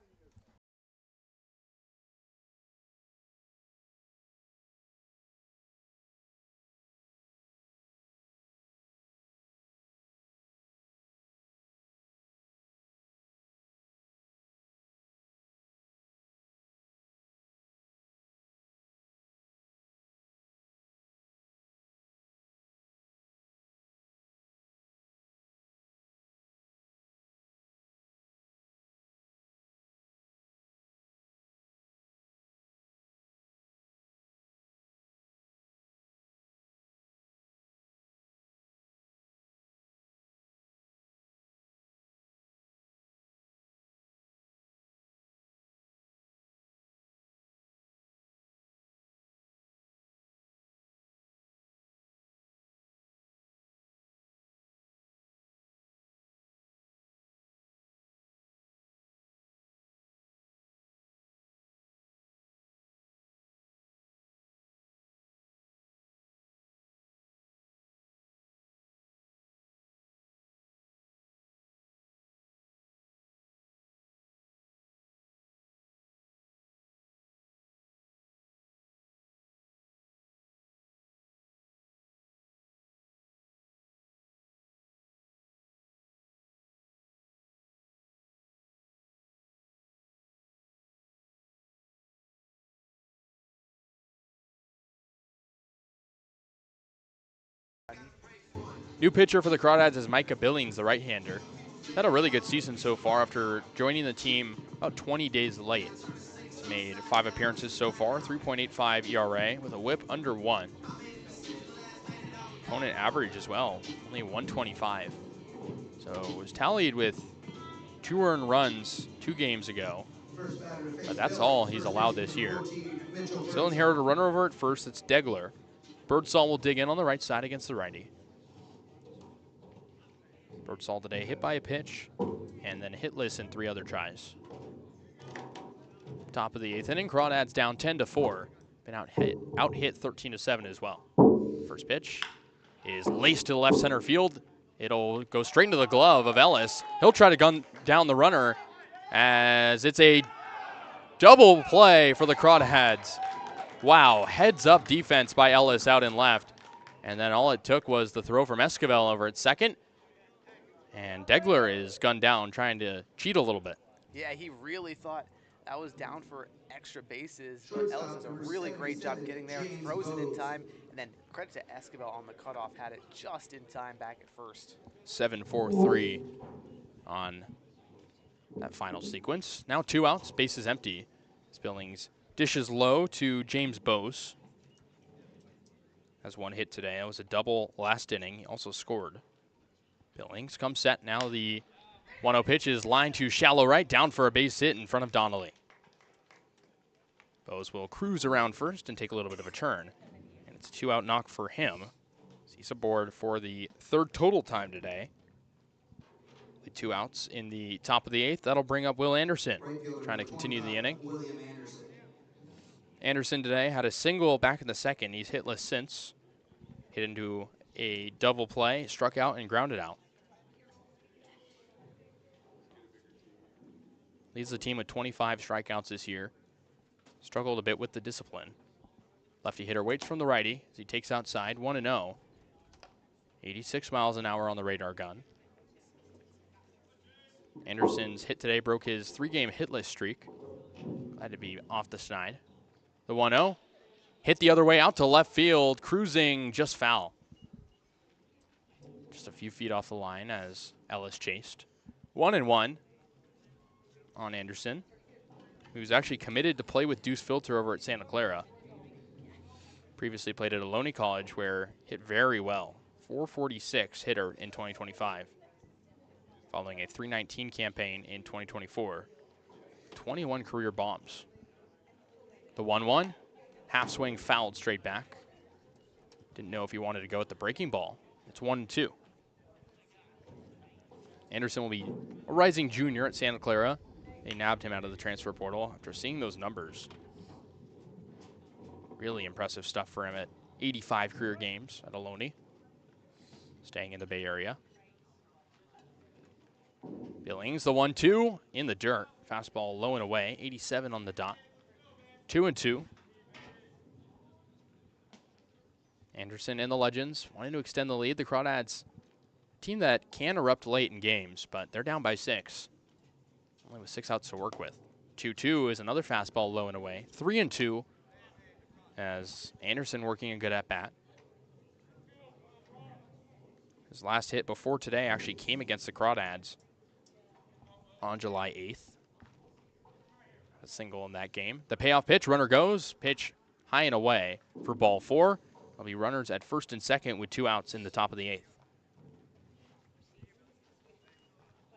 New pitcher for the Crawdads is Micah Billings, the right-hander. Had a really good season so far after joining the team about 20 days late. He's made 5 appearances so far, 3.85 ERA with a whip under 1. Opponent average as well, only 125. So it was tallied with 2 earned runs 2 games ago. But that's all he's allowed this year. Still inherited a runner over at first. It's Degler. Birdsall will dig in on the right side against the righty. Birdsall today hit by a pitch and then hitless in 3 other tries. Top of the 8th inning, Crawdads down 10-4. Been out hit 13-7 as well. First pitch is laced to the left center field. It'll go straight into the glove of Ellis. He'll try to gun down the runner as it's a double play for the Crawdads. Wow, heads up defense by Ellis out in left. And then all it took was the throw from Esquivel over at second. And Degler is gunned down, trying to cheat a little bit. Yeah, he really thought that was down for extra bases. But Ellis does a really great job getting there, throws it in time, and then credit to Esquivel on the cutoff, had it just in time back at first. 7-4-3 on that final sequence. Now 2 outs, bases empty. Billings dishes low to James Bose. Has 1 hit today. That was a double last inning. He also scored. Billings comes set. Now the 1-0 pitch is lined to shallow right, down for a base hit in front of Donnelly. Bose will cruise around first and take a little bit of a turn. And it's a 2-out knock for him. He's aboard for the 3rd total time today. The 2 outs in the top of the 8th. That'll bring up Will Anderson, trying to continue the inning. Anderson today had a single back in the 2nd. He's hitless since. Hit into a double play, struck out and grounded out. Leads the team with 25 strikeouts this year. Struggled a bit with the discipline. Lefty hitter waits from the righty as he takes outside, 1-0. 86 miles an hour on the radar gun. Anderson's hit today broke his 3-game hitless streak. Glad to be off the snide. The 1-0. Hit the other way out to left field, cruising just foul. Just a few feet off the line as Ellis chased. 1-1 on Anderson, who's actually committed to play with Deuce Filter over at Santa Clara. Previously played at Ohlone College where hit very well. 446 hitter in 2025. Following a 319 campaign in 2024. 21 career bombs. The 1-1, half swing fouled straight back. Didn't know if he wanted to go with the breaking ball. It's 1-2. Anderson will be a rising junior at Santa Clara. They nabbed him out of the transfer portal after seeing those numbers. Really impressive stuff for him at 85 career games at Ohlone. Staying in the Bay Area. Billings, the 1-2 in the dirt. Fastball low and away, 87 on the dot. 2-2. Anderson and the Legends wanting to extend the lead. The Crawdads, team that can erupt late in games, but they're down by 6. Only with 6 outs to work with. 2-2 is another fastball low and away. 3-2 as Anderson working a good at-bat. His last hit before today actually came against the Crawdads on July 8th. A single in that game. The payoff pitch, runner goes. Pitch high and away for ball 4. There'll be runners at first and second with 2 outs in the top of the 8th.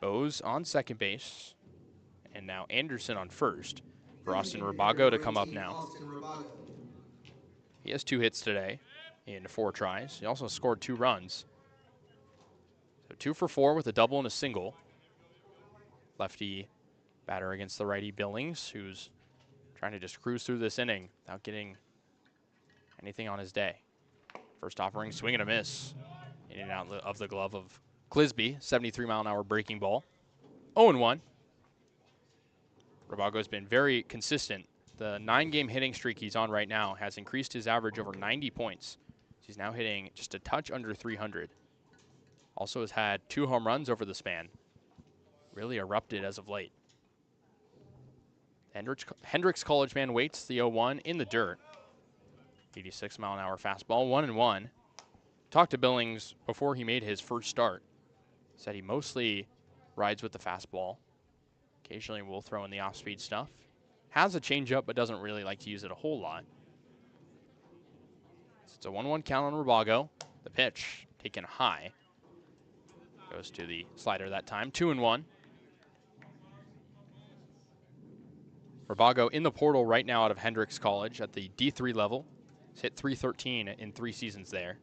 Bose on second base. And now Anderson on first for Austin Rabago to come up now. He has 2 hits today in 4 tries. He also scored 2 runs. So 2 for 4 with a double and a single. Lefty batter against the righty Billings, who's trying to just cruise through this inning without getting anything on his day. First offering, swing and a miss. In and out of the glove of Clisby, 73-mile-an-hour breaking ball. 0-1. Rabago's been very consistent. The 9-game hitting streak he's on right now has increased his average over 90 points. He's now hitting just a touch under 300. Also has had 2 home runs over the span. Really erupted as of late. Hendricks College man waits the 0-1 in the dirt. 86-mile-an-hour fastball, 1-1. talked to Billings before he made his first start. Said he mostly rides with the fastball. Occasionally will throw in the off-speed stuff. Has a changeup, but doesn't really like to use it a whole lot. So it's a 1-1 count on Rabago. The pitch taken high. Goes to the slider that time. 2-1. Rabago in the portal right now out of Hendrix College at the D3 level. He's hit .313 in 3 seasons there.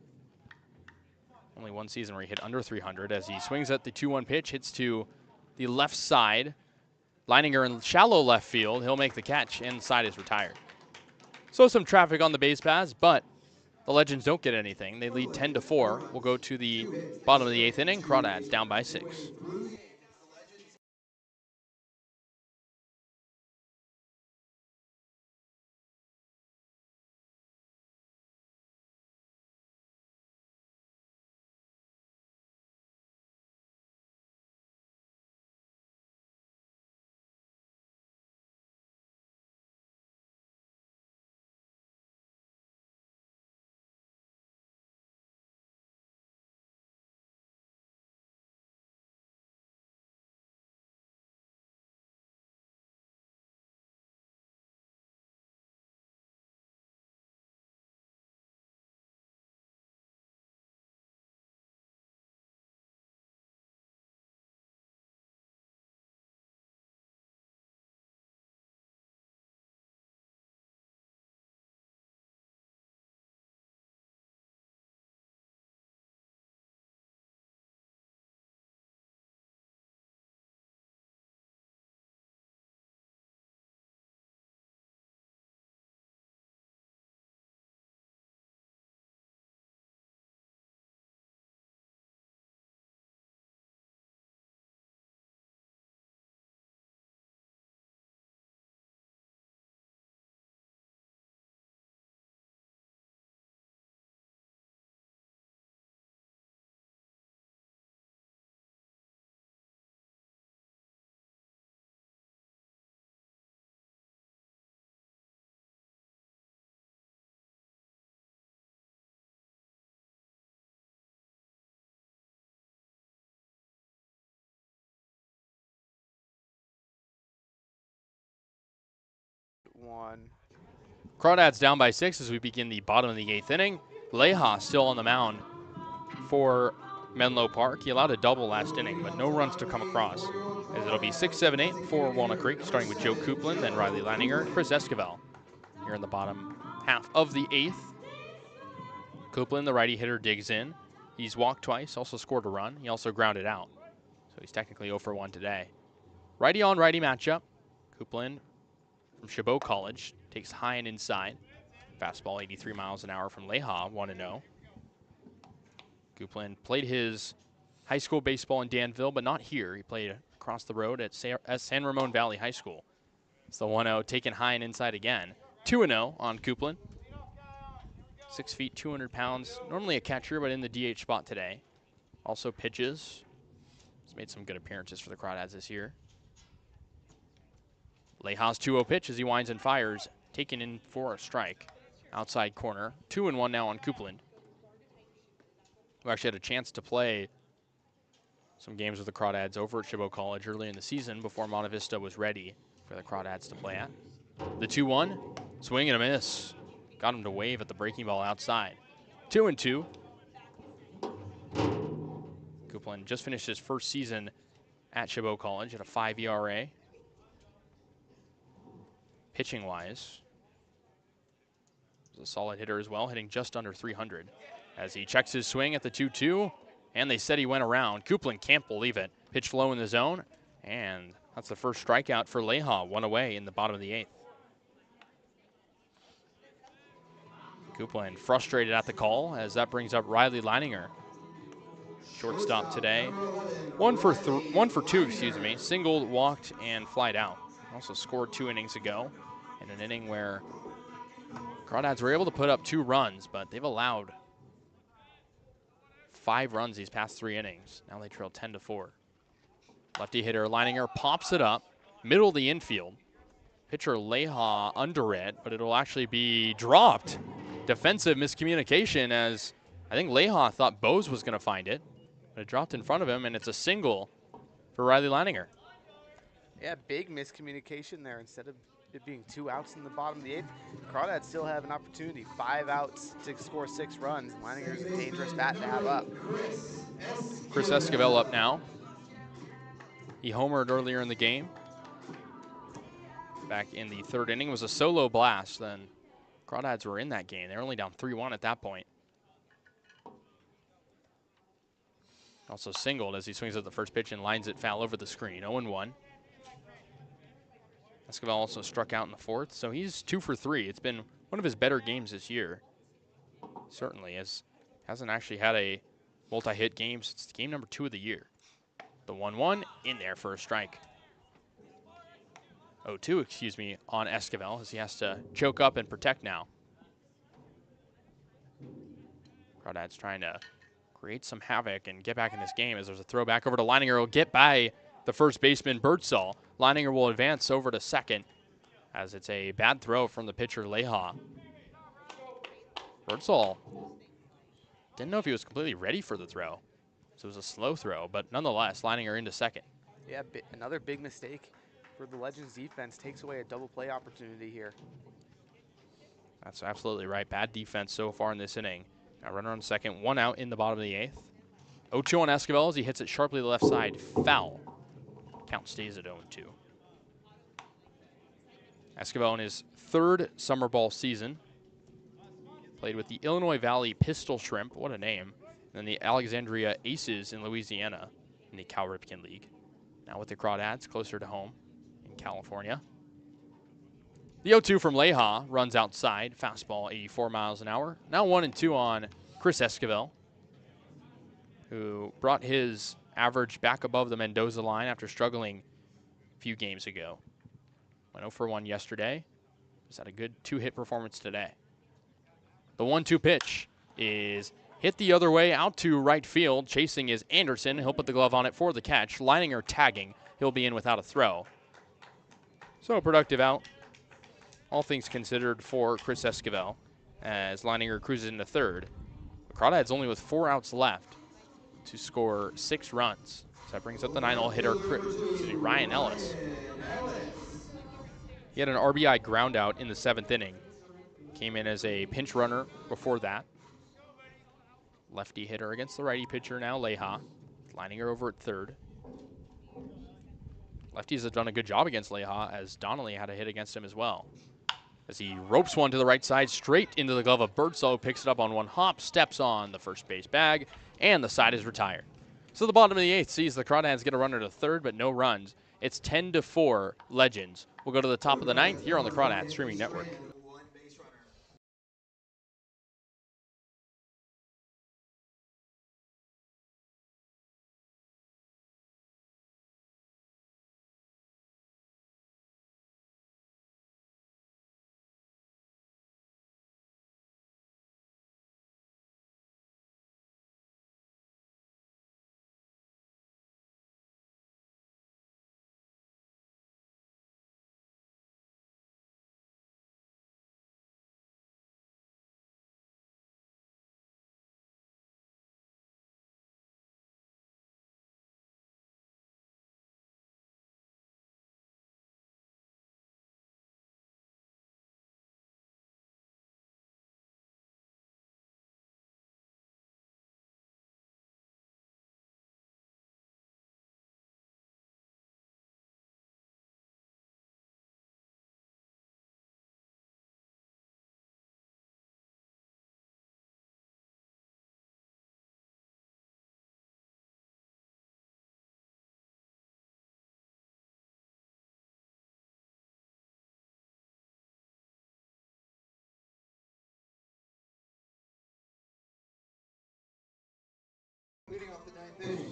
Only one season where he hit under 300 as he swings at the 2-1 pitch, hits to the left side. Leininger in shallow left field. He'll make the catch, and the side is retired. So some traffic on the base paths, but the Legends don't get anything. They lead 10-4. We'll go to the bottom of the 8th inning. Crawdads down by 6. Crawdads down by 6 as we begin the bottom of the 8th inning. Leha still on the mound for Menlo Park. He allowed a double last inning, but no runs to come across. As it'll be 6, 7, 8 for Walnut Creek, starting with Joe Coupland, then Riley Leininger, and Chris Esquivel. Here in the bottom half of the 8th. Coupland, the righty hitter, digs in. He's walked twice, also scored a run. He also grounded out. So he's technically 0 for 1 today. Righty on righty matchup. Coupland from Chabot College takes high and inside. Fastball 83 miles an hour from Leha, 1-0. Coupland played his high school baseball in Danville, but not here. He played across the road at San Ramon Valley High School. It's the 1-0 taken high and inside again. 2-0 on Coupland. 6 feet, 200 pounds. Normally a catcher, but in the DH spot today. Also pitches. He's made some good appearances for the Crawdads this year. Leha's 2-0 pitch as he winds and fires. Taken in for a strike. Outside corner. 2-1 now on Coupland, who actually had a chance to play some games with the Crawdads over at Chabot College early in the season before Monte Vista was ready for the Crawdads to play at. The 2-1, swing and a miss. Got him to wave at the breaking ball outside. 2-2. Coupland just finished his first season at Chabot College at a 5 ERA. Pitching-wise, he's a solid hitter as well, hitting just under 300. As he checks his swing at the 2-2, and they said he went around. Coupland can't believe it. Pitch low in the zone, and that's the first strikeout for Leha, 1 away in the bottom of the 8th. Coupland frustrated at the call as that brings up Riley Leininger. Shortstop today. 1 for 2, excuse me. Singled, walked, and flied out. Also scored 2 innings ago in an inning where Crawdads were able to put up 2 runs, but they've allowed 5 runs these past 3 innings. Now they trail 10-4. Lefty hitter Leininger pops it up, middle of the infield. Pitcher Leha under it, but it'll actually be dropped. Defensive miscommunication as I think Leha thought Bose was going to find it, but it dropped in front of him, and it's a single for Riley Leininger. Yeah, big miscommunication there. Instead of it being 2 outs in the bottom of the 8th, Crawdads still have an opportunity. 5 outs to score 6 runs. Leininger's a dangerous bat to have up. Chris Esquivel up now. He homered earlier in the game. Back in the 3rd inning, was a solo blast. Then Crawdads were in that game. They were only down 3-1 at that point. Also singled as he swings at the first pitch and lines it foul over the screen. 0-1. Esquivel also struck out in the 4th, so he's 2 for 3. It's been one of his better games this year. Certainly, as hasn't actually had a multi-hit game since game number 2 of the year. The 1-1 in there for a strike. 0-2, excuse me, on Esquivel as he has to choke up and protect now. Crawdads trying to create some havoc and get back in this game as there's a throw back over to Leininger. Will get by the first baseman, Birdsall. Leininger will advance over to second as it's a bad throw from the pitcher, Leha. Birdsall didn't know if he was completely ready for the throw. So it was a slow throw, but nonetheless, Leininger into second. Yeah, another big mistake for the Legends defense. Takes away a double play opportunity here. That's absolutely right. Bad defense so far in this inning. Now runner on second, 1 out in the bottom of the 8th. 0-2 on Esquivel as he hits it sharply to the left side. Foul. Count stays at 0-2. Esquivel in his 3rd summer ball season. Played with the Illinois Valley Pistol Shrimp, what a name. And then the Alexandria Aces in Louisiana in the Cal Ripken League. Now with the Crawdads closer to home in California. The 0-2 from Leha runs outside. Fastball 84 miles an hour. Now 1-2 on Chris Esquivel, who brought his average back above the Mendoza line after struggling a few games ago. Went 0 for 1 yesterday. He's had a good 2-hit performance today. The 1-2 pitch is hit the other way out to right field. Chasing is Anderson. He'll put the glove on it for the catch. Leininger tagging. He'll be in without a throw. So a productive out, all things considered, for Chris Esquivel as Leininger cruises into 3rd. The Crawdads only with 4 outs left to score 6 runs. So that brings up the 9-hole hitter, Ryan Ellis. He had an RBI ground out in the 7th inning. Came in as a pinch runner before that. Lefty hitter against the righty pitcher now, Leha. Leininger over at 3rd. Lefties have done a good job against Leha as Donnelly had a hit against him as well. As he ropes one to the right side, straight into the glove of Birdsall, picks it up on one hop, steps on the first base bag, and the side is retired. So the bottom of the 8th sees the Crawdads get a runner to 3rd, but no runs. It's 10-4 Legends. We'll go to the top of the 9th here on the Crawdads Streaming Network.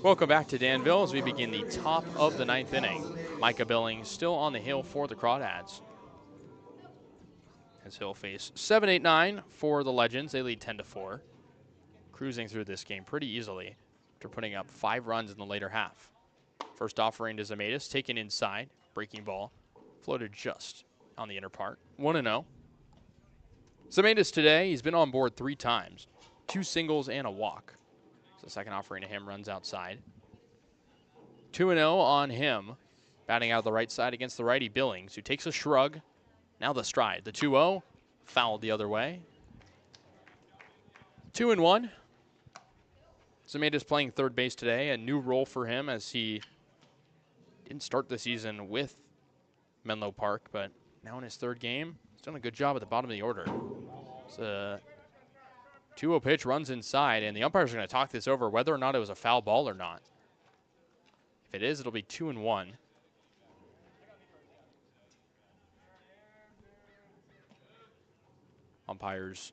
Welcome back to Danville as we begin the top of the 9th inning. Micah Billings still on the hill for the Crawdads, as he'll face 7-8-9 for the Legends. They lead 10-4. Cruising through this game pretty easily after putting up 5 runs in the later half. First offering to Zemaitis, taken inside. Breaking ball floated just on the inner part. 1-0. Zemaitis today, he's been on board 3 times. 2 singles and a walk. So the second offering to him runs outside. 2-0 on him. Batting out of the right side against the righty Billings, who takes a shrug. Now the stride. The 2-0, fouled the other way. 2-1. Zemeda's playing third base today, a new role for him as he didn't start the season with Menlo Park, but now in his third game, he's done a good job at the bottom of the order. It's a 2-0 pitch, runs inside, and the umpires are going to talk this over whether or not it was a foul ball or not. If it is, it'll be 2-1. Umpires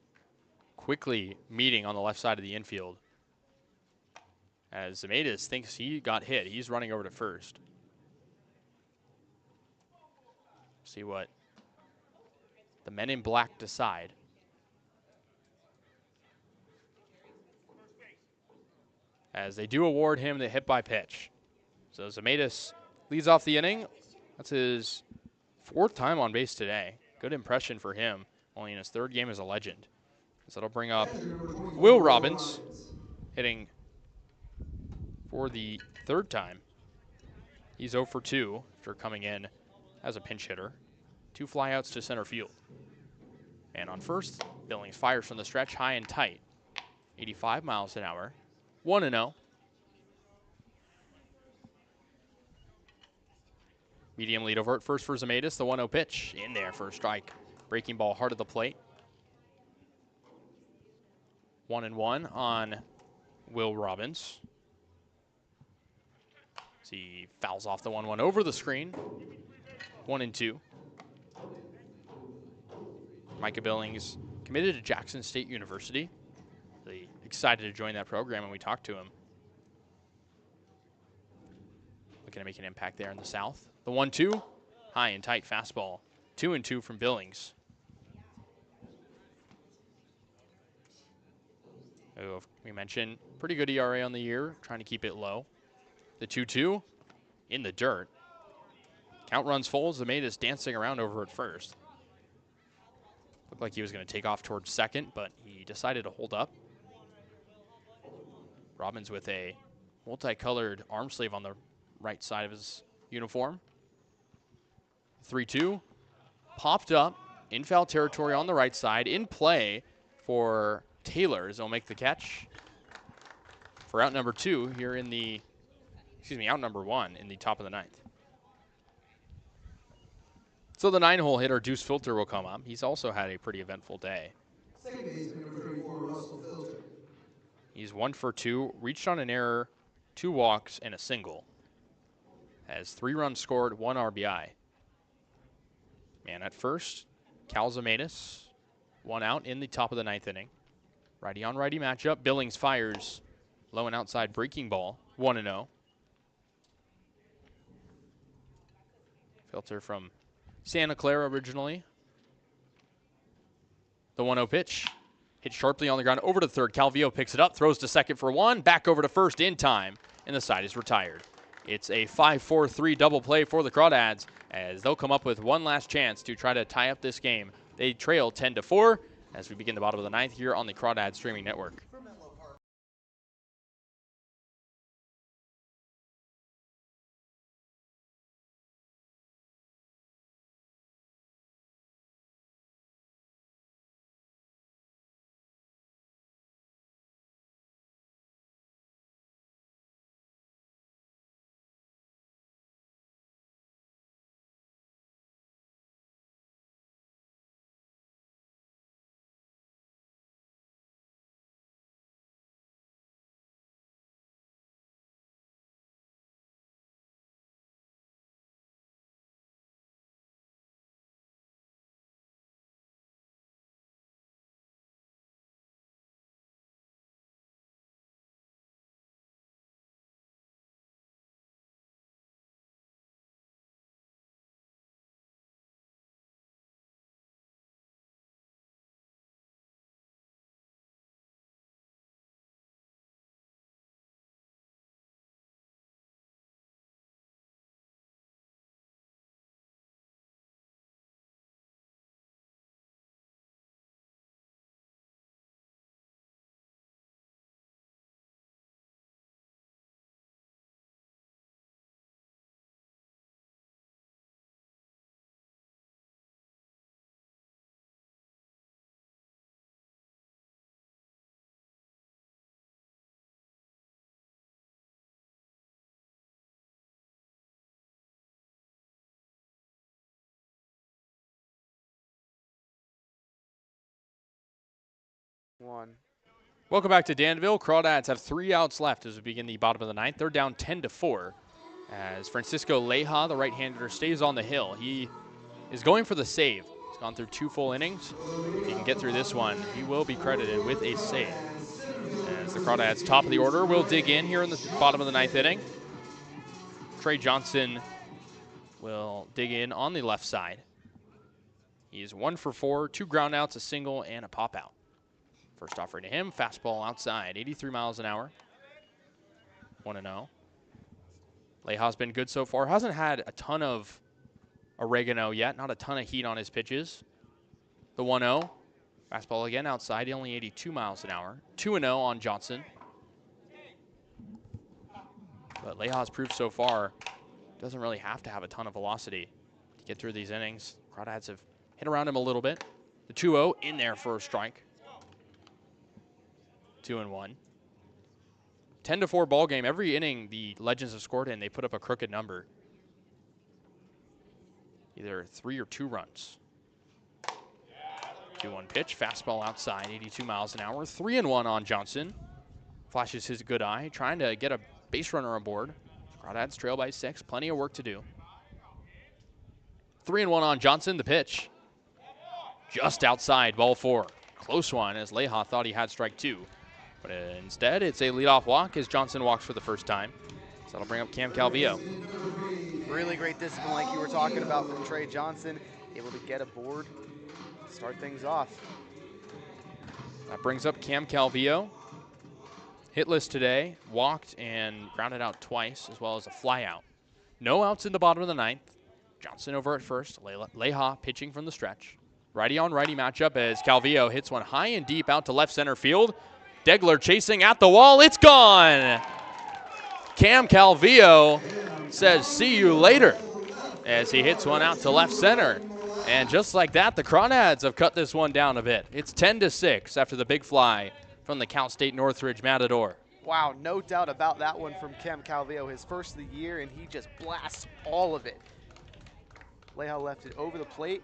quickly meeting on the left side of the infield as Zemedas thinks he got hit. He's running over to first. See what the men in black decide. As they do award him the hit by pitch. So Zemedas leads off the inning. That's his 4th time on base today. Good impression for him, only in his 3rd game as a Legend. So that'll bring up Will Robbins, hitting for the 3rd time. He's 0 for 2 after coming in as a pinch hitter. 2 flyouts to center field. And on first, Billings fires from the stretch high and tight. 85 miles an hour. 1-0. Medium lead over at first for Zemedas. The 1-0 pitch in there for a strike. Breaking ball hard of the plate. 1-1 on Will Robbins. As he fouls off the 1-1 over the screen. 1-2. Micah Billings committed to Jackson State University. Really excited to join that program when we talked to him. Looking to make an impact there in the South. The 1-2, high and tight fastball. 2-2 from Billings. Oh, we mentioned pretty good ERA on the year, trying to keep it low. The 2-2 in the dirt. Count runs full. Zemedas dancing around over at first. Looked like he was going to take off towards second, but he decided to hold up. Robbins with a multicolored arm sleeve on the right side of his uniform. 3-2, popped up in foul territory on the right side, in play for Taylor as he'll make the catch for out number 2 here in the, out number 1 in the top of the 9th. So the 9-hole hitter, Deuce Filter, will come up. He's also had a pretty eventful day. Second baseman, number 34, Russell Filter. He's 1 for 2, reached on an error, 2 walks, and a single. Has 3 runs scored, 1 RBI. Man at first, Cal Zemedas, 1 out in the top of the 9th inning. Righty on righty matchup. Billings fires low and outside breaking ball, 1-0. Filter from Santa Clara originally. The 1-0 pitch. Hit sharply on the ground over to third. Calvillo picks it up, throws to second for 1. Back over to first in time, and the side is retired. It's a 5-4-3 double play for the Crawdads as they'll come up with one last chance to try to tie up this game. They trail 10-4 as we begin the bottom of the 9th here on the Crawdads streaming network. 1. Welcome back to Danville. Crawdads have 3 outs left as we begin the bottom of the 9th. They're down 10-4 as Francisco Leja, the right-hander, stays on the hill. He is going for the save. He's gone through 2 full innings. If he can get through this one, he will be credited with a save. As the Crawdads, top of the order, will dig in here in the bottom of the 9th inning. Trey Johnson will dig in on the left side. He's 1 for 4, 2 ground outs, a single, and a pop out. First offering to him, fastball outside, 83 miles an hour. 1-0. Leja's been good so far. Hasn't had a ton of oregano yet, not a ton of heat on his pitches. The 1-0. Fastball again outside, only 82 miles an hour. 2-0 on Johnson. But Leja's proved so far doesn't really have to have a ton of velocity to get through these innings. Crawdads have hit around him a little bit. The 2-0 in there for a strike. 2-1. 10-4 ball game. Every inning the Legends have scored in, they put up a crooked number. Either 3 or 2 runs. 2-1 pitch, fastball outside, 82 miles an hour. 3-1 on Johnson. Flashes his good eye, trying to get a base runner aboard. Crawdads trail by 6, plenty of work to do. 3-1 on Johnson, the pitch. Just outside, ball 4. Close one as Leja thought he had strike 2. But instead, it's a leadoff walk as Johnson walks for the first time. So that'll bring up Cam Calvillo. Really great discipline like you were talking about from Trey Johnson. Able to get aboard, start things off. That brings up Cam Calvillo. Hitless today, walked and grounded out twice, as well as a fly out. No outs in the bottom of the 9th. Johnson over at first. Leja pitching from the stretch. Righty on righty matchup as Calvillo hits one high and deep out to left center field. Degler chasing at the wall. It's gone. Cam Calvillo says, "See you later," as he hits one out to left center. And just like that, the Crawdads have cut this one down a bit. It's 10-6 after the big fly from the Cal State Northridge Matador. Wow, no doubt about that one from Cam Calvillo, his first of the year, and he just blasts all of it. Leja left it over the plate,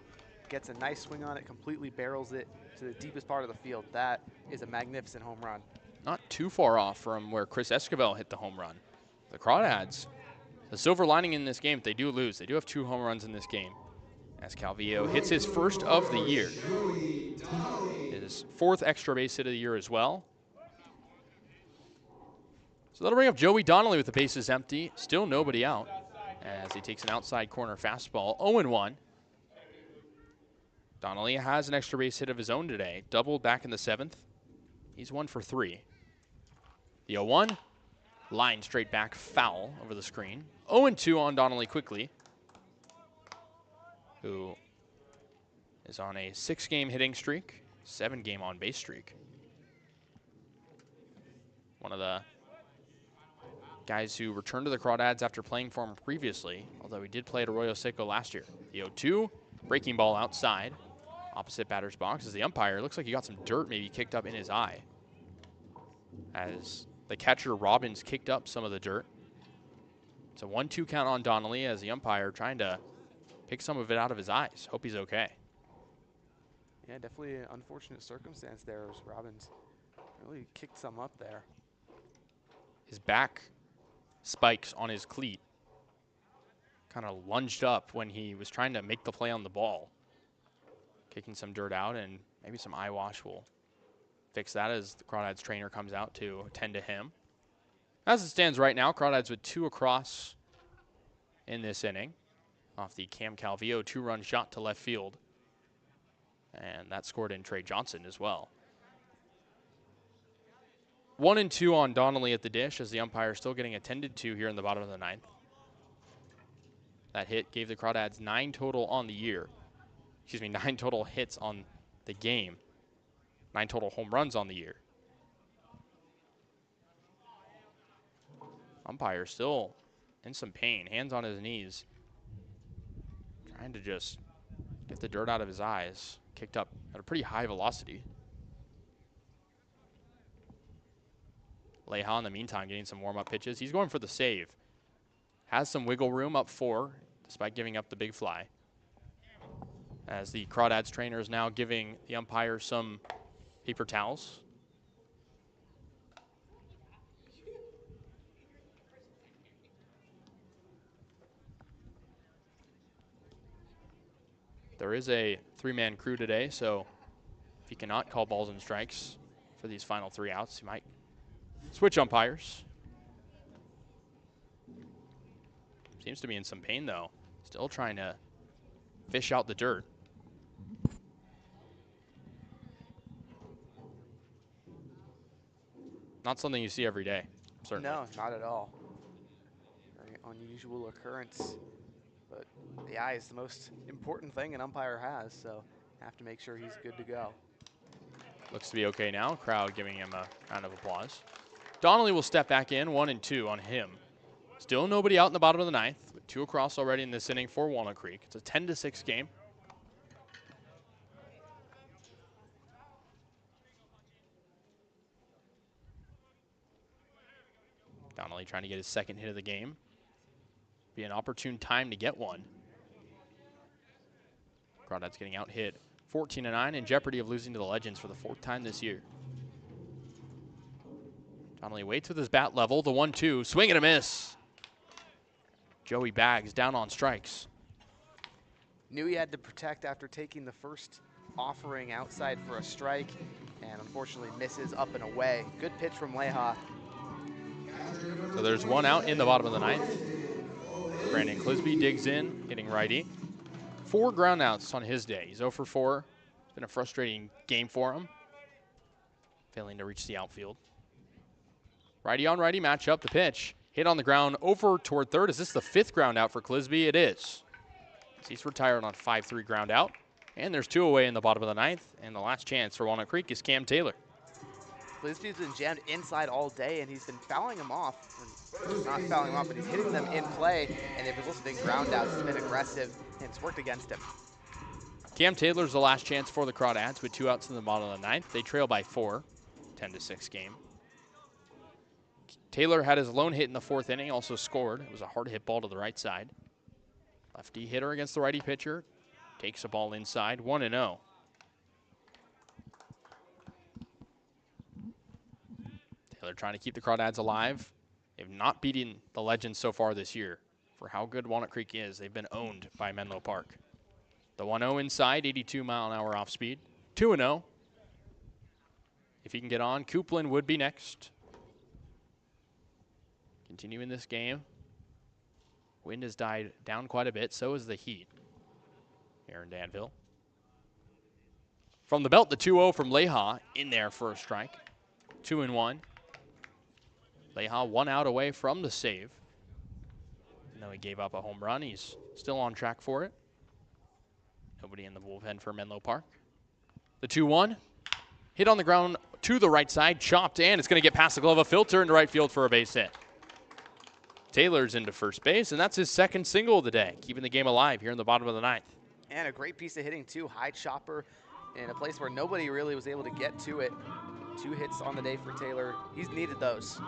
gets a nice swing on it, completely barrels it to the deepest part of the field. That is a magnificent home run. Not too far off from where Chris Escobar hit the home run. The Crawdads, the silver lining in this game, if they do lose, they do have 2 home runs in this game. As Calvillo hits his first of the year. His 4th extra base hit of the year as well. So that'll bring up Joey Donnelly with the bases empty. Still nobody out as he takes an outside corner fastball. 0-1. Donnelly has an extra base hit of his own today. Doubled back in the 7th. He's 1 for 3. The 0-1. Line straight back, foul over the screen. 0-2 on Donnelly quickly, who is on a 6-game hitting streak, 7-game on-base streak. One of the guys who returned to the Crawdads after playing for him previously, although he did play at Arroyo Seco last year. The 0-2, breaking ball outside, opposite batter's box as the umpire. Looks like he got some dirt maybe kicked up in his eye, as the catcher Robbins kicked up some of the dirt. It's a 1-2 count on Donnelly as the umpire trying to pick some of it out of his eyes. Hope he's okay. Yeah, definitely an unfortunate circumstance there as Robbins really kicked some up there. His back spikes on his cleat kind of lunged up when he was trying to make the play on the ball. Kicking some dirt out, and maybe some eye wash will fix that as the Crawdads trainer comes out to attend to him. As it stands right now, Crawdads with 2 across in this inning off the Cam Calvillo 2-run shot to left field. And that scored in Trey Johnson as well. 1-2 on Donnelly at the dish as the umpire still getting attended to here in the bottom of the 9th. That hit gave the Crawdads 9 total on the year. 9 total hits on the game. 9 total home runs on the year. Umpire still in some pain, hands on his knees, trying to just get the dirt out of his eyes. Kicked up at a pretty high velocity. Leja in the meantime getting some warm-up pitches. He's going for the save. Has some wiggle room up 4 despite giving up the big fly. As the Crawdads trainer is now giving the umpire some paper towels There is a 3-man crew today, so if he cannot call balls and strikes for these final 3 outs, he might switch umpires. Seems to be in some pain, though. Still trying to fish out the dirt. Not something you see every day, certainly. No, not at all. Very unusual occurrence. But the eye is the most important thing an umpire has, so have to make sure he's good to go. Looks to be okay now. Crowd giving him a round of applause. Donnelly will step back in, 1-2 on him. Still nobody out in the bottom of the 9th, with 2 across already in this inning for Walnut Creek. It's a 10-6 game. Donnelly trying to get his 2nd hit of the game. Be an opportune time to get one. Crawdads getting out hit 14-9, in jeopardy of losing to the Legends for the 4th time this year. Donnelly waits with his bat level, the 1-2, swing and a miss. Joey Baggs down on strikes. Knew he had to protect after taking the first offering outside for a strike, and unfortunately misses up and away. Good pitch from Leha. So there's 1 out in the bottom of the 9th. Brandon Clisby digs in, hitting righty. 4 ground outs on his day. He's 0 for 4. It's been a frustrating game for him, failing to reach the outfield. Righty on righty matchup, the pitch. Hit on the ground over toward third. Is this the 5th ground out for Clisby? It is. He's retired on 5-3 ground out. And there's 2 away in the bottom of the 9th. And the last chance for Walnut Creek is Cam Taylor. Clisby's been jammed inside all day, and he's been fouling him off. Not fouling him off, but he's hitting them in play, and they've resulted in ground outs. It's been aggressive, and it's worked against him. Cam Taylor's the last chance for the Crawdads with 2 outs in the bottom of the 9th. They trail by 4, 10-6 game. Taylor had his lone hit in the 4th inning, also scored. It was a hard hit ball to the right side. Lefty hitter against the righty pitcher. Takes a ball inside, 1-0. Taylor trying to keep the Crawdads alive. They've not beaten the Legends so far this year. For how good Walnut Creek is, they've been owned by Menlo Park. The 1-0 inside, 82 mile an hour off speed. 2-0. If he can get on, Coupland would be next. Continuing this game. Wind has died down quite a bit, so is the heat here in Danville. From the belt, the 2-0 from Leha in there for a strike. 2-1. Leha 1 out away from the save. Even though he gave up a home run, he's still on track for it. Nobody in the bullpen for Menlo Park. The 2-1. Hit on the ground to the right side, chopped, and it's going to get past the glove of Filter into right field for a base hit. Taylor's into first base, and that's his 2nd single of the day, keeping the game alive here in the bottom of the 9th. And a great piece of hitting, too. High chopper in a place where nobody really was able to get to it. 2 hits on the day for Taylor. He's needed those.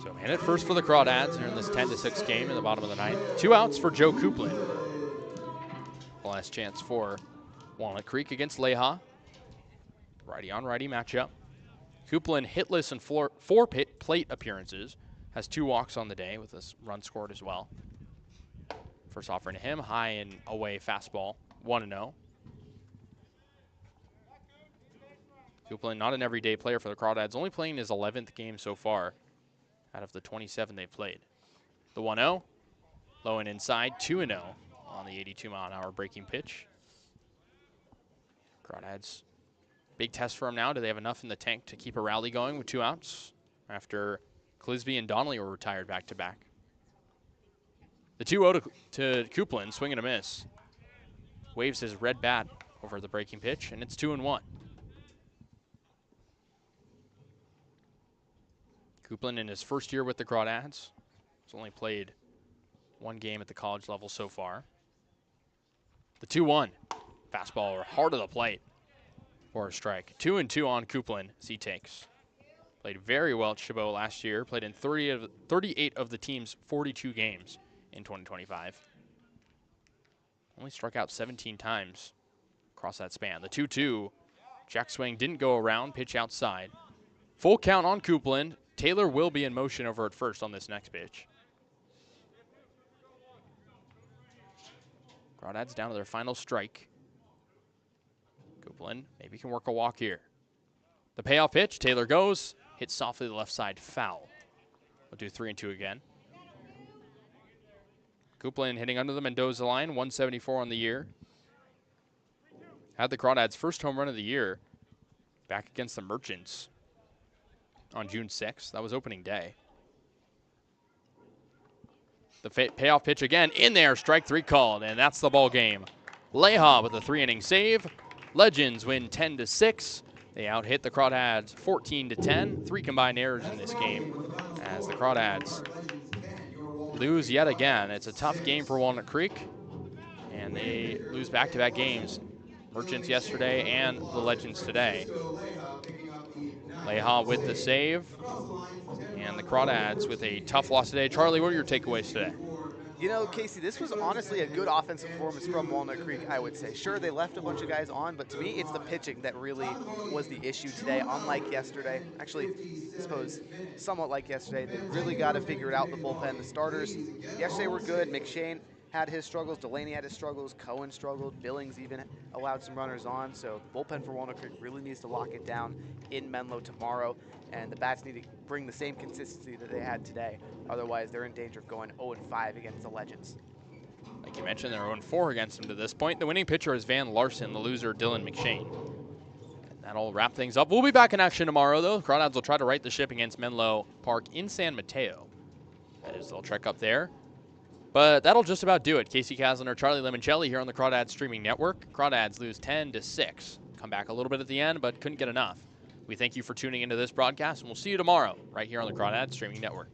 So man at first for the Crawdads here in this 10-6 game in the bottom of the 9th. 2 outs for Joe Coupland. Last chance for Walnut Creek against Leha. Righty on righty matchup. Coupland hitless in 4 plate appearances. Has 2 walks on the day with a run scored as well. First offering to him, high and away fastball, 1-0. Coupland, not an everyday player for the Crawdads, only playing his 11th game so far out of the 27 they've played. The 1-0, low and inside, 2-0 on the 82 mile an hour breaking pitch. Crawdads, big test for him now. Do they have enough in the tank to keep a rally going with 2 outs after Clisby and Donnelly were retired back-to-back? The 2-0 to Coupland, swing and a miss. Waves his red bat over the breaking pitch, and it's 2-1. Coupland in his first year with the Crawdads. He's only played 1 game at the college level so far. The 2-1, fastball hard of the plate for a strike. 2-2 on Coupland as he takes. Played very well at Chabot last year. Played in 38 of the team's 42 games in 2025. Only struck out 17 times across that span. The 2-2, jack swing didn't go around, pitch outside. Full count on Coupland. Taylor will be in motion over at first on this next pitch. Crawdads down to their final strike. Copeland maybe can work a walk here. The payoff pitch, Taylor goes, hits softly to the left side, foul. We'll do 3-2 again. Copeland hitting under the Mendoza line, 174 on the year. Had the Crawdads' first home run of the year back against the Merchants on June 6th. That was opening day. The payoff pitch again, in there, strike 3 called, and that's the ball game. Leha with a 3-inning save. Legends win 10-6. They out-hit the Crawdads 14-10. 3 combined errors in this game as the Crawdads lose yet again. It's a tough game for Walnut Creek, and they lose back-to-back games. Merchants yesterday and the Legends today. Leha with the save, and the Crawdads with a tough loss today. Charlie, what are your takeaways today? You know, Casey, this was honestly a good offensive performance from Walnut Creek, I would say. Sure, they left a bunch of guys on, but to me, it's the pitching that really was the issue today, unlike yesterday. Actually, I suppose somewhat like yesterday. They really got to figure it out, the bullpen. The starters yesterday were good. McShane had his struggles. Delaney had his struggles. Cohen struggled. Billings even allowed some runners on. So the bullpen for Walnut Creek really needs to lock it down in Menlo tomorrow. And the bats need to bring the same consistency that they had today. Otherwise, they're in danger of going 0-5 against the Legends. Like you mentioned, they're 0-4 against them to this point. The winning pitcher is Van Larson, the loser, Dylan McShane. And that'll wrap things up. We'll be back in action tomorrow, though. Crawdads will try to right the ship against Menlo Park in San Mateo. That is, they'll trek up there. But that'll just about do it. Kasey Kazliner, Charlie Limoncelli here on the Crawdads streaming network. Crawdads lose 10-6. Come back a little bit at the end, but couldn't get enough. We thank you for tuning into this broadcast, and we'll see you tomorrow right here on the Crawdads streaming network.